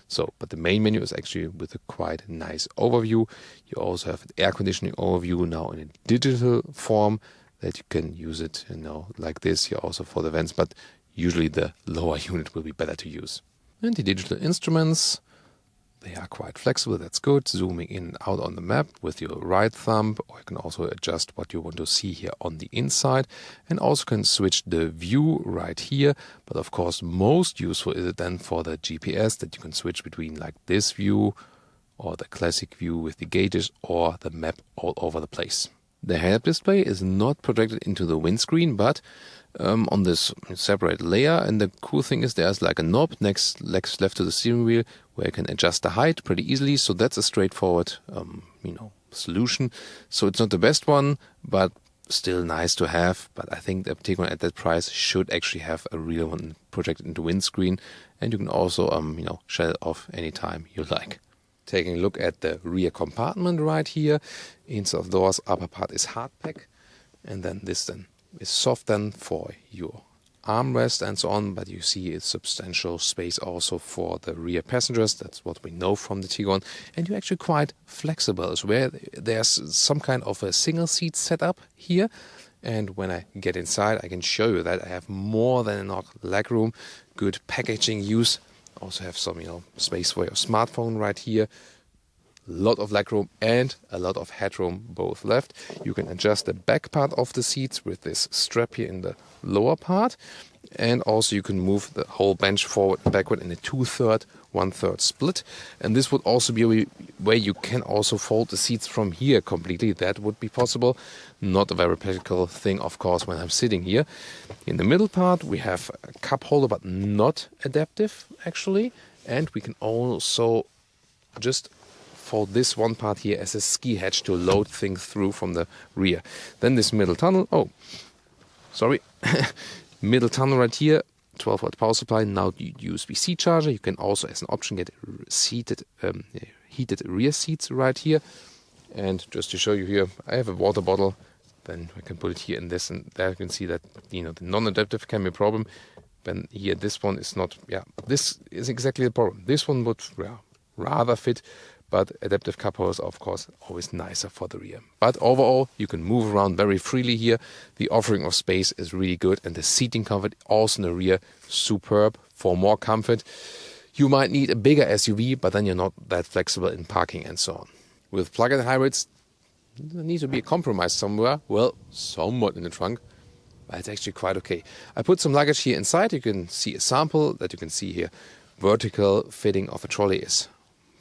Speaker 2: So, but the main menu is actually with a quite nice overview. You also have an air conditioning overview now in a digital form, that you can use it, like this here also for the vents, but usually the lower unit will be better to use. And the digital instruments, they are quite flexible, that's good. Zooming in and out on the map with your right thumb, or you can also adjust what you want to see here on the inside, and also can switch the view right here. But of course, most useful is it then for the GPS, that you can switch between like this view, or the classic view with the gauges, or the map all over the place. The head-up display is not projected into the windscreen, but on this separate layer. And the cool thing is there's like a knob next left to the steering wheel where you can adjust the height pretty easily. So that's a straightforward, solution. So it's not the best one, but still nice to have. But I think the Tiguan at that price should actually have a real one projected into windscreen, and you can also shut it off anytime you like. Taking a look at the rear compartment right here. Inside of doors, upper part is hard pack, and then this then is soft then for your armrest and so on, but you see it's substantial space also for the rear passengers. That's what we know from the Tiguan, and you're actually quite flexible as well. There's some kind of a single seat setup here, and when I get inside I can show you that I have more than enough leg room, good packaging use. Also have some space for your smartphone right here. Lot of legroom and a lot of headroom both left. You can adjust the back part of the seats with this strap here in the lower part, and also you can move the whole bench forward and backward in a 2/3, 1/3 split. And this would also be a way you can also fold the seats from here completely. That would be possible. Not a very practical thing, of course, when I'm sitting here. In the middle part we have a cup holder, but not adaptive actually, and we can also just fold this one part here as a ski hatch to load things through from the rear. Then this middle tunnel, middle tunnel right here, 12-watt power supply, now USB-C charger. You can also, as an option, get heated rear seats right here. And just to show you here, I have a water bottle, then I can put it here in this, and there you can see that the non-adaptive can be a problem. Then here, this one is not, this is exactly the problem. This one would rather fit, but adaptive cup holders are, of course, always nicer for the rear. But overall, you can move around very freely here. The offering of space is really good, and the seating comfort also in the rear, superb. For more comfort, you might need a bigger SUV, but then you're not that flexible in parking and so on. With plug-in hybrids, there needs to be a compromise somewhere. Well, somewhat in the trunk, but it's actually quite okay. I put some luggage here inside. You can see a sample that you can see here. Vertical fitting of a trolley is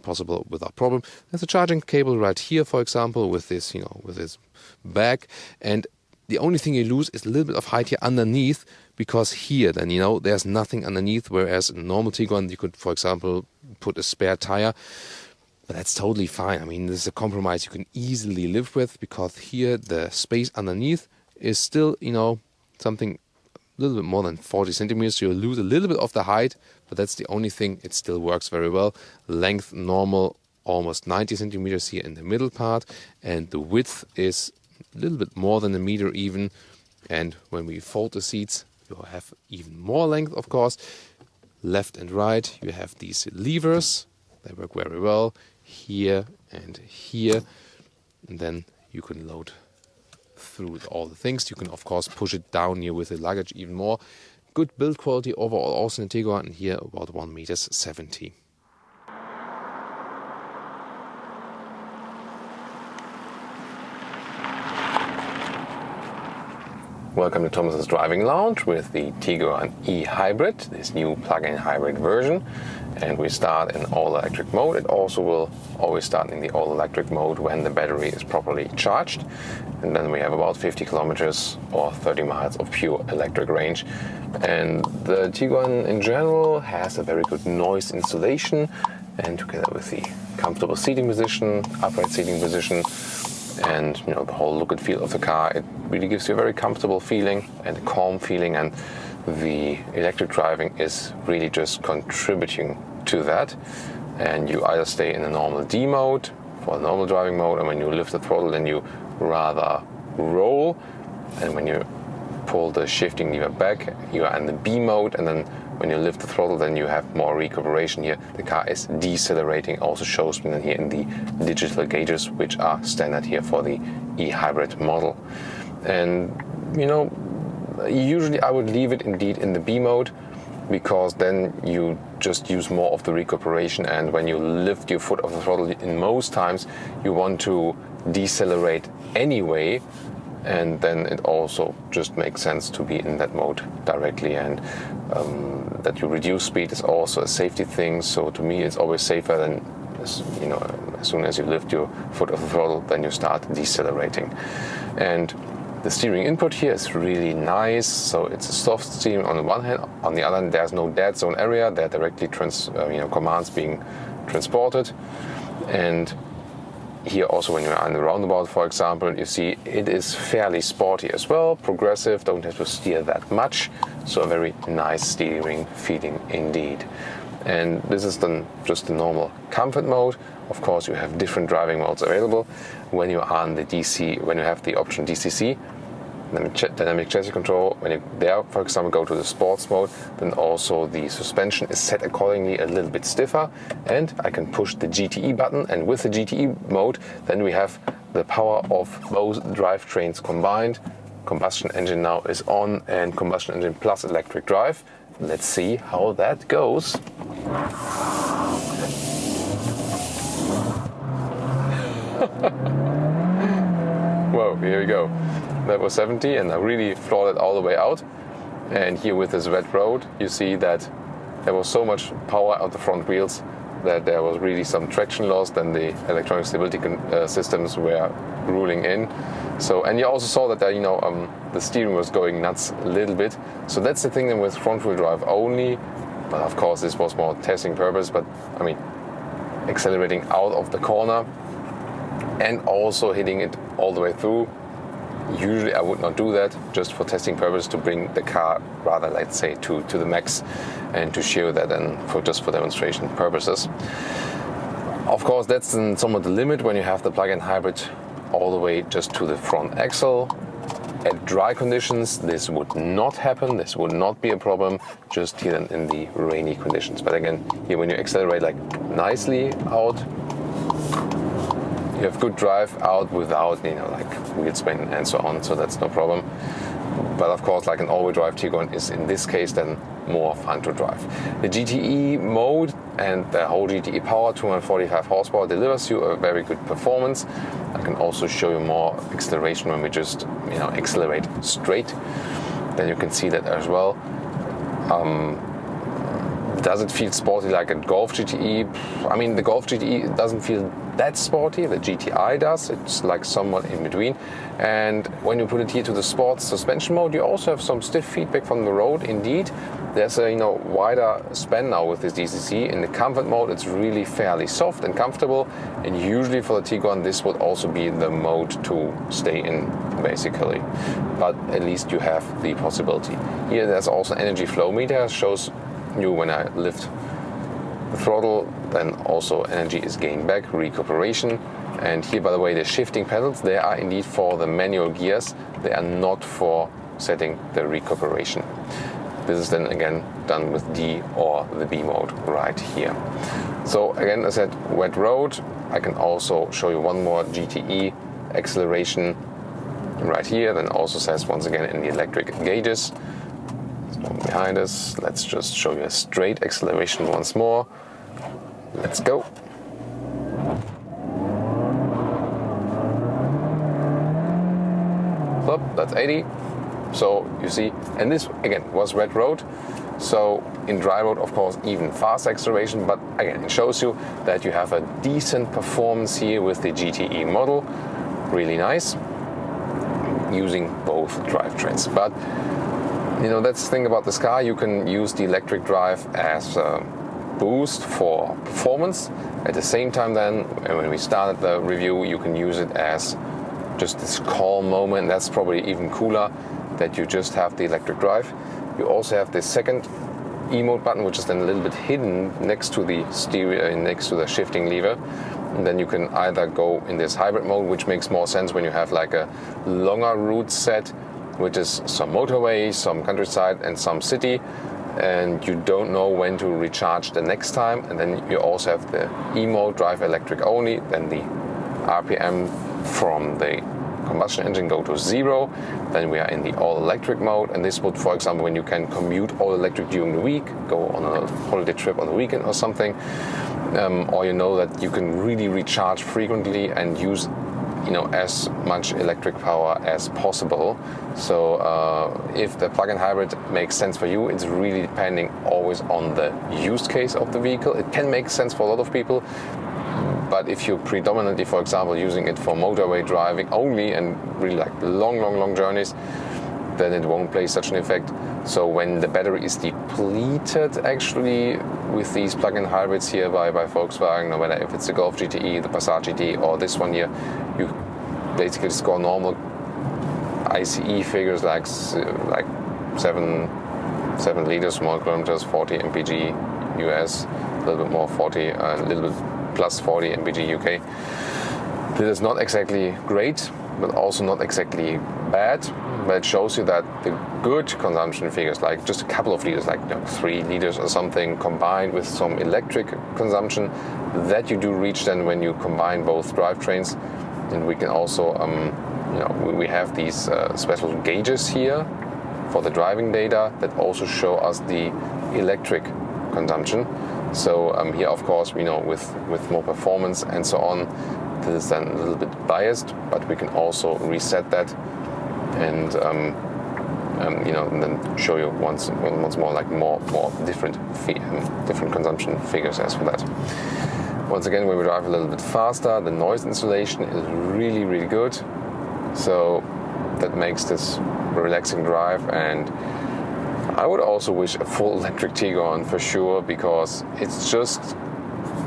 Speaker 2: possible without problem. There's a charging cable right here, for example, with this, with this bag. And the only thing you lose is a little bit of height here underneath, because here then, there's nothing underneath, whereas in a normal Tiguan you could, for example, put a spare tire. But that's totally fine. I mean, this is a compromise you can easily live with, because here the space underneath is still, something a little bit more than 40 centimeters. So you'll lose a little bit of the height, but that's the only thing. It still works very well. Length normal, almost 90 centimeters here in the middle part, and the width is a little bit more than a meter even. And when we fold the seats, you have even more length, of course. Left and right, you have these levers. They work very well. here and here, and then you can load through all the things. You can of course push it down here with the luggage even more. Good build quality overall also in the Tiguan, and here about 1.70 meters. Welcome to Thomas's Driving Lounge with the Tiguan e-Hybrid, this new plug-in hybrid version. And we start in all-electric mode. It also will always start in the all-electric mode when the battery is properly charged. And then we have about 50 kilometers or 30 miles of pure electric range. And the Tiguan in general has a very good noise insulation, and together with the comfortable seating position, upright seating position, and the whole look and feel of the car, it really gives you a very comfortable feeling and a calm feeling, and the electric driving is really just contributing to that. And you either stay in a normal D mode for a normal driving mode, and when you lift the throttle then you rather roll, and when you pull the shifting lever back you are in the B mode, and then when you lift the throttle then you have more recuperation. Here the car is decelerating, also shows me here in the digital gauges, which are standard here for the e-hybrid model. And usually I would leave it indeed in the B mode, because then you just use more of the recuperation, and when you lift your foot off the throttle, in most times you want to decelerate anyway, and then it also just makes sense to be in that mode directly. And that you reduce speed is also a safety thing, so to me it's always safer than as soon as you lift your foot off the throttle then you start decelerating. And the steering input here is really nice, so it's a soft steering on the one hand. On the other hand, there's no dead zone area. There are directly commands being transported. And here also when you're on the roundabout, for example, you see it is fairly sporty as well, progressive, don't have to steer that much, so a very nice steering feeling indeed. And this is then just the normal comfort mode. Of course you have different driving modes available. When you are on the DC, when you have the option DCC, dynamic chassis control, when you there, for example, go to the sports mode, then also the suspension is set accordingly a little bit stiffer, and I can push the GTE button, and with the GTE mode then we have the power of both drivetrains combined. Combustion engine now is on, and combustion engine plus electric drive. Let's see how that goes. Whoa, here we go. That was 70, and I really floored it all the way out. And here with this wet road, you see that there was so much power out the front wheels that there was really some traction loss. Then the electronic stability systems were ruling in. So, and you also saw that the steering was going nuts a little bit. So that's the thing then with front wheel drive only. But of course this was more testing purpose. But I mean, accelerating out of the corner and also hitting it all the way through. Usually I would not do that, just for testing purpose, to bring the car rather, let's say, to the max, and to show that, and just for demonstration purposes. Of course that's somewhat the limit when you have the plug-in hybrid all the way just to the front axle. At dry conditions this would not happen, this would not be a problem, just here in the rainy conditions. But again, here when you accelerate like nicely out, you have good drive out without like wheel spin and so on, so that's no problem. But of course, like an all-wheel drive Tiguan is in this case then more fun to drive. The GTE mode and the whole GTE power, 245 horsepower, delivers you a very good performance. I can also show you more acceleration when we just accelerate straight. Then you can see that as well. Does it feel sporty like a Golf GTE? I mean, the Golf GTE doesn't feel that sporty, the GTI does. It's like somewhat in between. And when you put it here to the sports suspension mode, you also have some stiff feedback from the road indeed. There's a wider span now with this DCC. In the comfort mode it's really fairly soft and comfortable, and usually for the Tiguan this would also be the mode to stay in basically, but at least you have the possibility. Here there's also energy flow meter, shows you when I lift the throttle then also energy is gained back, recuperation. And here, by the way, the shifting pedals, they are indeed for the manual gears, they are not for setting the recuperation. This is then again done with D or the B mode right here. So again, as I said, wet road. I can also show you one more GTE acceleration right here. Then also says once again in the electric gauges. So behind us, let's just show you a straight acceleration once more. Let's go. Up, that's 80. So you see, and this again was wet road. So in dry road, of course, even fast acceleration, but again, it shows you that you have a decent performance here with the GTE model. Really nice, using both drivetrains. But you know, that's the thing about this car. You can use the electric drive as a boost for performance. At the same time, then, when we started the review, you can use it as just this calm moment. That's probably even cooler, that you just have the electric drive. You also have the second E-mode button, which is then a little bit hidden next to the steering, next to the shifting lever. And then you can either go in this hybrid mode, which makes more sense when you have like a longer route set, which is some motorway, some countryside, and some city, and you don't know when to recharge the next time. And then you also have the E-mode, drive electric only, then the RPM from the combustion engine go to 0, then we are in the all-electric mode, and this would, for example, when you can commute all-electric during the week, go on a holiday trip on the weekend or something, or you know that you can really recharge frequently and use, you know, as much electric power as possible. So if the plug-in hybrid makes sense for you, it's really depending always on the use case of the vehicle. It can make sense for a lot of people, but if you're predominantly, for example, using it for motorway driving only and really like long journeys, then it won't play such an effect. So when the battery is depleted, actually, with these plug-in hybrids here by Volkswagen, no matter if it's the Golf GTE, the Passat GT, or this one here, you basically score normal ICE figures like 7 liters, more kilometers, 40 mpg US, a little bit more 40, a little bit plus 40 mpg UK. This is not exactly great, but also not exactly bad. But it shows you that the good consumption figures, like just a couple of liters, like 3 liters or something, combined with some electric consumption, that you do reach then when you combine both drivetrains. And we can also, we have these special gauges here for the driving data that also show us the electric consumption. So here, of course, with more performance and so on, this is then a little bit biased, but we can also reset that and then show you once more like more different consumption figures as for that. Once again, when we drive a little bit faster, the noise insulation is really good. So that makes this a relaxing drive, and I would also wish a full electric Tiguan for sure, because it's just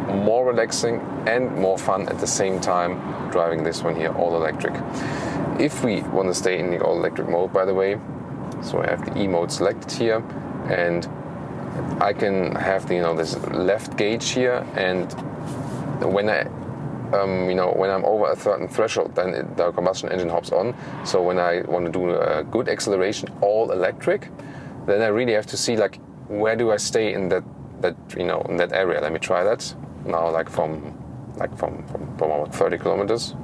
Speaker 2: more relaxing and more fun at the same time driving this one here all electric. If we want to stay in the all electric mode, by the way, so I have the E mode selected here, and I can have the this left gauge here, and when when I'm over a certain threshold, then the combustion engine hops on. So when I want to do a good acceleration all electric, then I really have to see like where do I stay in that in that area. Let me try that now, from about 30 kilometers.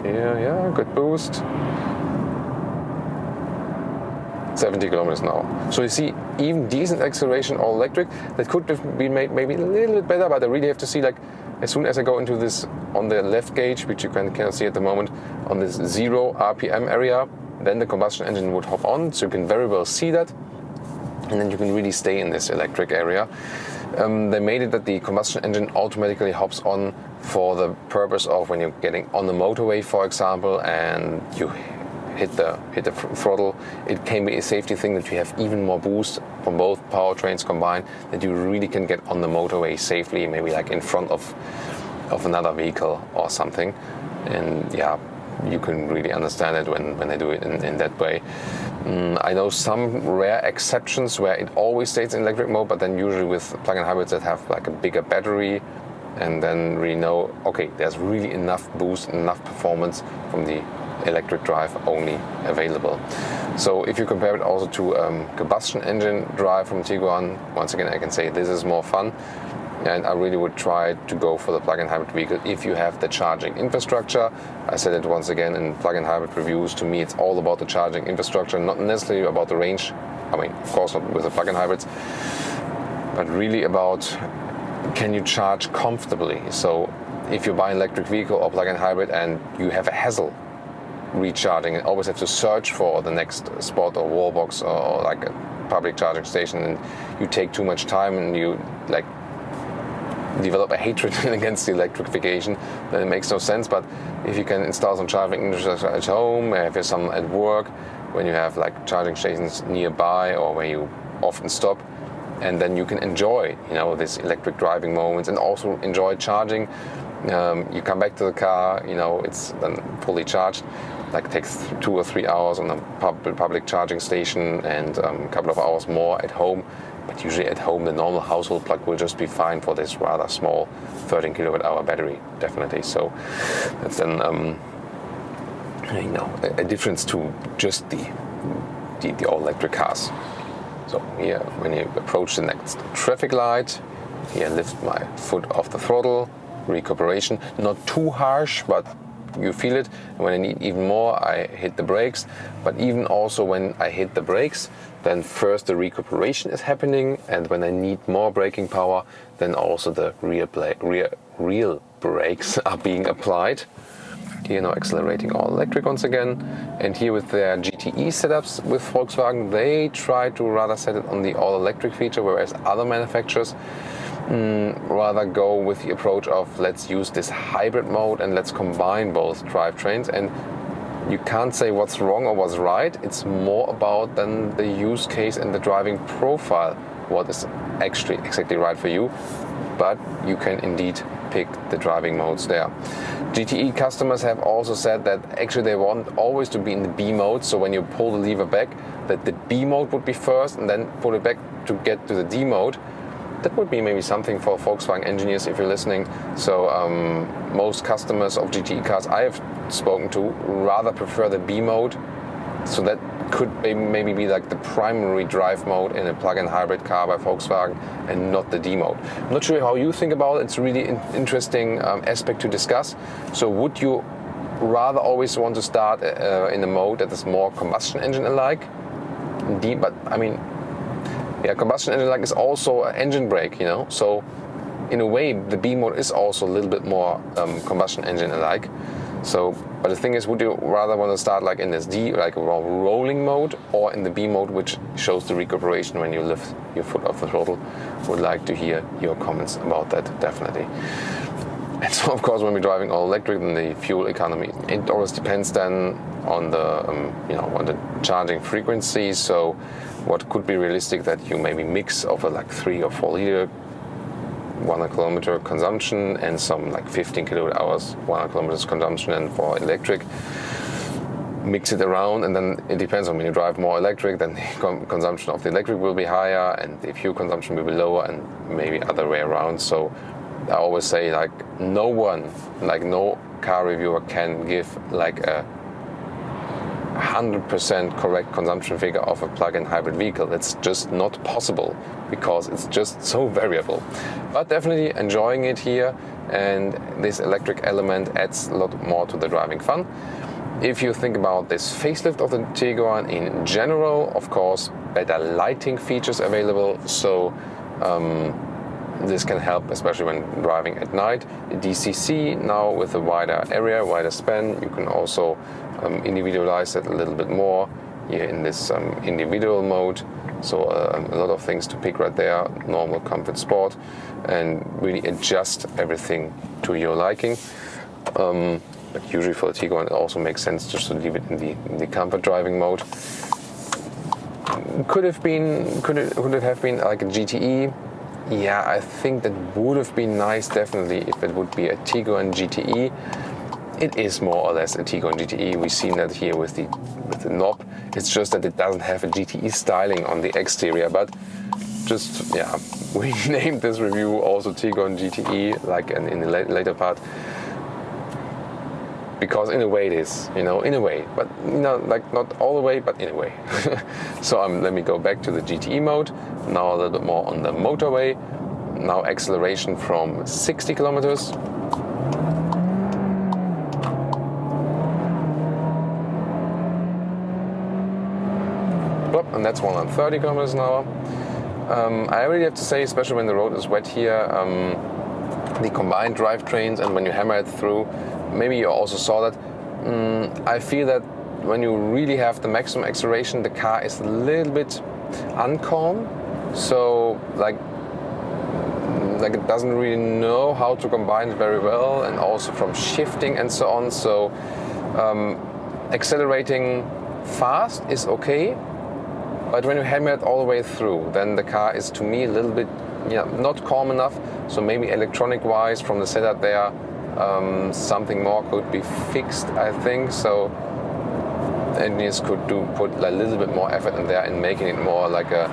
Speaker 2: Yeah, good boost. 70 kilometers now. So you see, even decent acceleration all electric, that could have been made maybe a little bit better, but I really have to see, like, as soon as I go into this on the left gauge, which you cannot see at the moment, on this 0 RPM area, then the combustion engine would hop on, so you can very well see that, and then you can really stay in this electric area. They made it that the combustion engine automatically hops on for the purpose of when you're getting on the motorway, for example, and you hit the throttle. It can be a safety thing that you have even more boost from both powertrains combined, that you really can get on the motorway safely, maybe like in front of another vehicle or something. And yeah, you can really understand it when they do it in that way. I know some rare exceptions where it always stays in electric mode, but then usually with plug-in hybrids that have like a bigger battery, and then really know, okay, there's really enough boost, enough performance from the electric drive only available. So if you compare it also to combustion engine drive from Tiguan, once again I can say this is more fun, and I really would try to go for the plug-in hybrid vehicle if you have the charging infrastructure. I said it once again in plug-in hybrid reviews, to me it's all about the charging infrastructure, not necessarily about the range. I mean, of course not with the plug-in hybrids, but really about can you charge comfortably. So if you buy an electric vehicle or plug-in hybrid and you have a hassle recharging and always have to search for the next spot or wall box or like a public charging station, and you take too much time and you like develop a hatred against the electrification, then it makes no sense. But if you can install some charging infrastructure at home, if some at work, when you have like charging stations nearby or where you often stop, and then you can enjoy, you know, this electric driving moments and also enjoy charging. You come back to the car, you know, it's then fully charged. Like it takes 2 or 3 hours on a public charging station and a couple of hours more at home. But usually at home, the normal household plug will just be fine for this rather small 13 kilowatt hour battery, definitely. So that's then, you know, a difference to just the all electric cars. So here, when you approach the next traffic light, here I lift my foot off the throttle, recuperation, not too harsh, but you feel it. And when I need even more, I hit the brakes. But even also when I hit the brakes, then first the recuperation is happening, and when I need more braking power, then also the real brakes are being applied. Here now accelerating all electric once again. And here with their GTE setups with Volkswagen, they try to rather set it on the all electric feature, whereas other manufacturers rather go with the approach of let's use this hybrid mode and let's combine both drivetrains. And you can't say what's wrong or what's right. It's more about then the use case and the driving profile, what is actually exactly right for you. But you can indeed pick the driving modes there. GTE customers have also said that actually they want always to be in the B mode. So when you pull the lever back, that the B mode would be first and then pull it back to get to the D mode. That would be maybe something for Volkswagen engineers if you're listening. So most customers of GTE cars I have spoken to rather prefer the B mode. So that could maybe be like the primary drive mode in a plug-in hybrid car by Volkswagen and not the D mode. I'm not sure how you think about it. It's a really interesting aspect to discuss. So would you rather always want to start in a mode that is more combustion engine alike? But I mean, yeah, combustion engine like is also an engine brake, you know. So in a way, the B mode is also a little bit more combustion engine alike. So, but the thing is, would you rather want to start like in this D, like a rolling mode, or in the B mode, which shows the recuperation when you lift your foot off the throttle? Would like to hear your comments about that, definitely. And so, of course, when we're driving all electric, then the fuel economy, it always depends then on the, you know, on the charging frequency. So, what could be realistic that you maybe mix of a like 3 or 4 liter 100 kilometer consumption and some like 15 kilowatt hours 100 kilometers consumption, and for electric mix it around, and then it depends on when you drive more electric, then the consumption of the electric will be higher and the fuel consumption will be lower, and maybe other way around. So I always say like no car reviewer can give like a 100% correct consumption figure of a plug-in hybrid vehicle. It's just not possible because it's just so variable. But definitely enjoying it here, and this electric element adds a lot more to the driving fun. If you think about this facelift of the Tiguan in general, of course, better lighting features available. So this can help, especially when driving at night. The DCC now with a wider area, wider span, you can also individualize it a little bit more here in this individual mode. So a lot of things to pick right there, normal, comfort, sport, and really adjust everything to your liking. But usually for the Tiguan it also makes sense just to leave it in the comfort driving mode. Could it have been like a GTE? Yeah, I think that would have been nice, definitely, if it would be a Tiguan GTE. It is more or less a Tiguan GTE. We've seen that here with the knob. It's just that it doesn't have a GTE styling on the exterior. But just, yeah, we named this review also Tiguan GTE, like in the later part. because in a way it is, in a way, but like not all the way, but in a way. So let me go back to the GTE mode, now a little bit more on the motorway, now acceleration from 60 kilometers. And that's 130 kilometers an hour. I really have to say, especially when the road is wet here, the combined drivetrains, and when you hammer it through, maybe you also saw that, I feel that when you really have the maximum acceleration, the car is a little bit uncalm. So like it doesn't really know how to combine it very well, and also from shifting and so on. So accelerating fast is okay. But when you hammer it all the way through, then the car is, to me, a little bit not calm enough. So maybe electronic-wise, from the setup there, something more could be fixed, I think. So engineers could put a little bit more effort in there in making it more like a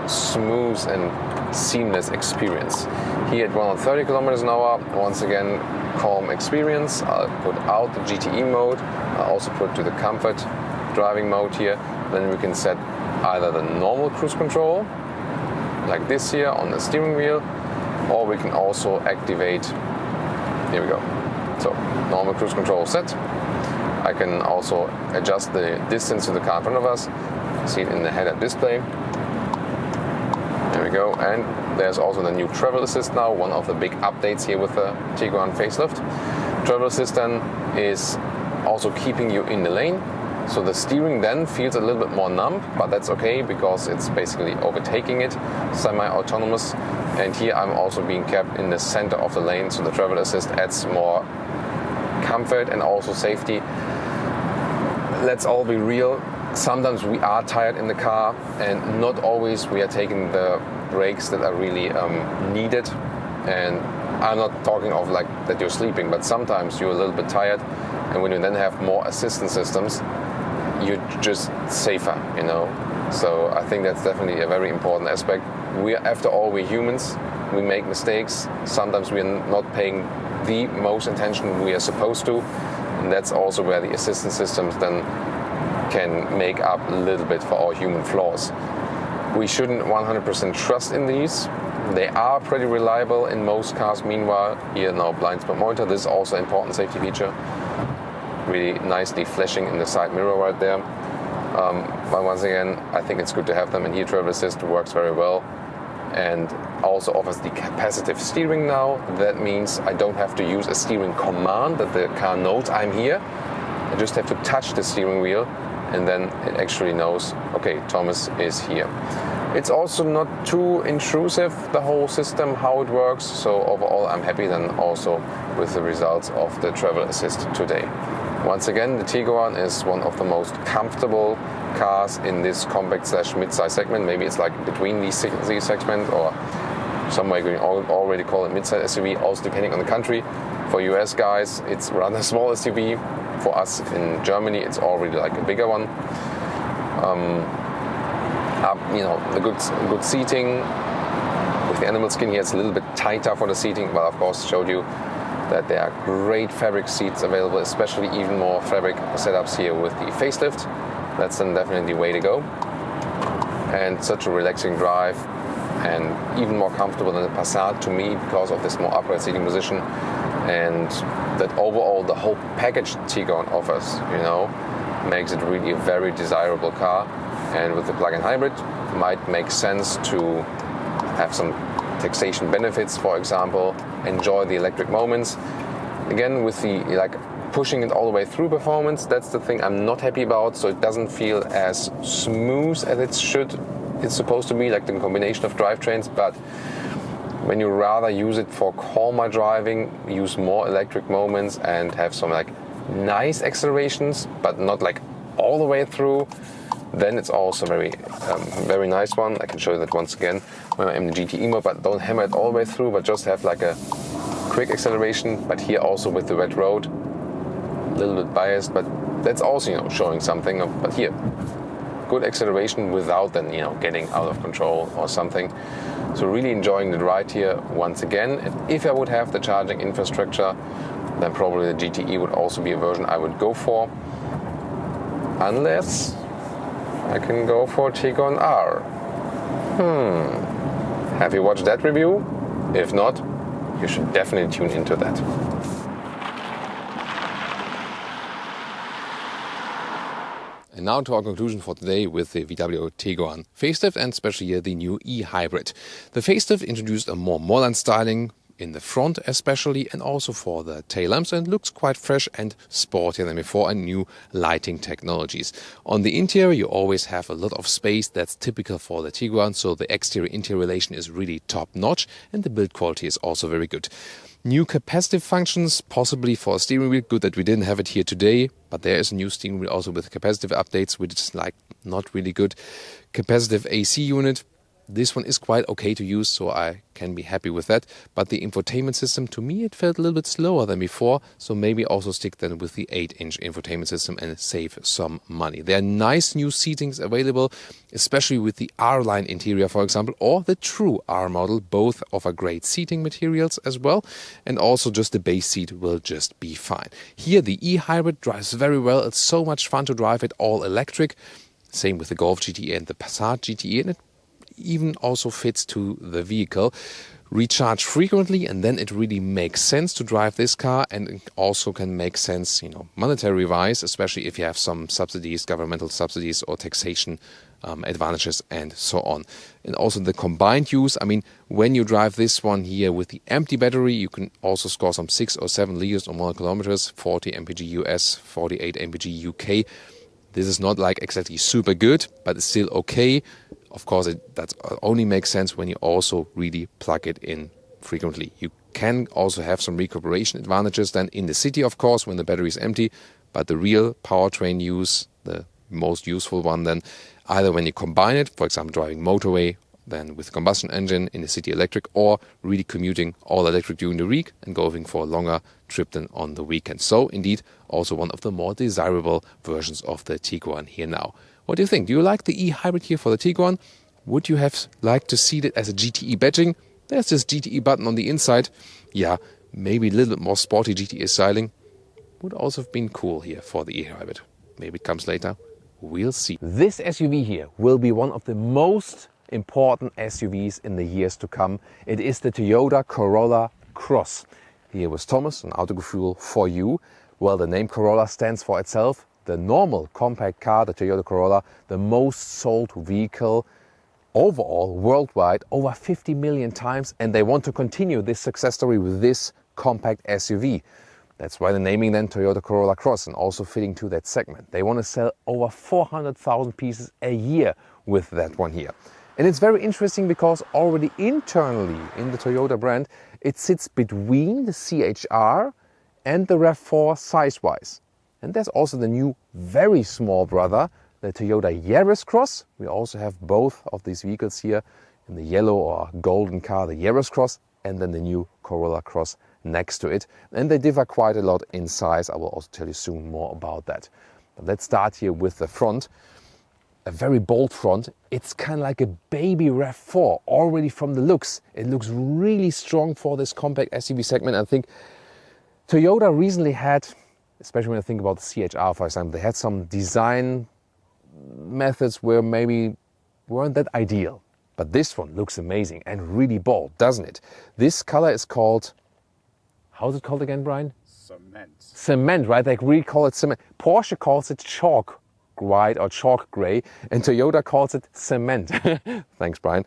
Speaker 2: smooth and seamless experience. Here at 130 kilometers an hour, once again, calm experience. I'll put out the GTE mode. I'll also put to the comfort driving mode here. Then we can set either the normal cruise control, like this here on the steering wheel, or we can also activate, here we go. So normal cruise control set. I can also adjust the distance to the car in front of us. See it in the head-up display. There we go. And there's also the new travel assist now, one of the big updates here with the Tiguan facelift. Travel assist then is also keeping you in the lane. So the steering then feels a little bit more numb, but that's okay because it's basically overtaking it, semi-autonomous. And here I'm also being kept in the center of the lane, so the travel assist adds more comfort and also safety. Let's all be real. Sometimes we are tired in the car, and not always we are taking the breaks that are really needed. And I'm not talking of like that you're sleeping, but sometimes you're a little bit tired, and when you then have more assistance systems, you're just safer, So I think that's definitely a very important aspect. After all, we're humans. We make mistakes. Sometimes we're not paying the most attention we are supposed to, and that's also where the assistance systems then can make up a little bit for our human flaws. We shouldn't 100% trust in these. They are pretty reliable in most cars. Meanwhile, here now blind spot monitor. This is also an important safety feature. Really nicely flashing in the side mirror right there. But once again, I think it's good to have them. And here travel assist works very well, and also offers the capacitive steering now. That means I don't have to use a steering command that the car knows I'm here. I just have to touch the steering wheel, and then it actually knows, okay, Thomas is here. It's also not too intrusive, the whole system, how it works. So overall, I'm happy then also with the results of the travel assist today. Once again, the Tiguan is one of the most comfortable cars in this compact / mid-size segment. Maybe it's like between these segments, or some way you can already call it mid-size SUV, also depending on the country. For US guys, it's rather a small SUV. For us in Germany, it's already like a bigger one. The good seating. With the animal skin here, it's a little bit tighter for the seating, but of course showed you that there are great fabric seats available, especially even more fabric setups here with the facelift. That's then definitely the way to go. And such a relaxing drive, and even more comfortable than the Passat to me because of this more upright seating position, and that overall the whole package Tiguan offers, makes it really a very desirable car. And with the plug-in hybrid, it might make sense to have some taxation benefits, for example, enjoy the electric moments. Again, with the pushing it all the way through performance, that's the thing I'm not happy about. So it doesn't feel as smooth as it's supposed to be, like the combination of drivetrains. But when you rather use it for calmer driving, use more electric moments and have some nice accelerations, but not all the way through, then it's also very nice one. I can show you that once again when I'm in the GTE mode, but don't hammer it all the way through, but just have a quick acceleration. But here also with the wet road, a little bit biased, but that's also showing something. But here, good acceleration without then getting out of control or something. So really enjoying the ride here once again. And if I would have the charging infrastructure, then probably the GTE would also be a version I would go for. Unless I can go for Tiguan R. Have you watched that review? If not, you should definitely tune into that. And now to our conclusion for today with the VW Tiguan facelift and especially here the new e-hybrid. The facelift introduced a more modern styling in the front especially and also for the tail lamps, and looks quite fresh and sportier than before, and new lighting technologies. On the interior you always have a lot of space, that's typical for the Tiguan, so the exterior-interior relation is really top-notch and the build quality is also very good. New capacitive functions, possibly for a steering wheel. Good that we didn't have it here today, but there is a new steering wheel also with capacitive updates, which is like not really good. Capacitive AC unit. This one is quite okay to use, so I can be happy with that. But the infotainment system, to me, it felt a little bit slower than before. So maybe also stick then with the 8-inch infotainment system and save some money. There are nice new seatings available, especially with the R-Line interior, for example, or the true R model. Both offer great seating materials as well. And also just the base seat will just be fine. Here, the e-hybrid drives very well. It's so much fun to drive it all electric. Same with the Golf GTE and the Passat GTE, and it even also fits to the vehicle. Recharge frequently, and then it really makes sense to drive this car, and it also can make sense, monetary wise, especially if you have some subsidies, governmental subsidies or taxation advantages and so on. And also the combined use, when you drive this one here with the empty battery, you can also score some 6 or 7 liters or more kilometers, 40 mpg US, 48 mpg UK. This is not like exactly super good, but it's still okay. Of course, that only makes sense when you also really plug it in frequently. You can also have some recuperation advantages then in the city, of course, when the battery is empty. But the real powertrain use, the most useful one then, either when you combine it, for example, driving motorway, then with combustion engine in the city electric, or really commuting all electric during the week and going for a longer trip than on the weekend. So indeed, also one of the more desirable versions of the Tiguan here now. What do you think? Do you like the e-hybrid here for the Tiguan? Would you have liked to see it as a GTE badging? There's this GTE button on the inside. Yeah, maybe a little bit more sporty GTE styling. Would also have been cool here for the e-hybrid. Maybe it comes later. We'll see. This SUV here will be one of the most important SUVs in the years to come. It is the Toyota Corolla Cross. Here was Thomas, an Autogefühl for you. Well, the name Corolla stands for itself. The normal compact car, the Toyota Corolla, the most sold vehicle overall worldwide, over 50 million times, and they want to continue this success story with this compact SUV. That's why they're naming then Toyota Corolla Cross, and also fitting to that segment. They want to sell over 400,000 pieces a year with that one here. And it's very interesting because already internally in the Toyota brand, it sits between the CHR and the RAV4 size-wise. And there's also the new, very small brother, the Toyota Yaris Cross. We also have both of these vehicles here in the yellow or golden car, the Yaris Cross, and then the new Corolla Cross next to it. And they differ quite a lot in size. I will also tell you soon more about that. But let's start here with the front. A very bold front. It's kind of like a baby RAV4 already from the looks. It looks really strong for this compact SUV segment. I think Toyota recently had, especially when I think about the CHR, for example, they had some design methods where maybe weren't that ideal. But this one looks amazing and really bold, doesn't it? This color is called, how's it called again, Brian?
Speaker 4: Cement.
Speaker 2: Cement, right? They really call it cement. Porsche calls it chalk white or chalk gray, and Toyota calls it cement. Thanks, Brian.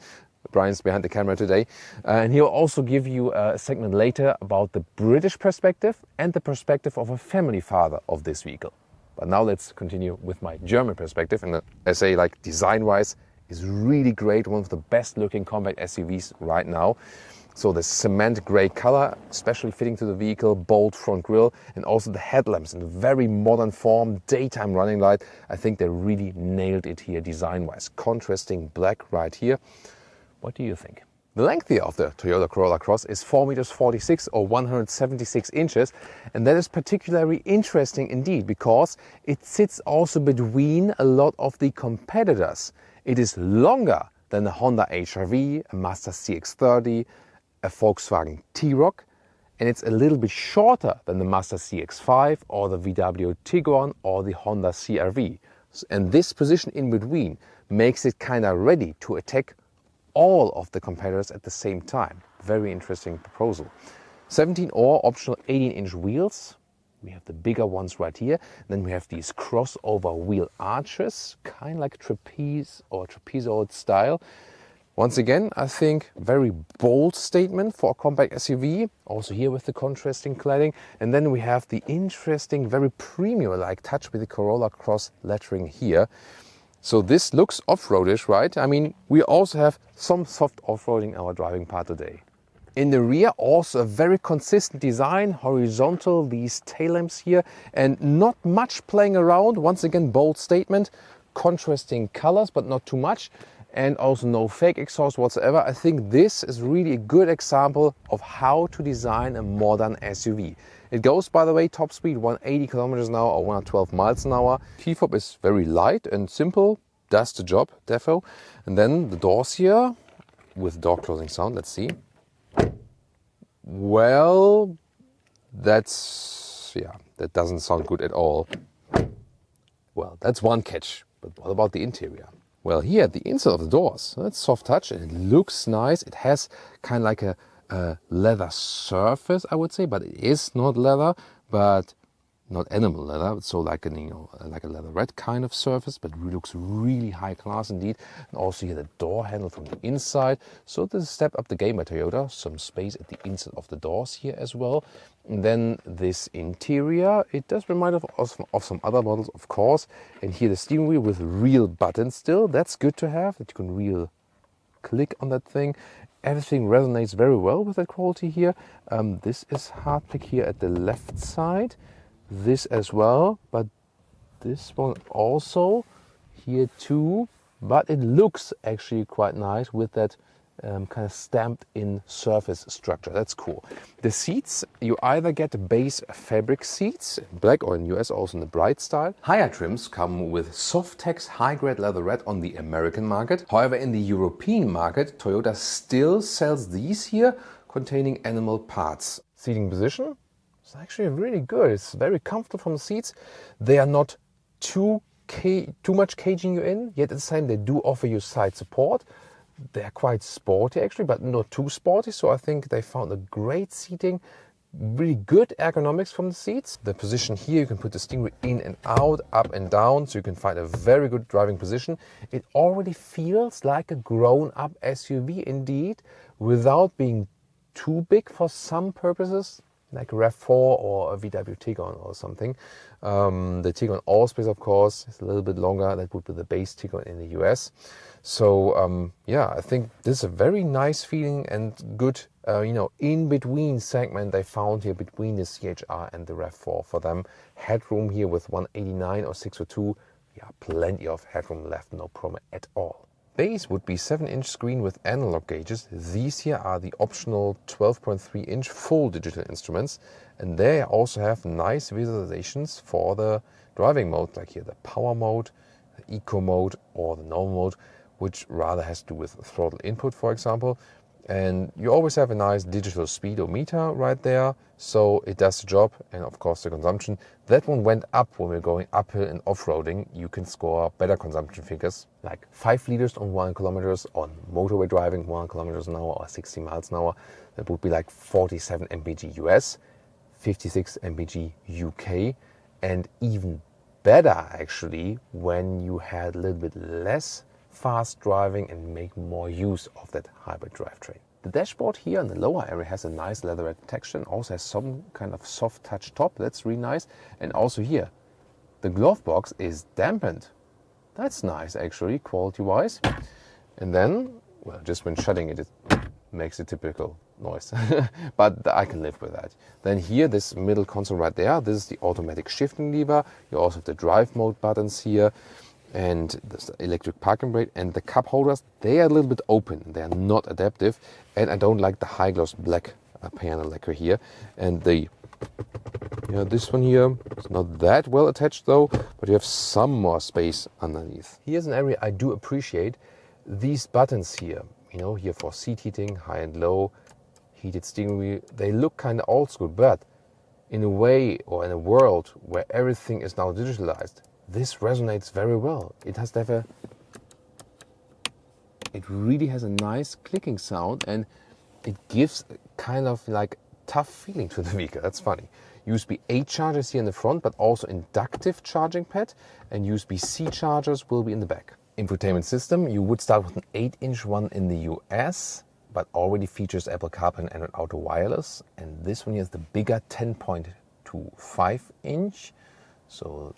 Speaker 2: Brian's behind the camera today. And he'll also give you a segment later about the British perspective and the perspective of a family father of this vehicle. But now let's continue with my German perspective. And I say, like, design-wise, is really great. One of the best looking compact SUVs right now. So the cement gray color, especially fitting to the vehicle, bold front grille, and also the headlamps in a very modern form, daytime running light. I think they really nailed it here design-wise. Contrasting black right here. What do you think? The length here of the Toyota Corolla Cross is 4.46 meters or 176 inches. And that is particularly interesting indeed, because it sits also between a lot of the competitors. It is longer than the Honda HR-V, a Mazda CX-30, a Volkswagen T-Roc, and it's a little bit shorter than the Mazda CX-5 or the VW Tiguan or the Honda CR-V. And this position in between makes it kind of ready to attack all of the competitors at the same time. Very interesting proposal. 17 or optional 18-inch wheels. We have the bigger ones right here. Then we have these crossover wheel arches, kind of like trapeze or trapezoid style. Once again, I think very bold statement for a compact SUV. Also here with the contrasting cladding. And then we have the interesting, very premium-like touch with the Corolla Cross lettering here. So this looks off-roadish, right? I mean, we also have some soft off-roading in our driving part today. In the rear, also a very consistent design, horizontal, these tail lamps here, and not much playing around. Once again, bold statement, contrasting colors, but not too much. And also no fake exhaust whatsoever. I think this is really a good example of how to design a modern SUV. It goes, by the way, top speed 180 kilometers an hour or 112 miles an hour. T-fob is very light and simple, does the job, defo. And then the doors here with door closing sound, let's see. Well, that doesn't sound good at all. Well, that's one catch, but what about the interior? Well, here at the inside of the doors, that's soft touch and it looks nice. It has kind of like a leather surface, I would say, but it is not leather, but not animal leather. So like a leatherette kind of surface, but it looks really high class indeed. And also here the door handle from the inside. So this is a step up the game by Toyota. Some space at the inside of the doors here as well. And then this interior, it does remind us of some other models, of course. And here the steering wheel with real buttons still. That's good to have, that you can real click on that thing. Everything resonates very well with that quality here. This is hardpick here at the left side. This as well, but this one also here too. But it looks actually quite nice with that kind of stamped in surface structure. That's cool. The seats, you either get base fabric seats in black or in US also in the bright style. Higher trims come with Softex high-grade leatherette on the American market. However, in the European market, Toyota still sells these here containing animal parts. Seating position, it's actually really good. It's very comfortable from the seats. They are not too much caging you in, yet at the same they do offer you side support. They're quite sporty actually, but not too sporty. So I think they found a great seating, really good ergonomics from the seats. The position here, you can put the steering wheel in and out, up and down, so you can find a very good driving position. It already feels like a grown-up SUV indeed, without being too big for some purposes, like a RAV4 or a VW Tiguan or something. The Tiguan Allspace, of course, is a little bit longer. That would be the base Tiguan in the US. So yeah, I think this is a very nice feeling and good, in-between segment they found here between the CHR and the RAV4 for them. Headroom here with 189 or 602. Yeah, plenty of headroom left, no problem at all. Base would be 7-inch screen with analog gauges. These here are the optional 12.3-inch full digital instruments. And they also have nice visualizations for the driving mode, like here the power mode, the eco mode or the normal mode, which rather has to do with throttle input, for example. And you always have a nice digital speedometer right there, so it does the job. And of course the consumption, that one went up when we're going uphill and off-roading. You can score better consumption figures, like 5 liters on 1 kilometers on motorway driving, 1 kilometers an hour or 60 miles an hour. That would be like 47 mpg US, 56 mpg UK, and even better actually when you had a little bit less fast driving and make more use of that hybrid drivetrain. The dashboard here in the lower area has a nice leatherette texture and also has some kind of soft touch top. That's really nice. And also here, the glove box is dampened. That's nice actually, quality wise. And then, well, just when shutting it, it makes a typical noise, but I can live with that. Then here, this middle console right there, this is the automatic shifting lever. You also have the drive mode buttons here. And the electric parking brake and the cup holders, they are a little bit open. They are not adaptive. And I don't like the high gloss black panel lacquer here. And this one here is not that well attached though, but you have some more space underneath. Here's an area I do appreciate. These buttons here, here for seat heating, high and low. heated steering wheel. They look kind of old school, but in a way or in a world where everything is now digitalized, this resonates very well. It really has a nice clicking sound, and it gives kind of like tough feeling to the vehicle. That's funny. USB-A chargers here in the front, but also inductive charging pad, and USB-C chargers will be in the back. Infotainment system, you would start with an 8-inch one in the US, but already features Apple CarPlay and Android Auto Wireless. And this one here is the bigger 10.25-inch, so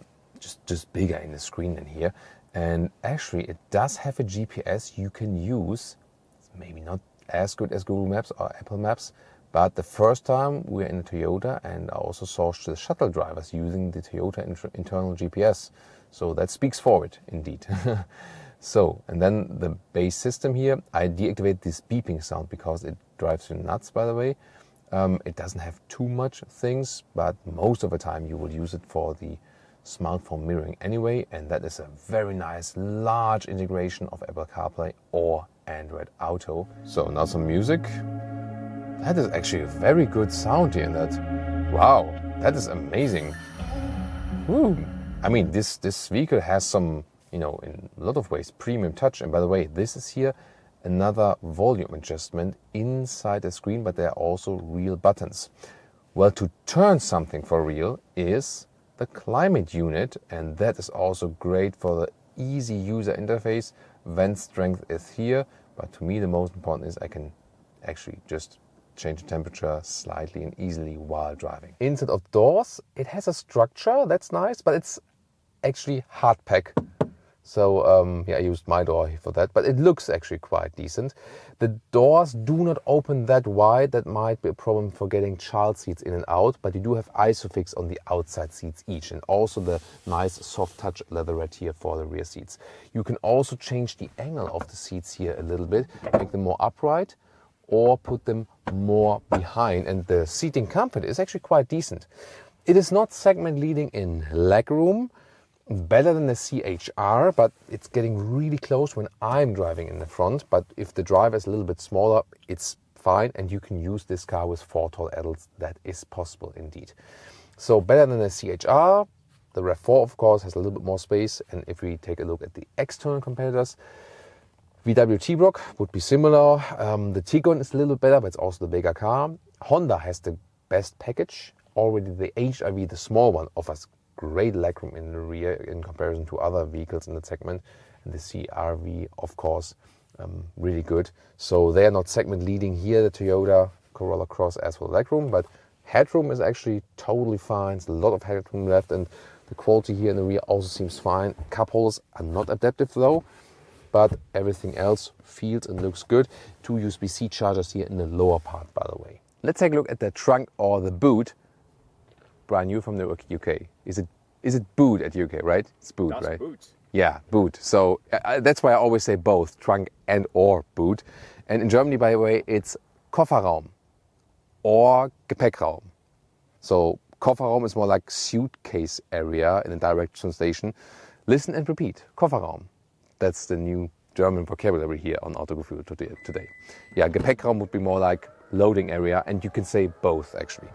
Speaker 2: just bigger in the screen than here. And actually, it does have a GPS you can use. It's maybe not as good as Google Maps or Apple Maps, but the first time we were in a Toyota, and I also saw the shuttle drivers using the Toyota internal GPS. So that speaks for it, indeed. So, and then the base system here, I deactivate this beeping sound because it drives you nuts, by the way. It doesn't have too much things, but most of the time you will use it for the smartphone mirroring anyway, and that is a very nice large integration of Apple CarPlay or Android Auto. So now some music. That is actually a very good sound here in that. Wow, that is amazing. Woo. I mean, this vehicle has some, in a lot of ways, premium touch. And by the way, this is here another volume adjustment inside the screen, but there are also real buttons. Well, to turn something for real is the climate unit, and that is also great for the easy user interface. Vent strength is here, but to me the most important is I can actually just change the temperature slightly and easily while driving. Inside of doors, it has a structure, that's nice, but it's actually hard pack. So I used my door for that, but it looks actually quite decent. The doors do not open that wide. That might be a problem for getting child seats in and out, but you do have Isofix on the outside seats each, and also the nice soft touch leatherette here for the rear seats. You can also change the angle of the seats here a little bit, make them more upright or put them more behind, and the seating comfort is actually quite decent. It is not segment leading in legroom, better than the CHR, but it's getting really close when I'm driving in the front. But if the driver is a little bit smaller, it's fine, and you can use this car with 4 tall adults. That is possible indeed. So better than the CHR. The RAV4, of course, has a little bit more space, and if we take a look at the external competitors, VW Tiguan would be similar. The Tiguan is a little bit better, but it's also the bigger car. Honda has the best package. Already the HRV, the small one, offers great legroom in the rear in comparison to other vehicles in the segment. And the CRV, of course, really good. So they are not segment leading here, the Toyota Corolla Cross, as for legroom, but headroom is actually totally fine. There's a lot of headroom left, and the quality here in the rear also seems fine. Cup holders are not adaptive though, but everything else feels and looks good. 2 USB-C chargers here in the lower part, by the way. Let's take a look at the trunk or the boot. Brian, you're from the UK. Is it boot at UK, right? It's boot,
Speaker 4: That's
Speaker 2: right?
Speaker 4: boot.
Speaker 2: Yeah, boot. So that's why I always say both, trunk and or boot. And in Germany, by the way, it's Kofferraum or Gepäckraum. So Kofferraum is more like suitcase area in a direct translation. Listen and repeat, Kofferraum. That's the new German vocabulary here on Autogefühl today. Yeah, Gepäckraum would be more like loading area, and you can say both actually.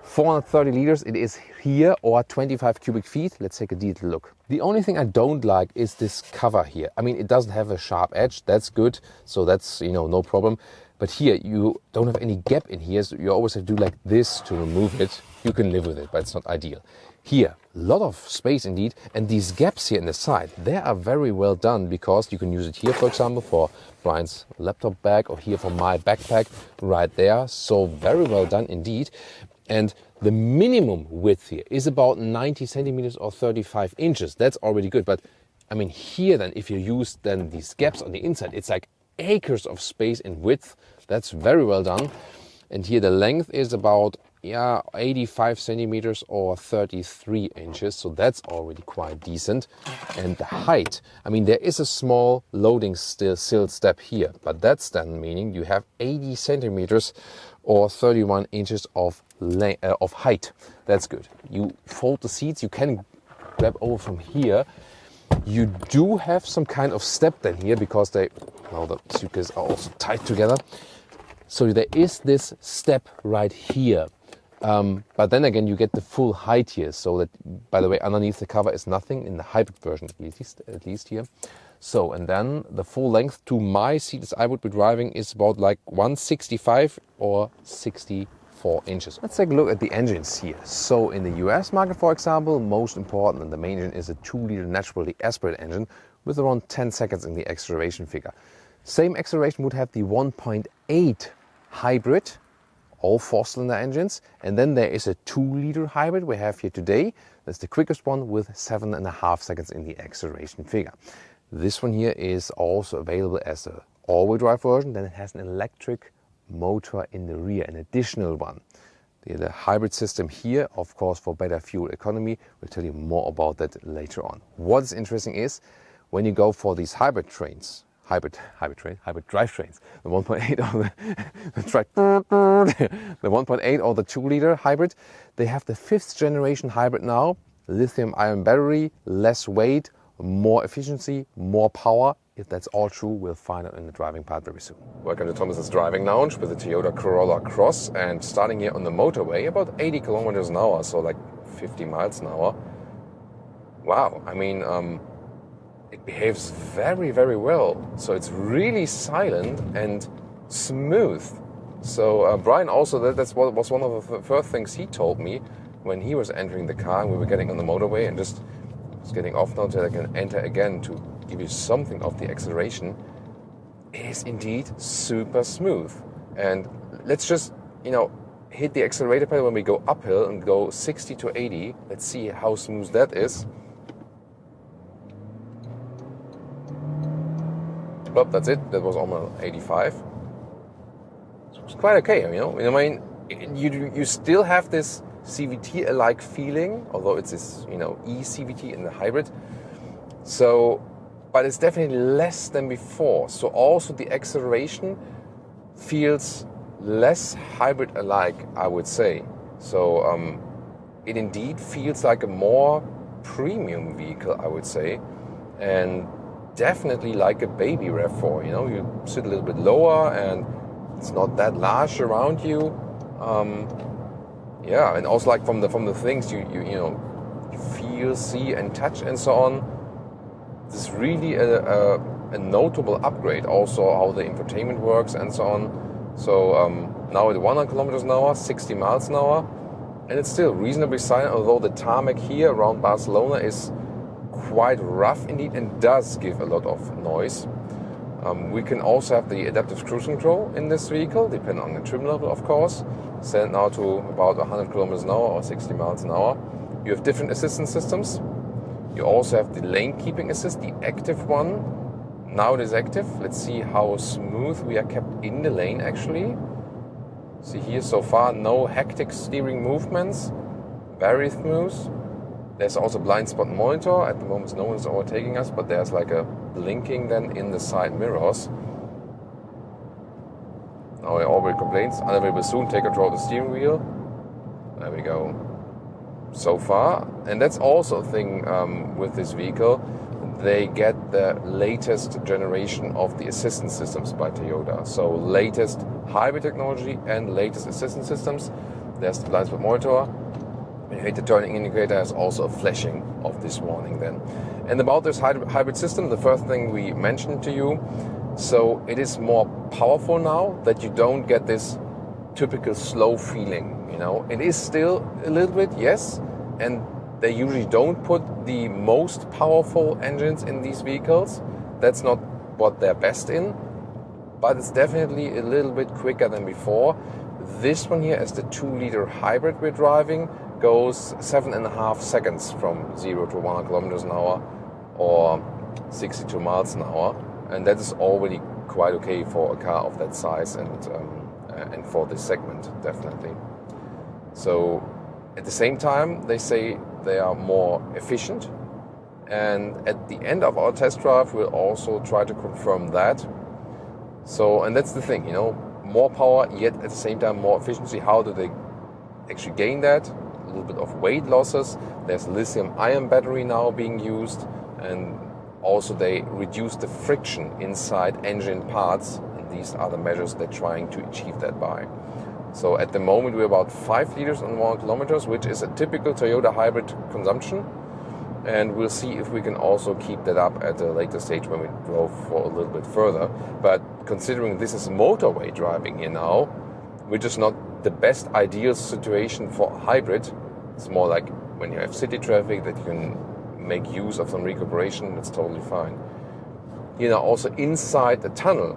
Speaker 2: 430 liters it is here, or 25 cubic feet. Let's take a detailed look. The only thing I don't like is this cover here. I mean, it doesn't have a sharp edge, that's good, so that's, no problem. But here you don't have any gap in here, so you always have to do like this to remove it. You can live with it, but it's not ideal. Here, a lot of space indeed, and these gaps here in the side, they are very well done, because you can use it here, for example, for Brian's laptop bag, or here for my backpack right there. So very well done indeed. And the minimum width here is about 90 centimeters or 35 inches. That's already good. But I mean, here then, if you use then these gaps on the inside, it's like acres of space in width. That's very well done. And here the length is about 85 centimeters or 33 inches. So that's already quite decent. And the height, I mean, there is a small loading sill step here, but that's then meaning you have 80 centimeters or 31 inches of height. That's good. You fold the seats, you can grab over from here. You do have some kind of step then here, because the suitcases are also tied together. So there is this step right here. But then again, you get the full height here. So that, by the way, underneath the cover is nothing in the hybrid version, at least here. So, and then the full length to my seat as I would be driving is about like 165 or 64 inches. Let's take a look at the engines here. So in the US market, for example, most important and the main engine is a 2-liter naturally aspirated engine with around 10 seconds in the acceleration figure. Same acceleration would have the 1.8 hybrid, all 4-cylinder engines, and then there is a 2-liter hybrid we have here today. That's the quickest one with 7.5 seconds in the acceleration figure. This one here is also available as an all-wheel drive version. Then it has an electric motor in the rear, an additional one. The hybrid system here, of course, for better fuel economy. We'll tell you more about that later on. What's interesting is when you go for these hybrid drivetrains, the 1.8 or the 1.8 or the 2-liter hybrid, they have the 5th generation hybrid now. Lithium-ion battery, less weight, more efficiency, more power. If that's all true, we'll find out in the driving part very soon. Welcome to Thomas's Driving Lounge with the Toyota Corolla Cross, and starting here on the motorway, about 80 kilometers an hour, so like 50 miles an hour. Wow, I mean, it behaves very, very well. So it's really silent and smooth. So Brian also, that's what was one of the first things he told me when he was entering the car and we were getting on the motorway and just getting off now so I can enter again to give you something of the acceleration. It is indeed super smooth. And let's just, hit the accelerator pedal when we go uphill and go 60 to 80. Let's see how smooth that is. Well, that's it. That was almost 85. So it's quite okay, I mean, you still have this CVT-alike feeling, although it's this, e-CVT in the hybrid. So, but it's definitely less than before. So also the acceleration feels less hybrid-alike, I would say. So it indeed feels like a more premium vehicle, I would say, and definitely like a baby RAV4. You sit a little bit lower and it's not that large around you. Yeah, and also like from the things you feel, see, and touch, and so on. This is really a notable upgrade. Also, how the infotainment works and so on. So now at 100 kilometers an hour, 60 miles an hour, and it's still reasonably silent. Although the tarmac here around Barcelona is quite rough indeed and does give a lot of noise. We can also have the adaptive cruise control in this vehicle, depending on the trim level, of course. Set now to about 100 kilometers an hour or 60 miles an hour. You have different assistance systems. You also have the lane keeping assist, the active one. Now it is active. Let's see how smooth we are kept in the lane actually. See here so far, no hectic steering movements. Very smooth. There's also blind spot monitor. At the moment no one is overtaking us, but there's like a blinking then in the side mirrors. Now it already complains. Unavailable soon, take control of the steering wheel. There we go. So far. And that's also a thing with this vehicle. They get the latest generation of the assistance systems by Toyota. So latest hybrid technology and latest assistance systems. There's the blind spot monitor. When you hit the turning indicator, there's also a flashing of this warning then. And about this hybrid system, the first thing we mentioned to you, so it is more powerful now that you don't get this typical slow feeling, It is still a little bit, yes, and they usually don't put the most powerful engines in these vehicles. That's not what they're best in, but it's definitely a little bit quicker than before. This one here is the 2-liter hybrid we're driving, goes 7.5 seconds from 0 to 100 kilometers an hour or 62 miles an hour, and that is already quite okay for a car of that size and for this segment, definitely. So at the same time, they say they are more efficient, and at the end of our test drive, we'll also try to confirm that. So, and that's the thing, more power, yet at the same time more efficiency. How do they actually gain that? A little bit of weight losses. There's lithium-ion battery now being used, and also they reduce the friction inside engine parts, and these are the measures they're trying to achieve that by. So at the moment we're about 5 liters on 1 kilometers, which is a typical Toyota hybrid consumption. And we'll see if we can also keep that up at a later stage when we drove for a little bit further. But considering this is motorway driving here now, which is not the best ideal situation for hybrid, it's more like when you have city traffic that you can make use of some recuperation, that's totally fine. You know, also inside the tunnel,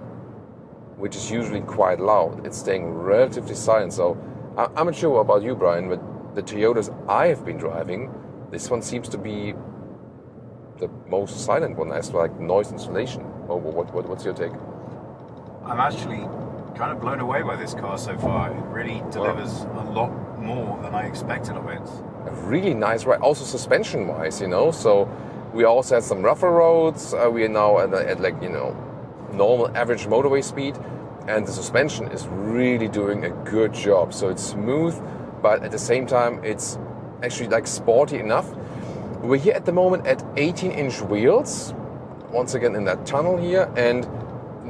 Speaker 2: which is usually quite loud, it's staying relatively silent. So I'm not sure about you, Brian, but the Toyotas I have been driving, this one seems to be the most silent one as to like noise insulation. What's your take?
Speaker 5: I'm actually kind of blown away by this car so far. It really delivers a lot more than I expected of it.
Speaker 2: A really nice ride, also suspension-wise, you know. So we also had some rougher roads. We are now at like, you know, normal average motorway speed, and the suspension is really doing a good job. So it's smooth, but at the same time it's actually like sporty enough. We're here at the moment at 18-inch wheels, once again in that tunnel here, and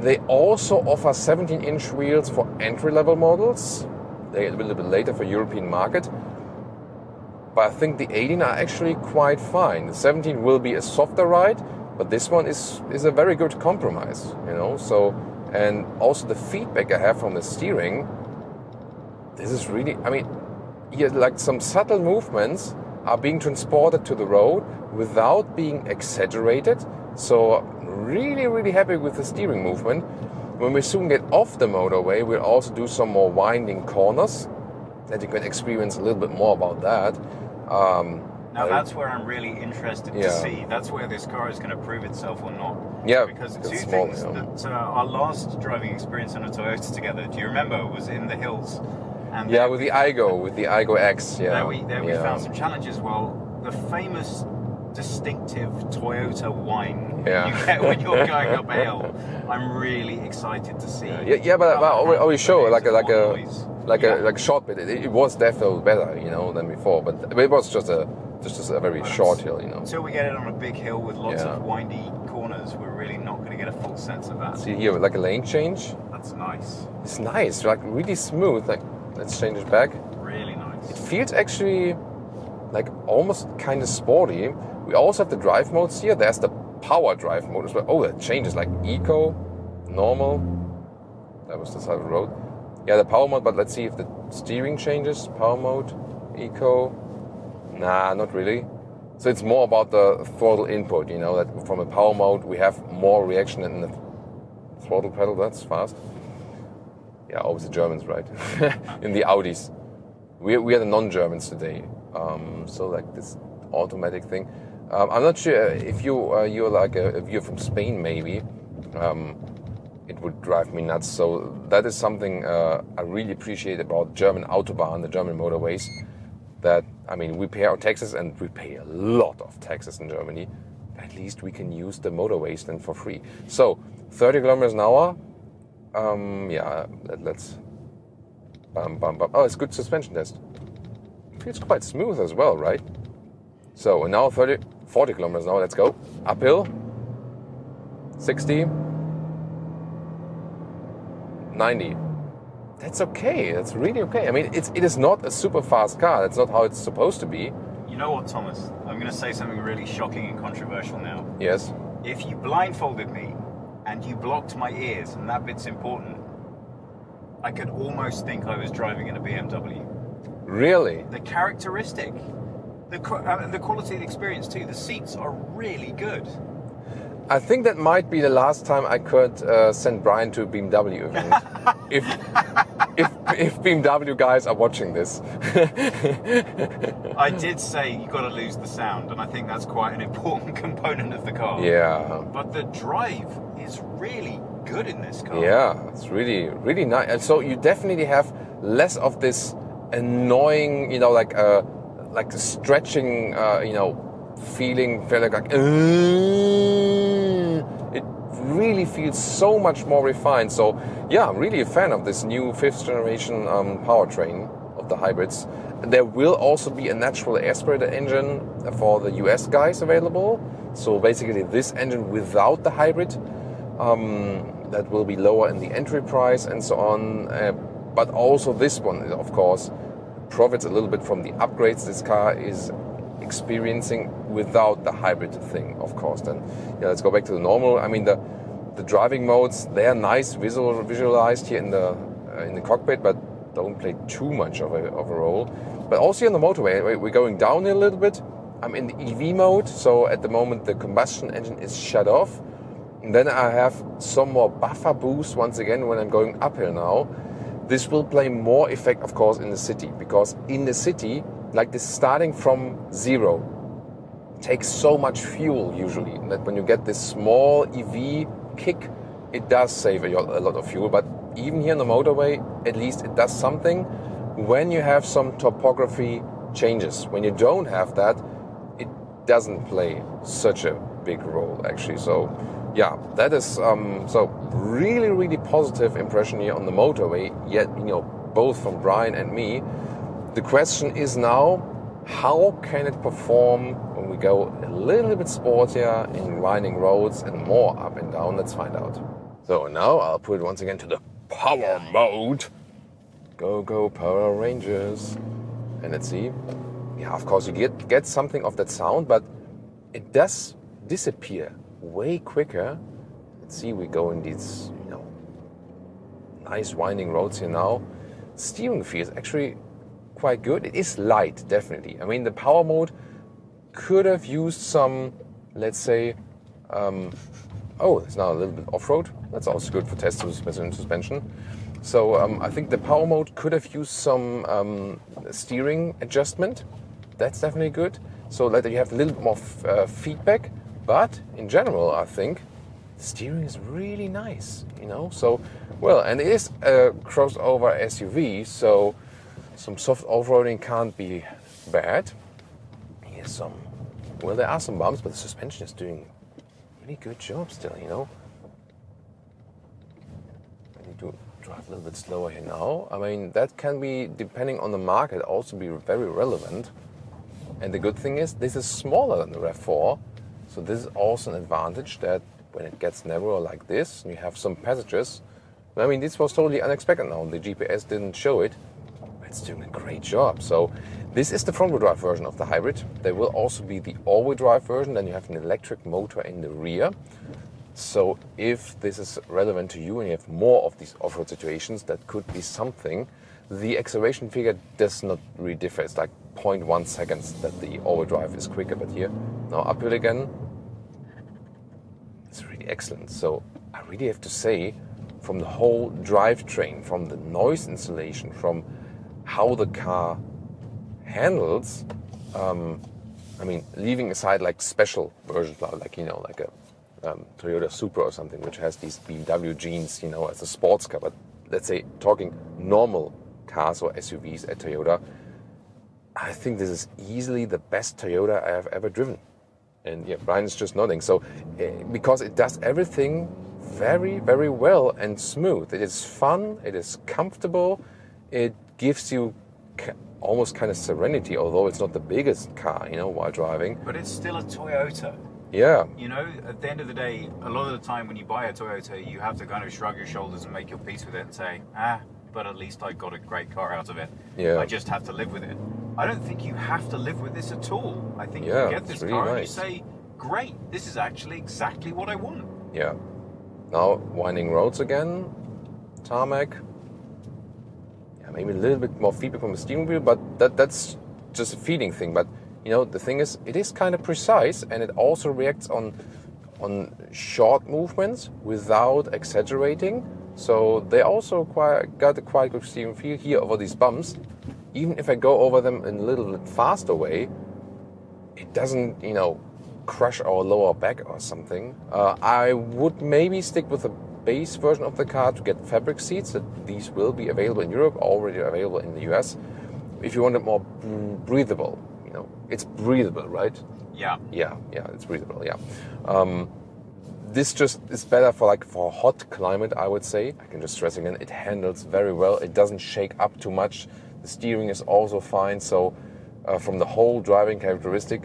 Speaker 2: they also offer 17-inch wheels for entry-level models. They're a little bit later for European market, but I think the 18 are actually quite fine. The 17 will be a softer ride, but this one is a very good compromise, you know. So, and also the feedback I have from the steering, this is really, I mean, here like some subtle movements are being transported to the road without being exaggerated. So really, really happy with the steering movement. When we soon get off the motorway, we'll also do some more winding corners that you can experience a little bit more about that.
Speaker 5: Now that's where I'm really interested to see. That's where this car is going to prove itself or not.
Speaker 2: Yeah,
Speaker 5: because
Speaker 2: it's
Speaker 5: two
Speaker 2: small,
Speaker 5: things that our last driving experience on a Toyota together, do you remember, was in the hills. And
Speaker 2: with the Igo X.
Speaker 5: There we found some challenges. Well, the famous distinctive Toyota whine you get when you're going up a hill, I'm really excited to see.
Speaker 2: But I always show like a short bit. It was definitely better, you know, than before. But it was just a very short hill, you know.
Speaker 5: Until we get it on a big hill with lots of windy corners, we're really not going to get a full sense of that.
Speaker 2: See here, like a lane change.
Speaker 5: That's nice.
Speaker 2: It's nice, like really smooth. Like, let's change it back.
Speaker 5: Really nice.
Speaker 2: It feels actually like almost kind of sporty. We also have the drive modes here. There's the power drive mode as well. Oh, that changes like eco, normal. That was the side of the road. Yeah, the power mode, but let's see if the steering changes. Power mode, eco. Nah, not really. So it's more about the throttle input, you know, that from a power mode we have more reaction in the throttle pedal. That's fast. Yeah, always the Germans, right? In the Audis. We are the non-Germans today. So like this automatic thing. I'm not sure if you're like if you're from Spain, maybe it would drive me nuts. So that is something I really appreciate about German Autobahn, the German motorways. That, I mean, we pay our taxes, and we pay a lot of taxes in Germany. At least we can use the motorways then for free. So 30 kilometers an hour. Let's bum. Oh, it's good suspension test. Feels quite smooth as well, right? So now 40 kilometers an hour. Let's go uphill. 60, 90. That's okay. That's really okay. I mean, it is not a super fast car. That's not how it's supposed to be.
Speaker 5: You know what, Thomas? I'm going to say something really shocking and controversial now.
Speaker 2: Yes.
Speaker 5: If you blindfolded me and you blocked my ears, and that bit's important, I could almost think I was driving in a BMW.
Speaker 2: Really?
Speaker 5: The characteristic, the quality of the experience too. The seats are really good.
Speaker 2: I think that might be the last time I could send Brian to a BMW event. if BMW guys are watching this.
Speaker 5: I did say you got to lose the sound, and I think that's quite an important component of the car.
Speaker 2: Yeah.
Speaker 5: But the drive is really good in this car.
Speaker 2: Yeah, it's really, really nice. And so you definitely have less of this annoying, you know, like the stretching, you know, feeling like it really feels so much more refined. So yeah, I'm really a fan of this new 5th generation powertrain of the hybrids. There will also be a natural aspirated engine for the US guys available. So basically this engine without the hybrid. that will be lower in the entry price and so on. But also this one, of course, profits a little bit from the upgrades this car is experiencing without the hybrid thing, of course. Then let's go back to the normal. I mean, the driving modes, they are nice visualized here in the cockpit, but don't play too much of a role. But also on the motorway, we're going down a little bit. I'm in the EV mode, so at the moment the combustion engine is shut off. And then I have some more buffer boost once again when I'm going uphill now. This will play more effect, of course, in the city, because in the city, like this starting from zero, takes so much fuel usually that when you get this small EV kick, it does save a lot of fuel. But even here on the motorway, at least it does something when you have some topography changes. When you don't have that, it doesn't play such a big role actually. So yeah, that is so really positive impression here on the motorway, yet both from Brian and me. The question is now, how can it perform when we go a little bit sportier in winding roads and more up and down? Let's find out. So now I'll put it once again to the power mode. Go Power Rangers. And let's see. Yeah, of course you get something of that sound, but it does disappear way quicker. Let's see, we go in these nice winding roads here now. Steering feel is actually quite good. It is light, definitely. I mean, the power mode could have used some, let's say, it's now a little bit off-road. That's also good for test suspension. So I think the power mode could have used some steering adjustment. That's definitely good. So that you have a little bit more feedback. But in general, I think steering is really nice, So, well, and it is a crossover SUV, so some soft off-roading can't be bad. Here's there are some bumps, but the suspension is doing a really good job still, I need to drive a little bit slower here now. I mean, that can be, depending on the market, also be very relevant. And the good thing is, this is smaller than the RAV4, so this is also an advantage that when it gets narrower like this, and you have some passengers. I mean, this was totally unexpected now. The GPS didn't show it. It's doing a great job. So this is the front-wheel drive version of the hybrid. There will also be the all-wheel drive version. Then you have an electric motor in the rear. So if this is relevant to you and you have more of these off-road situations, that could be something. The acceleration figure does not really differ. It's like 0.1 seconds that the all-wheel drive is quicker. But here, now uphill again, it's really excellent. So I really have to say, from the whole drivetrain, from the noise insulation, from how the car handles, I mean, leaving aside like special versions, like like a Toyota Supra or something, which has these BMW genes, as a sports car. But let's say talking normal cars or SUVs at Toyota, I think this is easily the best Toyota I have ever driven. And yeah, Brian is just nodding. So because it does everything very well and smooth. It is fun. It is comfortable. It gives you almost kind of serenity, although it's not the biggest car, while driving.
Speaker 5: But it's still a Toyota.
Speaker 2: Yeah.
Speaker 5: At the end of the day, a lot of the time when you buy a Toyota, you have to kind of shrug your shoulders and make your peace with it and say, but at least I got a great car out of it.
Speaker 2: Yeah.
Speaker 5: I just have to live with it. I don't think you have to live with this at all. I think you get this
Speaker 2: really
Speaker 5: car
Speaker 2: nice.
Speaker 5: and you say, great, this is actually exactly what I want.
Speaker 2: Yeah. Now, winding roads again, tarmac. Yeah, maybe a little bit more feedback from the steering wheel, but that's just a feeling thing. But, the thing is, it is kind of precise, and it also reacts on short movements without exaggerating. So they also got a quite good steering feel here over these bumps. Even if I go over them in a little bit faster way, it doesn't, crush our lower back or something. I would maybe stick with the base version of the car to get fabric seats. That these will be available in Europe, already available in the US. If you want it more breathable, it's breathable, right?
Speaker 5: Yeah.
Speaker 2: Yeah, it's breathable. Yeah. This just is better for a hot climate, I would say. I can just stress again, it handles very well. It doesn't shake up too much. The steering is also fine. So from the whole driving characteristic,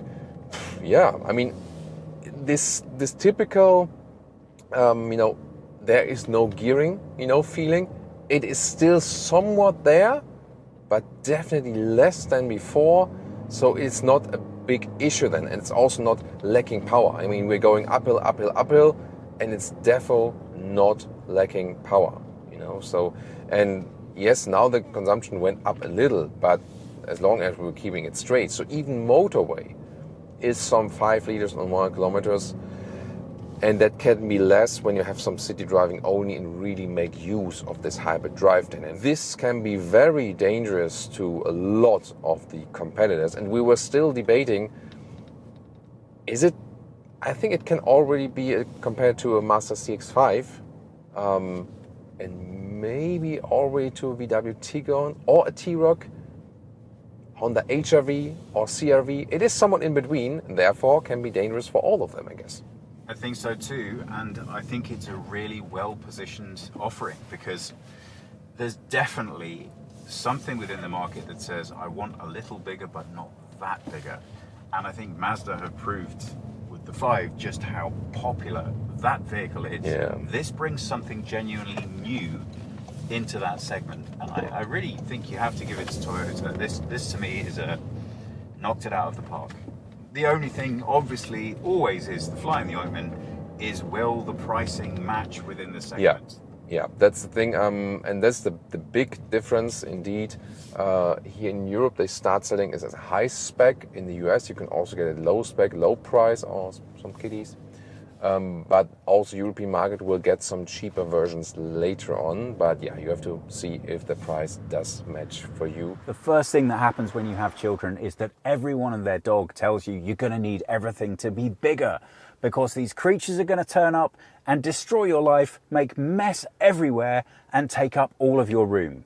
Speaker 2: yeah, I mean, this typical, there is no gearing, feeling. It is still somewhat there, but definitely less than before. So it's not a big issue then, and it's also not lacking power. I mean, we're going uphill, uphill, uphill, and it's definitely not lacking power, So, and yes, now the consumption went up a little, but as long as we're keeping it straight. So even motorway is some 5 liters on 1 kilometers. And that can be less when you have some city driving only and really make use of this hybrid drivetrain. And this can be very dangerous to a lot of the competitors. And we were still debating, I think it can already be compared to a Mazda CX-5 and maybe already to a VW Tiguan or a T-Roc, Honda HR-V or CR-V. It is somewhat in between and therefore can be dangerous for all of them, I guess.
Speaker 5: I think so too, and I think it's a really well-positioned offering because there's definitely something within the market that says, I want a little bigger but not that bigger. And I think Mazda have proved with the 5 just how popular that vehicle is.
Speaker 2: Yeah.
Speaker 5: This brings something genuinely new into that segment, and I really think you have to give it to Toyota. This to me is knocked it out of the park. The only thing, obviously, always is the fly in the ointment is will the pricing match within the segment?
Speaker 2: Yeah, that's the thing, and that's the big difference indeed. Here in Europe, they start selling it as a high spec. In the US, you can also get a low spec, low price, or some kiddies. But also European market will get some cheaper versions later on. But yeah, you have to see if the price does match for you.
Speaker 6: The first thing that happens when you have children is that everyone and their dog tells you you're going to need everything to be bigger because these creatures are going to turn up and destroy your life, make mess everywhere and take up all of your room.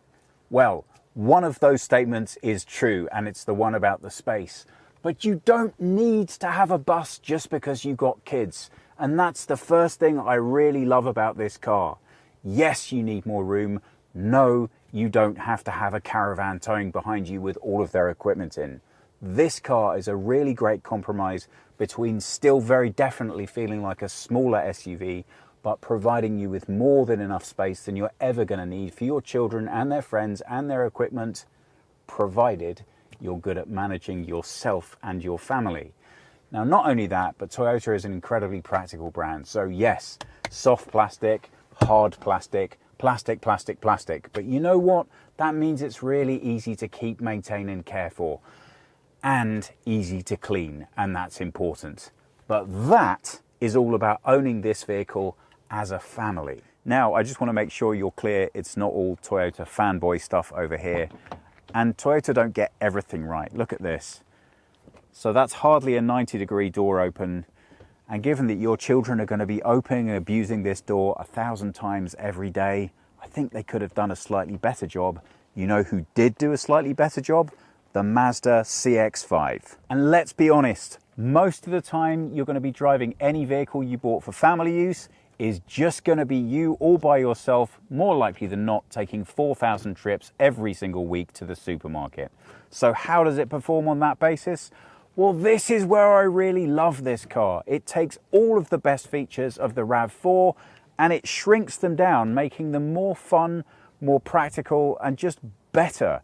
Speaker 6: Well, one of those statements is true, and it's the one about the space. But you don't need to have a bus just because you've got kids. And that's the first thing I really love about this car. Yes, you need more room. No, you don't have to have a caravan towing behind you with all of their equipment in. This car is a really great compromise between still very definitely feeling like a smaller SUV, but providing you with more than enough space than you're ever going to need for your children and their friends and their equipment, provided you're good at managing yourself and your family. Now, not only that, but Toyota is an incredibly practical brand. So yes, soft plastic, hard plastic, plastic, plastic, plastic. But you know what? That means it's really easy to keep, maintain and care for. And easy to clean, and that's important. But that is all about owning this vehicle as a family. Now, I just want to make sure you're clear, it's not all Toyota fanboy stuff over here. And Toyota don't get everything right. Look at this. So that's hardly a 90-degree door open. And given that your children are going to be opening and abusing this door 1,000 times every day, I think they could have done a slightly better job. You know who did do a slightly better job? The Mazda CX-5. And let's be honest, most of the time you're going to be driving any vehicle you bought for family use is just going to be you all by yourself, more likely than not, taking 4,000 trips every single week to the supermarket. So how does it perform on that basis? Well, this is where I really love this car. It takes all of the best features of the RAV4 and it shrinks them down, making them more fun, more practical and just better.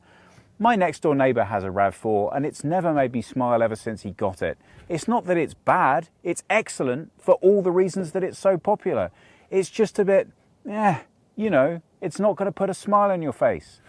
Speaker 6: My next door neighbour has a RAV4 and it's never made me smile ever since he got it. It's not that it's bad, it's excellent for all the reasons that it's so popular. It's just a bit, it's not going to put a smile on your face.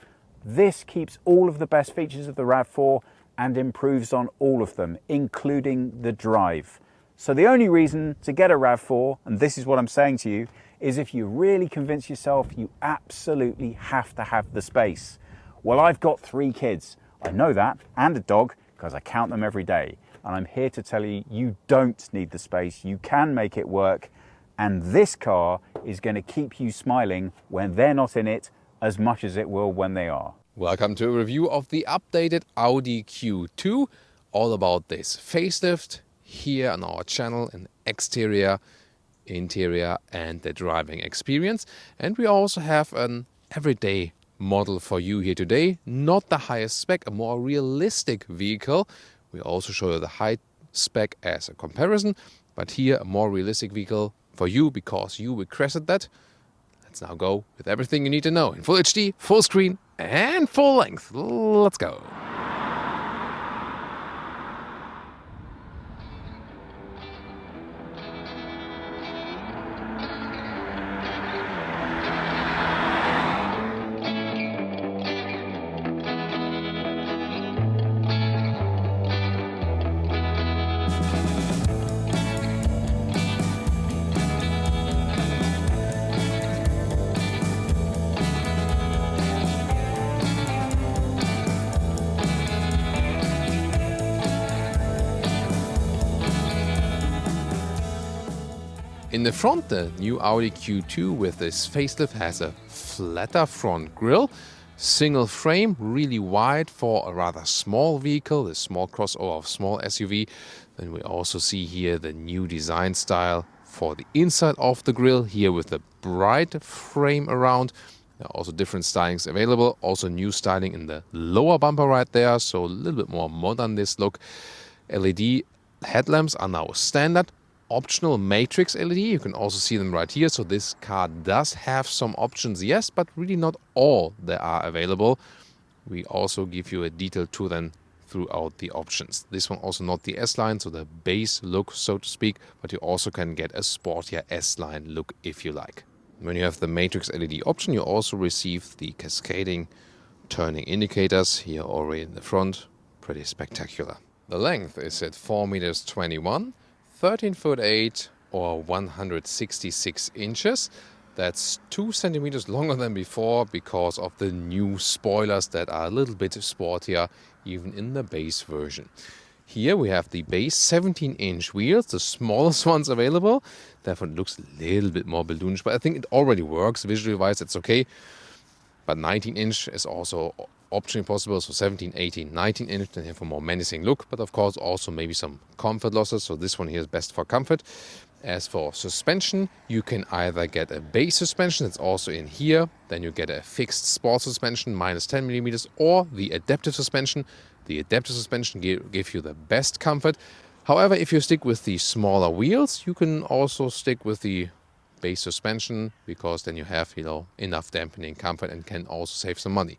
Speaker 6: This keeps all of the best features of the RAV4 and improves on all of them, including the drive. So the only reason to get a RAV4, and this is what I'm saying to you, is if you really convince yourself you absolutely have to have the space. Well, I've got 3 kids. I know that, and a dog, because I count them every day. And I'm here to tell you, you don't need the space. You can make it work. And this car is going to keep you smiling when they're not in it as much as it will when they are.
Speaker 2: Welcome to a review of the updated Audi Q2. All about this facelift here on our channel in exterior, interior and the driving experience. And we also have an everyday model for you here today. Not the highest spec, a more realistic vehicle. We also show you the high spec as a comparison, but here a more realistic vehicle for you because you requested that.
Speaker 1: Let's now go with everything you need to know in full HD, full screen and full length. Let's go. In the front, the new Audi Q2 with this facelift has a flatter front grille, single frame, really wide for a rather small vehicle, a small crossover of small SUV. Then we also see here the new design style for the inside of the grille, here with the bright frame around. There are also different stylings available, also new styling in the lower bumper right there, so a little bit more modern this look. LED headlamps are now standard. Optional matrix LED, you can also see them right here. So this car does have some options, yes, but really not all that are available. We also give you a detailed tour then throughout the options. This one also not the S-Line, so the base look, so to speak, but you also can get a sportier S-Line look if you like. When you have the matrix LED option, you also receive the cascading turning indicators here already in the front. Pretty spectacular. The length is at 4 meters 21. 13'8" or 166 inches. That's 2 centimeters longer than before because of the new spoilers that are a little bit sportier even in the base version. Here we have the base 17-inch wheels, the smallest ones available. Therefore it looks a little bit more balloonish, but I think it already works. Visually wise it's okay. But 19-inch is also optionally possible, so 17, 18, 19-inch, then have a more menacing look, but of course also maybe some comfort losses, so this one here is best for comfort. As for suspension, you can either get a base suspension, it's also in here, then you get a fixed sport suspension, minus 10 millimeters, or the adaptive suspension. The adaptive suspension gives you the best comfort. However, if you stick with the smaller wheels, you can also stick with the base suspension, because then you have, enough dampening comfort and can also save some money.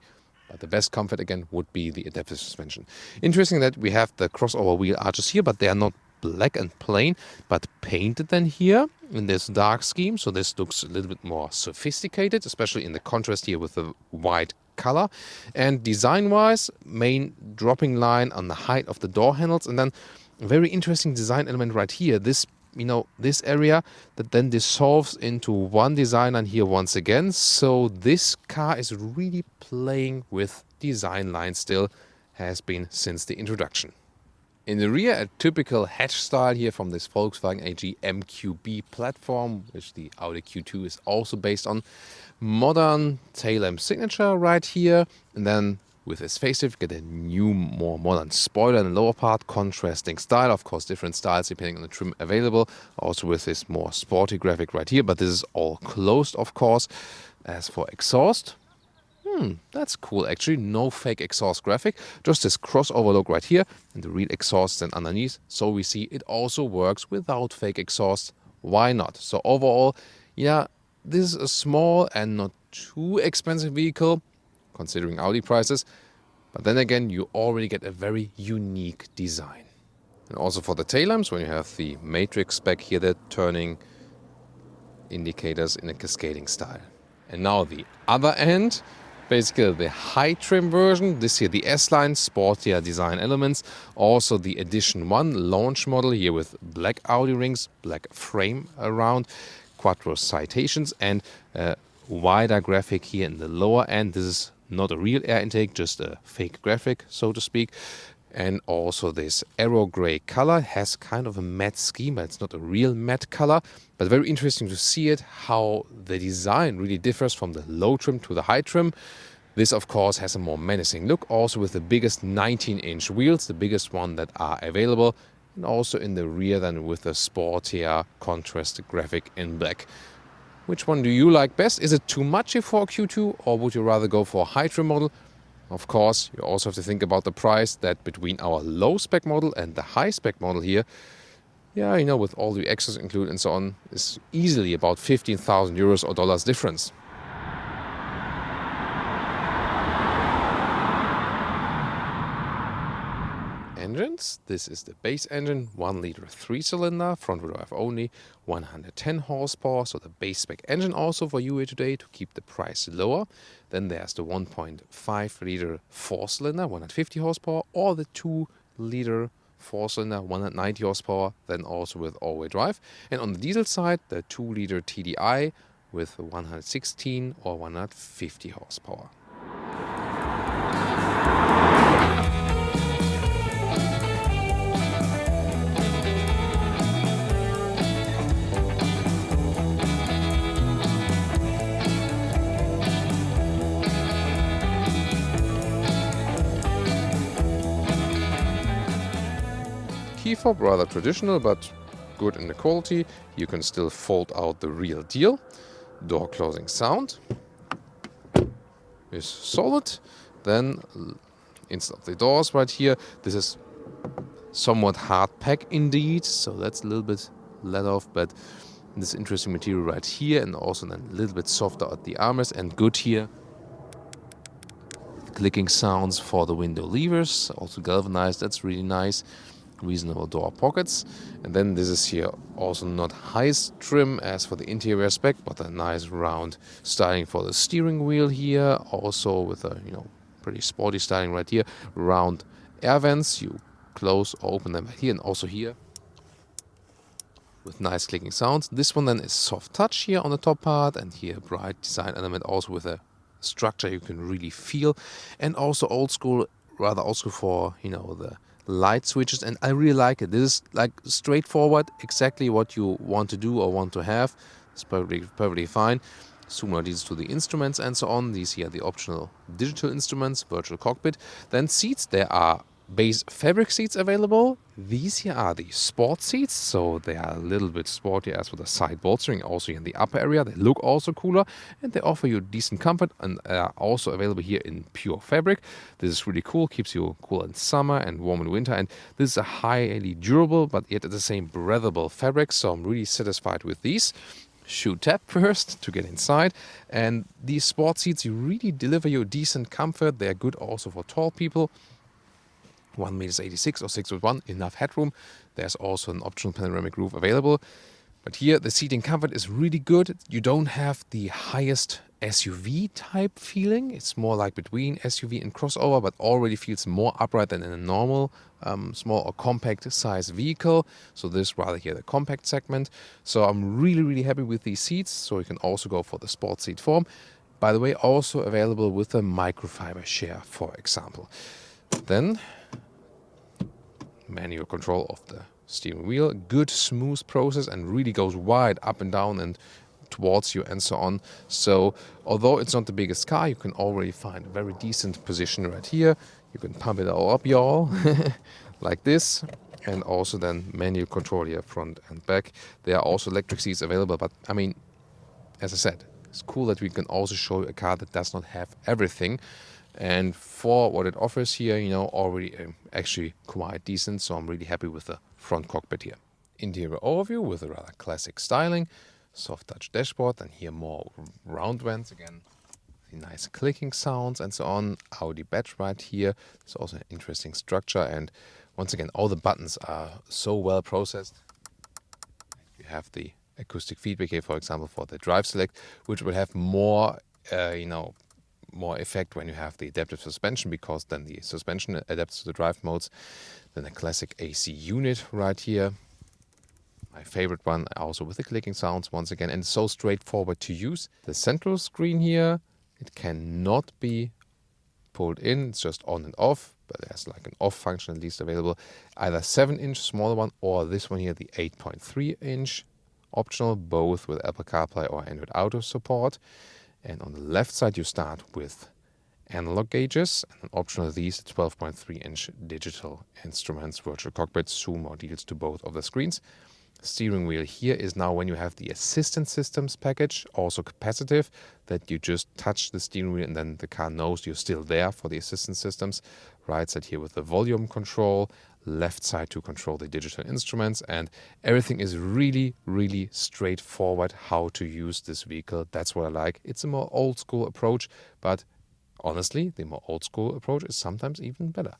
Speaker 1: But the best comfort, again, would be the adaptive suspension. Interesting that we have the crossover wheel arches here, but they are not black and plain, but painted then here in this dark scheme. So this looks a little bit more sophisticated, especially in the contrast here with the white color. And design-wise, main dropping line on the height of the door handles. And then a very interesting design element right here. This area that then dissolves into one design line here once again. So this car is really playing with design lines still, has been since the introduction. In the rear, a typical hatch style here from this Volkswagen AG MQB platform, which the Audi Q2 is also based on. Modern tail lamp signature right here, and then with this facelift, get a new, more modern spoiler in the lower part, contrasting style. Of course, different styles depending on the trim available. Also with this more sporty graphic right here, but this is all closed, of course. As for exhaust, that's cool actually. No fake exhaust graphic, just this crossover look right here, and the real exhaust then underneath. So we see it also works without fake exhaust. Why not? So overall, yeah, this is a small and not too expensive vehicle, considering Audi prices, but then again you already get a very unique design. And also for the tail lamps, when you have the matrix back here, the turning indicators in a cascading style. And now the other end, basically the high trim version, this here the S-Line, sportier design elements, also the Edition 1 launch model here with black Audi rings, black frame around, quattro citations, and a wider graphic here in the lower end. This is not a real air intake, just a fake graphic, so to speak. And also this aero gray color has kind of a matte scheme, but it's not a real matte color. But very interesting to see it, how the design really differs from the low trim to the high trim. This, of course, has a more menacing look, also with the biggest 19-inch wheels, the biggest one that are available. And also in the rear then with a sportier contrast graphic in black. Which one do you like best? Is it too much for a Q2, or would you rather go for a high trim model? Of course, you also have to think about the price, that between our low spec model and the high spec model here, with all the extras included and so on, is easily about 15,000 euros or dollars difference.
Speaker 2: engines. This is the base engine, 1 liter 3-cylinder, front wheel drive only, 110 horsepower, so the base spec engine also for you here today to keep the price lower. Then there's the 1.5 liter 4-cylinder, 150 horsepower, or the 2 liter 4-cylinder, 190 horsepower, then also with all-wheel drive. And on the diesel side, the 2 liter TDI with 116 or 150 horsepower. Key fob, rather traditional but good in the quality. You can still fold out the real deal. Door closing sound is solid. Then install the doors right here. This is somewhat hard pack indeed, so that's a little bit let off, but this interesting material right here, and also then a little bit softer at the armrest, and good here. Clicking sounds for the window levers, also galvanized, that's really nice. Reasonable door pockets. And then this is here also not highest trim as for the interior spec, but a nice round styling for the steering wheel here, also with a pretty sporty styling right here. Round air vents, you close or open them right here, and also here with nice clicking sounds. This one then is soft touch here on the top part, and here bright design element also with a structure you can really feel, and also old school, rather old school for the light switches, and I really like it. This is like straightforward, exactly what you want to do or want to have. It's perfectly fine. Sooner leads to the instruments and so on. These here are the optional digital instruments, virtual cockpit. Then seats, there are base fabric seats available. These here are the sport seats, so they are a little bit sporty as for the side bolstering, also in the upper area. They look also cooler, and they offer you decent comfort, and are also available here in pure fabric. This is really cool, keeps you cool in summer and warm in winter, and this is a highly durable but yet at the same breathable fabric, so I'm really satisfied with these. Shoe tap first to get inside, and these sport seats really deliver you decent comfort. They are good also for tall people. 1.86 m or 6'1", enough headroom. There's also an optional panoramic roof available. But here the seating comfort is really good. You don't have the highest SUV type feeling. It's more like between SUV and crossover, but already feels more upright than in a normal small or compact size vehicle. So this rather here the compact segment. So I'm really happy with these seats. So you can also go for the sport seat form. By the way, also available with a microfiber share, for example. Then manual control of the steering wheel, good smooth process, and really goes wide up and down and towards you and so on. So although it's not the biggest car, you can already find a very decent position right here. You can pump it all up, y'all, like this. And also then manual control here, front and back. There are also electric seats available, but I mean, as I said, it's cool that we can also show you a car that does not have everything. And for what it offers here, already actually quite decent. So I'm really happy with the front cockpit here. Interior overview with a rather classic styling. Soft touch dashboard, and here more round vents again. Nice clicking sounds and so on. Audi badge right here. It's also an interesting structure. And once again, all the buttons are so well processed. You have the acoustic feedback here, for example, for the drive select, which will have more, more effect when you have the adaptive suspension, because then the suspension adapts to the drive modes. Then a classic AC unit right here. My favorite one, also with the clicking sounds once again, and it's so straightforward to use. The central screen here, it cannot be pulled in, it's just on and off, but there's like an off function at least available. Either 7-inch smaller one, or this one here, the 8.3-inch optional, both with Apple CarPlay or Android Auto support. And on the left side, you start with analog gauges, and an optional these 12.3-inch digital instruments, virtual cockpit, zoom or deals to both of the screens. Steering wheel here is now when you have the assistant systems package, also capacitive, that you just touch the steering wheel and then the car knows you're still there for the assistant systems. Right side here with the volume control, left side to control the digital instruments, and everything is really straightforward how to use this vehicle. That's what I like. It's a more old school approach, but honestly, the more old school approach is sometimes even better.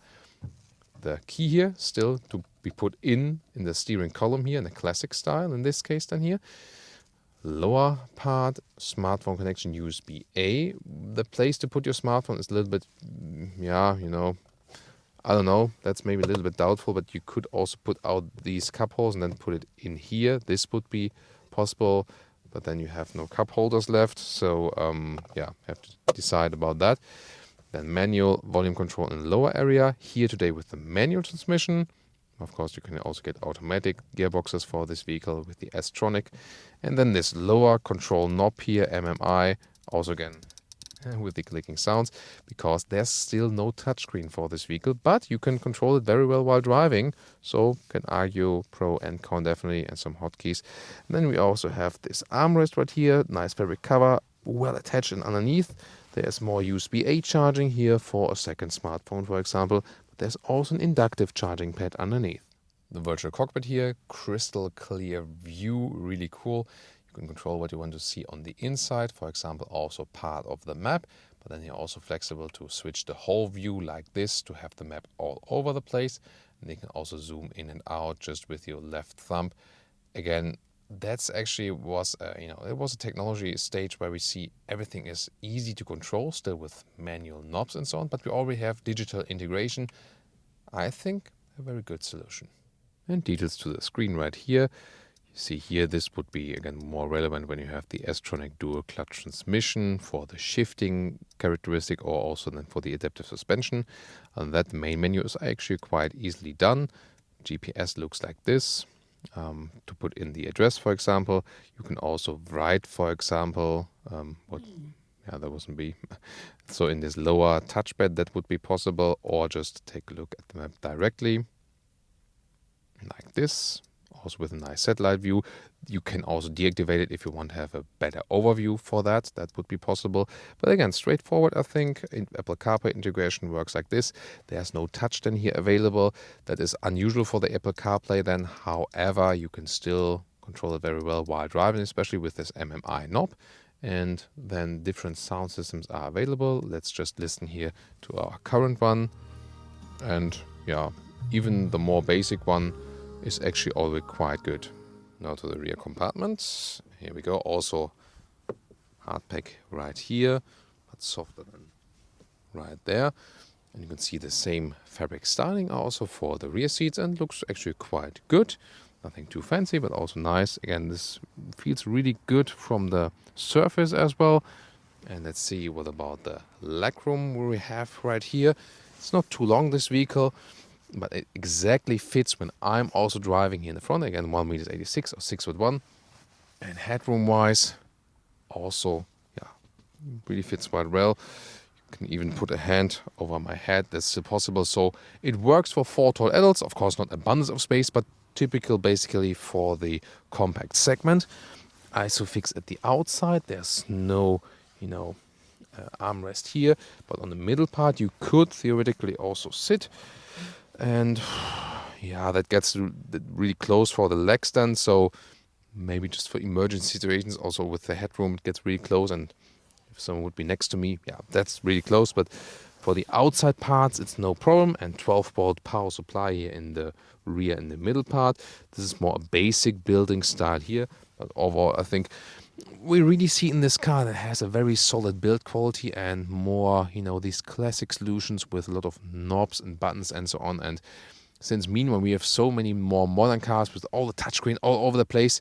Speaker 2: the key here still to be put in the steering column here in the classic style, in this case then here. Lower part, smartphone connection, USB-A. The place to put your smartphone is a little bit, yeah, you know, I don't know, that's maybe a little bit doubtful, but you could also put out these cup holes and then put it in here. This would be possible, but then you have no cup holders left, so yeah, have to decide about that. Then manual volume control in the lower area. Here today with the manual transmission. Of course, you can also get automatic gearboxes for this vehicle with the S-tronic. And then this lower control knob here, MMI, also again with the clicking sounds, because there's still no touchscreen for this vehicle, but you can control it very well while driving. So can argue pro and con definitely, and some hotkeys. And then we also have this armrest right here, nice fabric cover, well attached, and underneath there's more USB-A charging here for a second smartphone, for example. There's also an inductive charging pad underneath. The virtual cockpit here, crystal clear view, really cool. You can control what you want to see on the inside, for example, also part of the map. But then you're also flexible to switch the whole view like this to have the map all over the place. And you can also zoom in and out just with your left thumb. Again, that's actually was it was a technology stage where we see everything is easy to control, still with manual knobs and so on, but we already have digital integration. I think a very good solution. And details to the screen right here. You see here, this would be again more relevant when you have the S-tronic dual clutch transmission for the shifting characteristic, or also then for the adaptive suspension. And that main menu is actually quite easily done. GPS looks like this. To put in the address, for example, you can also write, for example, that wasn't B. So in this lower touchpad, that would be possible, or just take a look at the map directly, like this. Also with a nice satellite view. You can also deactivate it if you want to have a better overview for that. That would be possible. But again, straightforward, I think. Apple CarPlay integration works like this. There's no touch then here available. That is unusual for the Apple CarPlay then. However, you can still control it very well while driving, especially with this MMI knob. And then different sound systems are available. Let's just listen here to our current one. And yeah, even the more basic one is actually already quite good. Now to the rear compartments. Here we go. Also hard pack right here, but softer than right there. And you can see the same fabric styling also for the rear seats, and looks actually quite good. Nothing too fancy, but also nice. Again, this feels really good from the surface as well. And let's see what about the legroom we have right here. It's not too long, this vehicle, but it exactly fits when I'm also driving here in the front. Again, 1.86 meters or 6'1". And headroom wise, also, yeah, really fits quite well. You can even put a hand over my head. That's still possible. So it works for 4 tall adults. Of course, not abundance of space, but typical basically for the compact segment. Isofix at the outside. There's no, armrest here, but on the middle part you could theoretically also sit. And yeah, that gets really close for the legs then, so maybe just for emergency situations, also with the headroom it gets really close, and if someone would be next to me, yeah, that's really close. But for the outside parts it's no problem. And 12-volt power supply here in the rear and the middle part. This is more a basic building style here, but overall I think we really see in this car that has a very solid build quality and more, these classic solutions with a lot of knobs and buttons and so on. And since meanwhile we have so many more modern cars with all the touchscreen all over the place,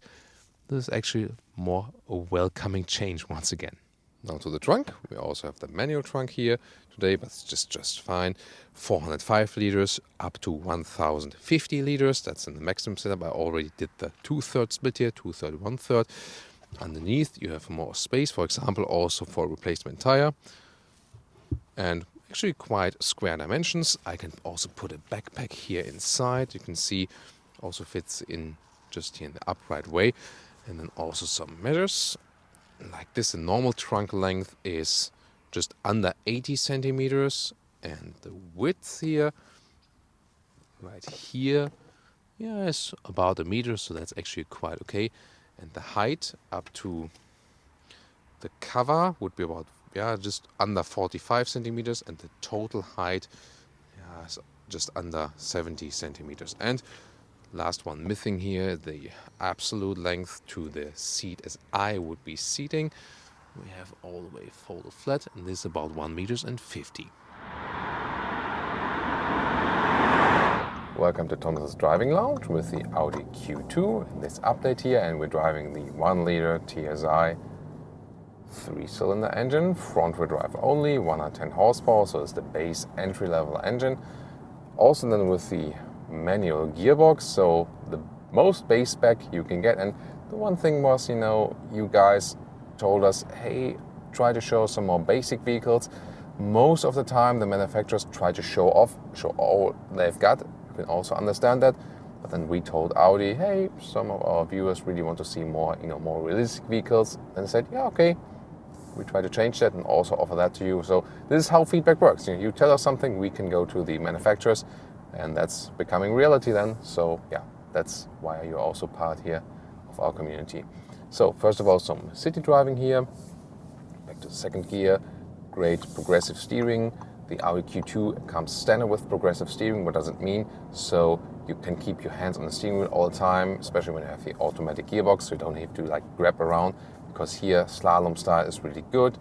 Speaker 2: this is actually more a welcoming change once again. Now to the trunk. We also have the manual trunk here today, but it's just fine. 405 liters up to 1050 liters. That's in the maximum setup. I already did the 2/3 split here, 2/3, 1/3. Underneath you have more space, for example, also for a replacement tire. And actually quite square dimensions. I can also put a backpack here inside. You can see also fits in just here in the upright way. And then also some measures. Like this, the normal trunk length is just under 80 centimeters. And the width here, right here, is about 1 meter. So that's actually quite okay. And the height up to the cover would be about, just under 45 centimeters. And the total height is just under 70 centimeters. And last one missing here, the absolute length to the seat as I would be seating. We have all the way folded flat, and this is about 1 meters and 50. Welcome to Thomas's Driving Lounge with the Audi Q2 in this update here, and we're driving the 1-liter TSI 3-cylinder engine, front-wheel drive only, 110 horsepower, so it's the base entry-level engine. Also then with the manual gearbox, so the most base spec you can get. And the one thing was, you guys told us, hey, try to show some more basic vehicles. Most of the time the manufacturers try to show all they've got. You can also understand that. But then we told Audi, hey, some of our viewers really want to see more, more realistic vehicles. And they said, yeah, okay. We try to change that and also offer that to you. So this is how feedback works. You tell us something, we can go to the manufacturers, and that's becoming reality then. So yeah, that's why you're also part here of our community. So first of all, some city driving here. Back to the second gear. Great progressive steering. The Audi Q2 comes standard with progressive steering. What does it mean? So you can keep your hands on the steering wheel all the time, especially when you have the automatic gearbox, so you don't have to grab around. Because here slalom style is really good,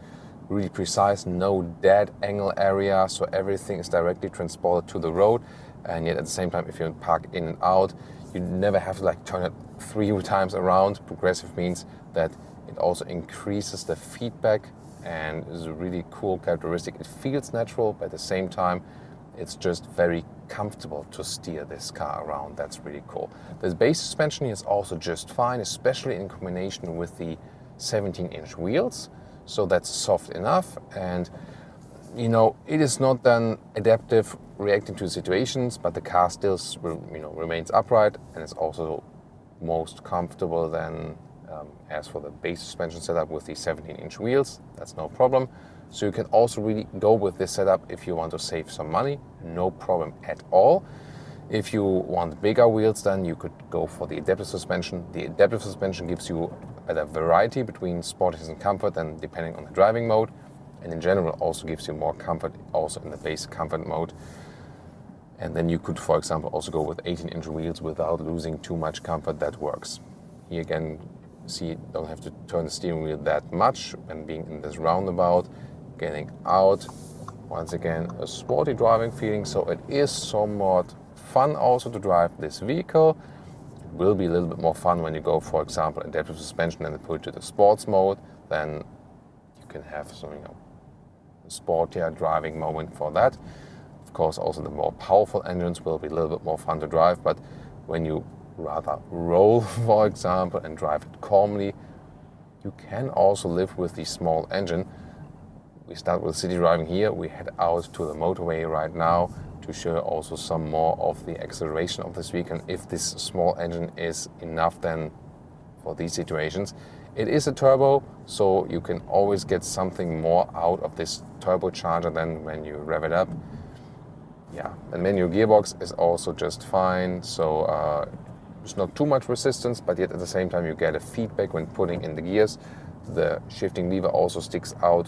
Speaker 2: really precise, no dead angle area, so everything is directly transported to the road. And yet at the same time, if you park in and out, you never have to turn it 3 times around. Progressive means that it also increases the feedback and is a really cool characteristic. It feels natural, but at the same time, it's just very comfortable to steer this car around. That's really cool. The base suspension is also just fine, especially in combination with the 17-inch wheels, so that's soft enough, and it is not then adaptive reacting to situations, but the car still remains upright, and it's also most comfortable then as for the base suspension setup with the 17-inch wheels. That's no problem. So you can also really go with this setup if you want to save some money, no problem at all. If you want bigger wheels, then you could go for the adaptive suspension. The adaptive suspension gives you a better variety between sportiness and comfort, and depending on the driving mode, and in general also gives you more comfort also in the base comfort mode. And then you could, for example, also go with 18-inch wheels without losing too much comfort. That works. Here again, see, you don't have to turn the steering wheel that much when being in this roundabout. Getting out, once again, a sporty driving feeling, so it is somewhat fun also to drive this vehicle. It will be a little bit more fun when you go, for example, adaptive suspension and put it to the sports mode. Then you can have some, a sportier driving moment for that. Of course, also the more powerful engines will be a little bit more fun to drive. But when you rather roll, for example, and drive it calmly, you can also live with the small engine. We start with city driving here. We head out to the motorway right now to show also some more of the acceleration of this vehicle. If this small engine is enough then for these situations. It is a turbo, so you can always get something more out of this turbocharger than when you rev it up. Yeah, and manual gearbox is also just fine. So there's not too much resistance, but yet at the same time you get a feedback when putting in the gears. The shifting lever also sticks out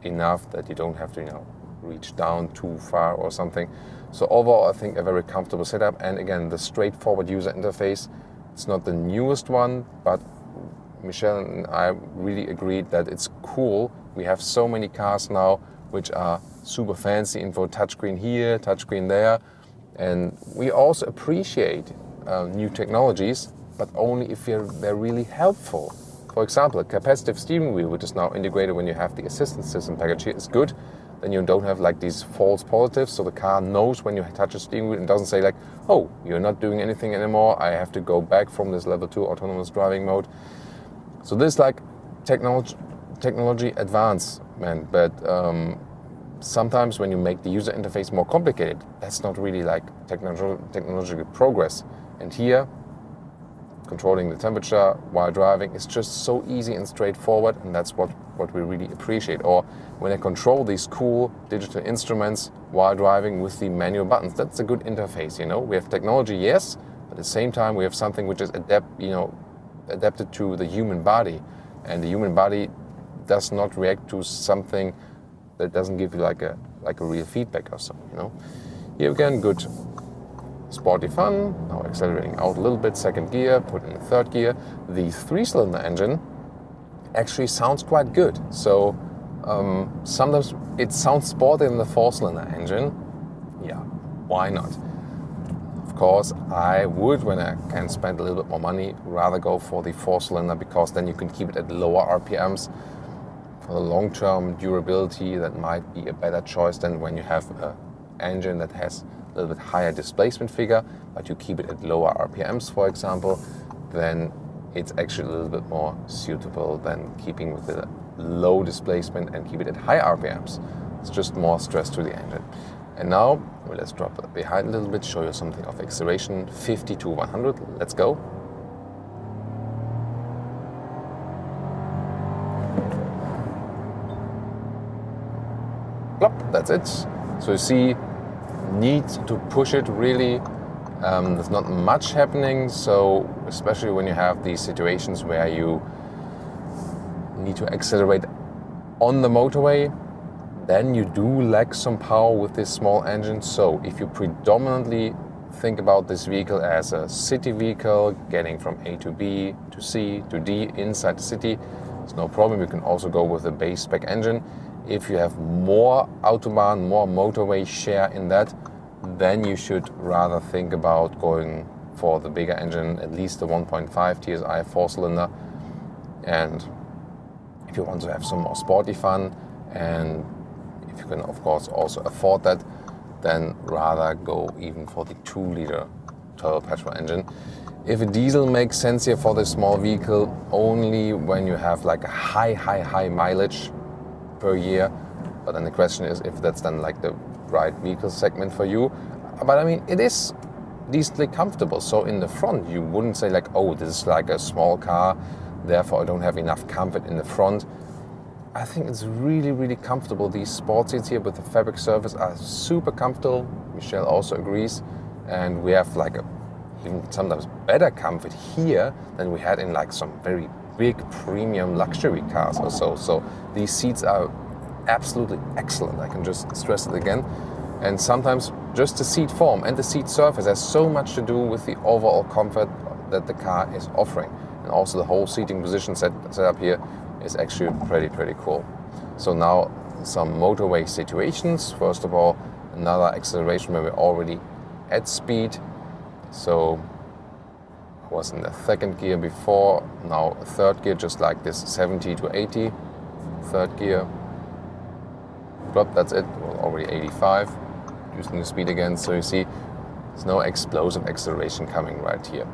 Speaker 2: enough that you don't have to, reach down too far or something. So overall, I think a very comfortable setup. And again, the straightforward user interface. It's not the newest one, but Michelle and I really agreed that it's cool. We have so many cars now which are super fancy, info touchscreen here, touchscreen there. And we also appreciate new technologies, but only if they're really helpful. For example, a capacitive steering wheel, which is now integrated when you have the assistance system package here, is good. Then you don't have these false positives, so the car knows when you touch the steering wheel and doesn't say oh, you're not doing anything anymore, I have to go back from this level 2 autonomous driving mode. So this is technology advancement, but sometimes when you make the user interface more complicated, that's not really technological progress. And here, controlling the temperature while driving is just so easy and straightforward, and that's what we really appreciate. Or when I control these cool digital instruments while driving with the manual buttons, that's a good interface. We have technology, yes, but at the same time we have something which is adapted to the human body, and the human body does not react to something that doesn't give you like a real feedback or something. Here again, good sporty fun. Now accelerating out a little bit, second gear, put in third gear. The 3-cylinder engine actually sounds quite good. So sometimes it sounds sporty in the 4-cylinder engine. Yeah, why not? Of course, I would, when I can spend a little bit more money, rather go for the 4-cylinder, because then you can keep it at lower RPMs. For the long-term durability, that might be a better choice than when you have an engine that has a little bit higher displacement figure, but you keep it at lower RPMs, for example. Then it's actually a little bit more suitable than keeping with the low displacement and keep it at high RPMs. It's just more stress to the engine. And now, well, let's drop it behind a little bit, show you something of acceleration, 50 to 100, let's go. Plop, that's it. So you see, need to push it really. There's not much happening, so especially when you have these situations where you need to accelerate on the motorway, then you do lack some power with this small engine. So if you predominantly think about this vehicle as a city vehicle, getting from A to B to C to D inside the city, there's no problem. You can also go with a base spec engine. If you have more autobahn, more motorway share in that, then you should rather think about going for the bigger engine, at least the 1.5 TSI 4-cylinder. And if you want to have some more sporty fun, and if you can of course also afford that, then rather go even for the 2-liter turbo petrol engine. If a diesel makes sense here for this small vehicle, only when you have like a high mileage per year. But then the question is if that's then like the right vehicle segment for you. But I mean, it is decently comfortable. So in the front, you wouldn't say like, oh, this is like a small car, therefore I don't have enough comfort in the front. I think it's really comfortable. These sport seats here with the fabric surface are super comfortable. Michelle also agrees. And we have like a even sometimes better comfort here than we had in like some very big premium luxury cars or so. So these seats are absolutely excellent. I can just stress it again. And sometimes just the seat form and the seat surface has so much to do with the overall comfort that the car is offering. And also the whole seating position set up here is actually pretty cool. So now some motorway situations. First of all, another acceleration where we're already at speed. So I was in the second gear before, now third gear, just like this 70 to 80, third gear. Plop, that's it, well, already 85, using the speed again. So you see, there's no explosive acceleration coming right here.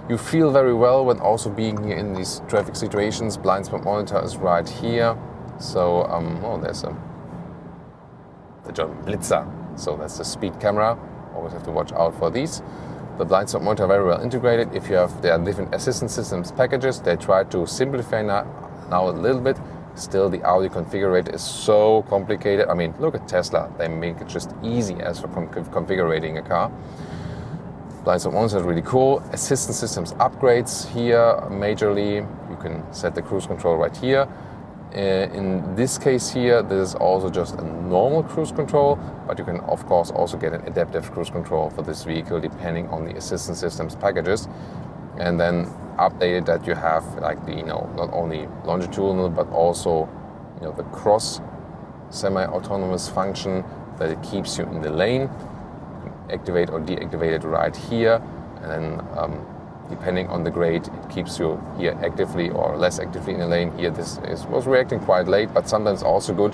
Speaker 2: You feel very well when also being here in these traffic situations. Blind spot monitor is right here. So, there's the German Blitzer. So that's the speed camera. Always have to watch out for these. The blind spot monitor very well integrated. If you have, there are different assistance systems packages. They try to simplify now a little bit. Still, the Audi configurator is so complicated. I mean, look at Tesla. They make it just easy as for configuring a car. Blind spot monitor is really cool. Assistance systems upgrades here majorly. You can set the cruise control right here. In this case here, this is also just a normal cruise control, but you can of course also get an adaptive cruise control for this vehicle depending on the assistance systems packages. And then updated that you have like the, not only longitudinal but also, the cross semi-autonomous function that it keeps you in the lane. You can activate or deactivate it right here, and then depending on the grade, it keeps you here actively or less actively in the lane. Here this was reacting quite late, but sometimes also good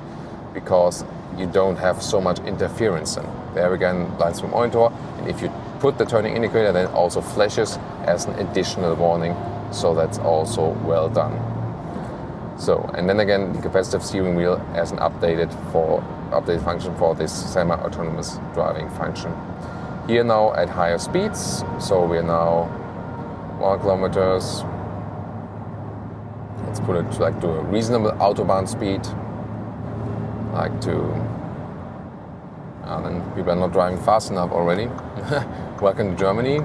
Speaker 2: because you don't have so much interference. And there again, blind spot monitor. And if you put the turning indicator, then it also flashes as an additional warning. So that's also well done. So, and then again, the capacitive steering wheel as an updated function for this semi-autonomous driving function. Here now at higher speeds, so we're now 1 kilometers. Let's put it like to a reasonable autobahn speed. Like to, and then people are not driving fast enough already. Welcome to Germany.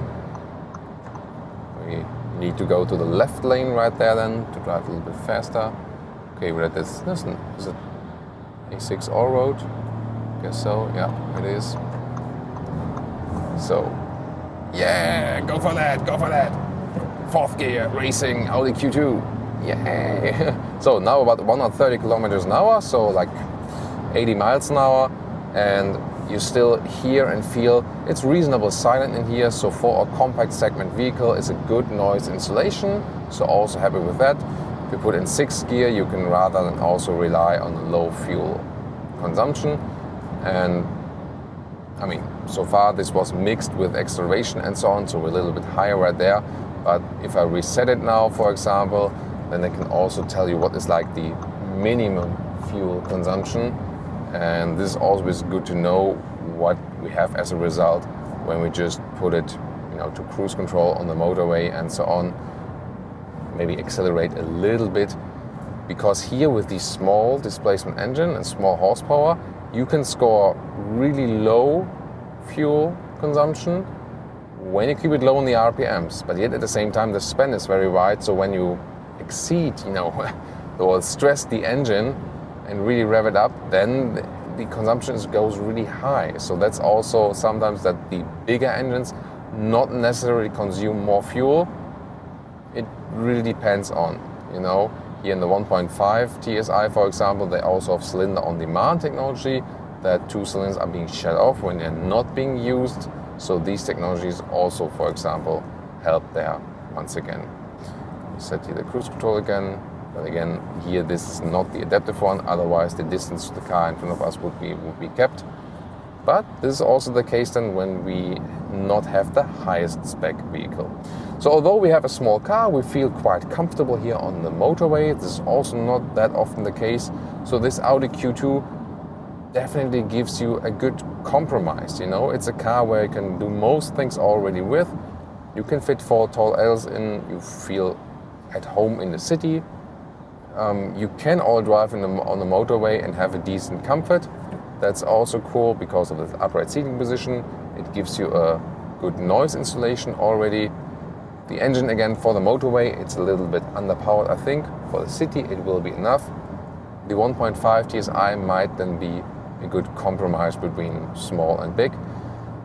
Speaker 2: We need to go to the left lane right there then to drive a little bit faster. Okay, we're at this. Listen, is it A6 all road? Guess so. Yeah, it is. So, yeah, go for that, go for that. 4th gear racing Audi Q2. Yay! So now about 130 kilometers an hour, so like 80 miles an hour, and you still hear and feel it's reasonable silent in here. So for a compact segment vehicle, it's a good noise insulation. So also happy with that. If you put in 6th gear, you can rather than also rely on low fuel consumption. And I mean, so far this was mixed with acceleration and so on, so we're a little bit higher right there. But if I reset it now, for example, then I can also tell you what is like the minimum fuel consumption. And this is always good to know what we have as a result when we just put it, to cruise control on the motorway and so on. Maybe accelerate a little bit, because here with the small displacement engine and small horsepower, you can score really low fuel consumption when you keep it low on the RPMs, but yet at the same time the span is very wide, so when you exceed, or stress the engine and really rev it up, then the consumption goes really high. So that's also sometimes that the bigger engines not necessarily consume more fuel. It really depends on, Here in the 1.5 TSI, for example, they also have cylinder on demand technology, that 2 cylinders are being shut off when they're not being used. So these technologies also, for example, help there once again. Set here the cruise control again, but again, here this is not the adaptive one, otherwise the distance to the car in front of us would be kept. But this is also the case then when we not have the highest spec vehicle. So although we have a small car, we feel quite comfortable here on the motorway. This is also not that often the case. So this Audi Q2 definitely gives you a good compromise. It's a car where you can do most things already with. You can fit 4 tall Ls in, you feel at home in the city. You can all drive on the motorway and have a decent comfort. That's also cool because of the upright seating position. It gives you a good noise insulation already. The engine, again, for the motorway, it's a little bit underpowered, I think. For the city, it will be enough. The 1.5 TSI might then be a good compromise between small and big.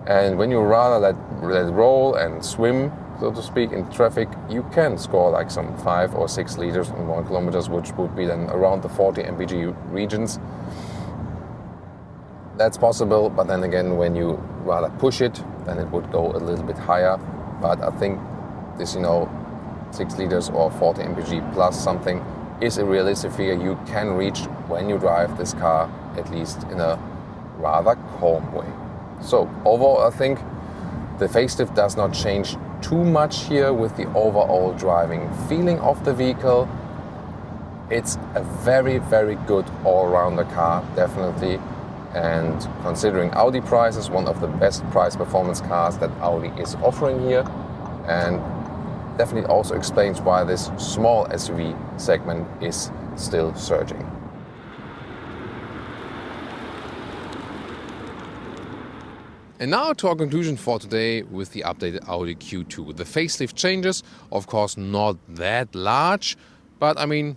Speaker 2: And when you rather let it roll and swim, so to speak, in traffic, you can score like some 5 or 6 liters on 1 kilometer, which would be then around the 40 mpg regions. That's possible, but then again, when you rather push it, then it would go a little bit higher. But I think this, 6 liters or 40 mpg plus something is a realistic figure you can reach when you drive this car, at least in a rather calm way. So overall, I think the facelift does not change too much here with the overall driving feeling of the vehicle. It's a very, very good all-rounder car, definitely. And considering Audi prices, one of the best price performance cars that Audi is offering here, and definitely also explains why this small SUV segment is still surging. And now to our conclusion for today with the updated Audi Q2. The facelift changes, of course, not that large, but I mean,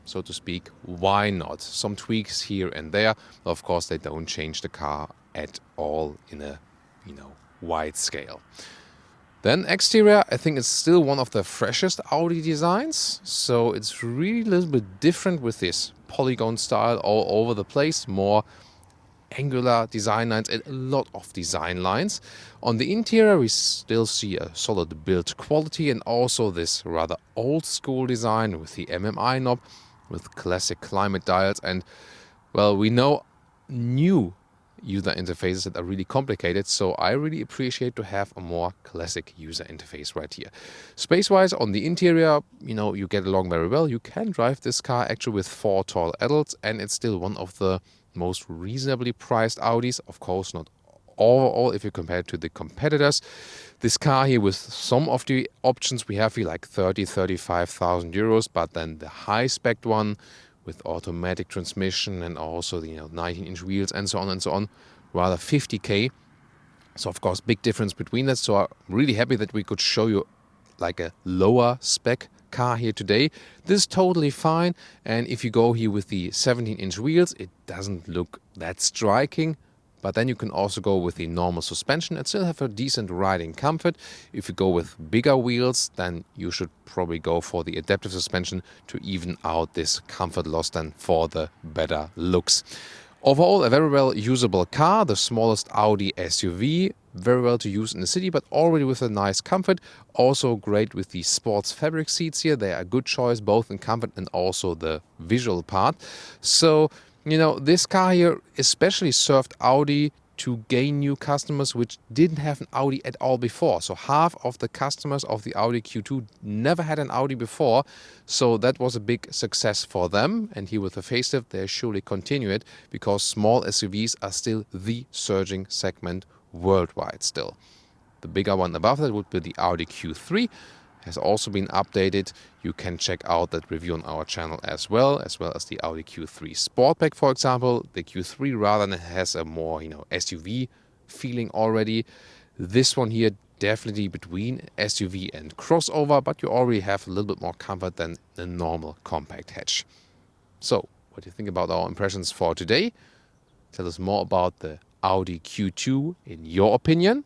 Speaker 2: so to speak, why not? Some tweaks here and there. Of course, they don't change the car at all in a, wide scale. Then exterior, I think it's still one of the freshest Audi designs. So it's really a little bit different with this polygon style all over the place, more angular design lines and a lot of design lines. On the interior, we still see a solid build quality and also this rather old school design with the MMI knob, with classic climate dials, and well, we know new user interfaces that are really complicated, so I really appreciate to have a more classic user interface right here. Space-wise, on the interior, you get along very well. You can drive this car actually with 4 tall adults, and it's still one of the most reasonably priced Audis. Of course, not overall if you compare it to the competitors. This car here with some of the options we have here, like 35,000 euros, but then the high spec one with automatic transmission and also the 19-inch wheels and so on, rather 50k. So of course, big difference between that. So I'm really happy that we could show you like a lower spec car here today. This is totally fine. And if you go here with the 17-inch wheels, it doesn't look that striking.
Speaker 1: but then you can also go with the normal suspension and still have a decent riding comfort. If you go with bigger wheels, then you should probably go for the adaptive suspension to even out this comfort loss then for the better looks. Overall, a very well usable car, the smallest Audi SUV, very well to use in the city, but already with a nice comfort. Also great with the sports fabric seats here. They are a good choice, both in comfort and also the visual part. So, you know, this car here especially served Audi to gain new customers which didn't have an Audi at all before. So half of the customers of the Audi Q2 never had an Audi before. So that was a big success for them. And here with the facelift, they surely continue it because small SUVs are still the surging segment worldwide still. The bigger one above that would be the Audi Q3. Has also been updated. You can check out that review on our channel as well as the Audi Q3 Sportback, for example. The Q3 rather has a more, SUV feeling already. This one here definitely between SUV and crossover, but you already have a little bit more comfort than the normal compact hatch. So, what do you think about our impressions for today? Tell us more about the Audi Q2 in your opinion.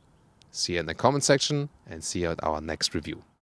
Speaker 1: See you in the comment section and see you at our next review.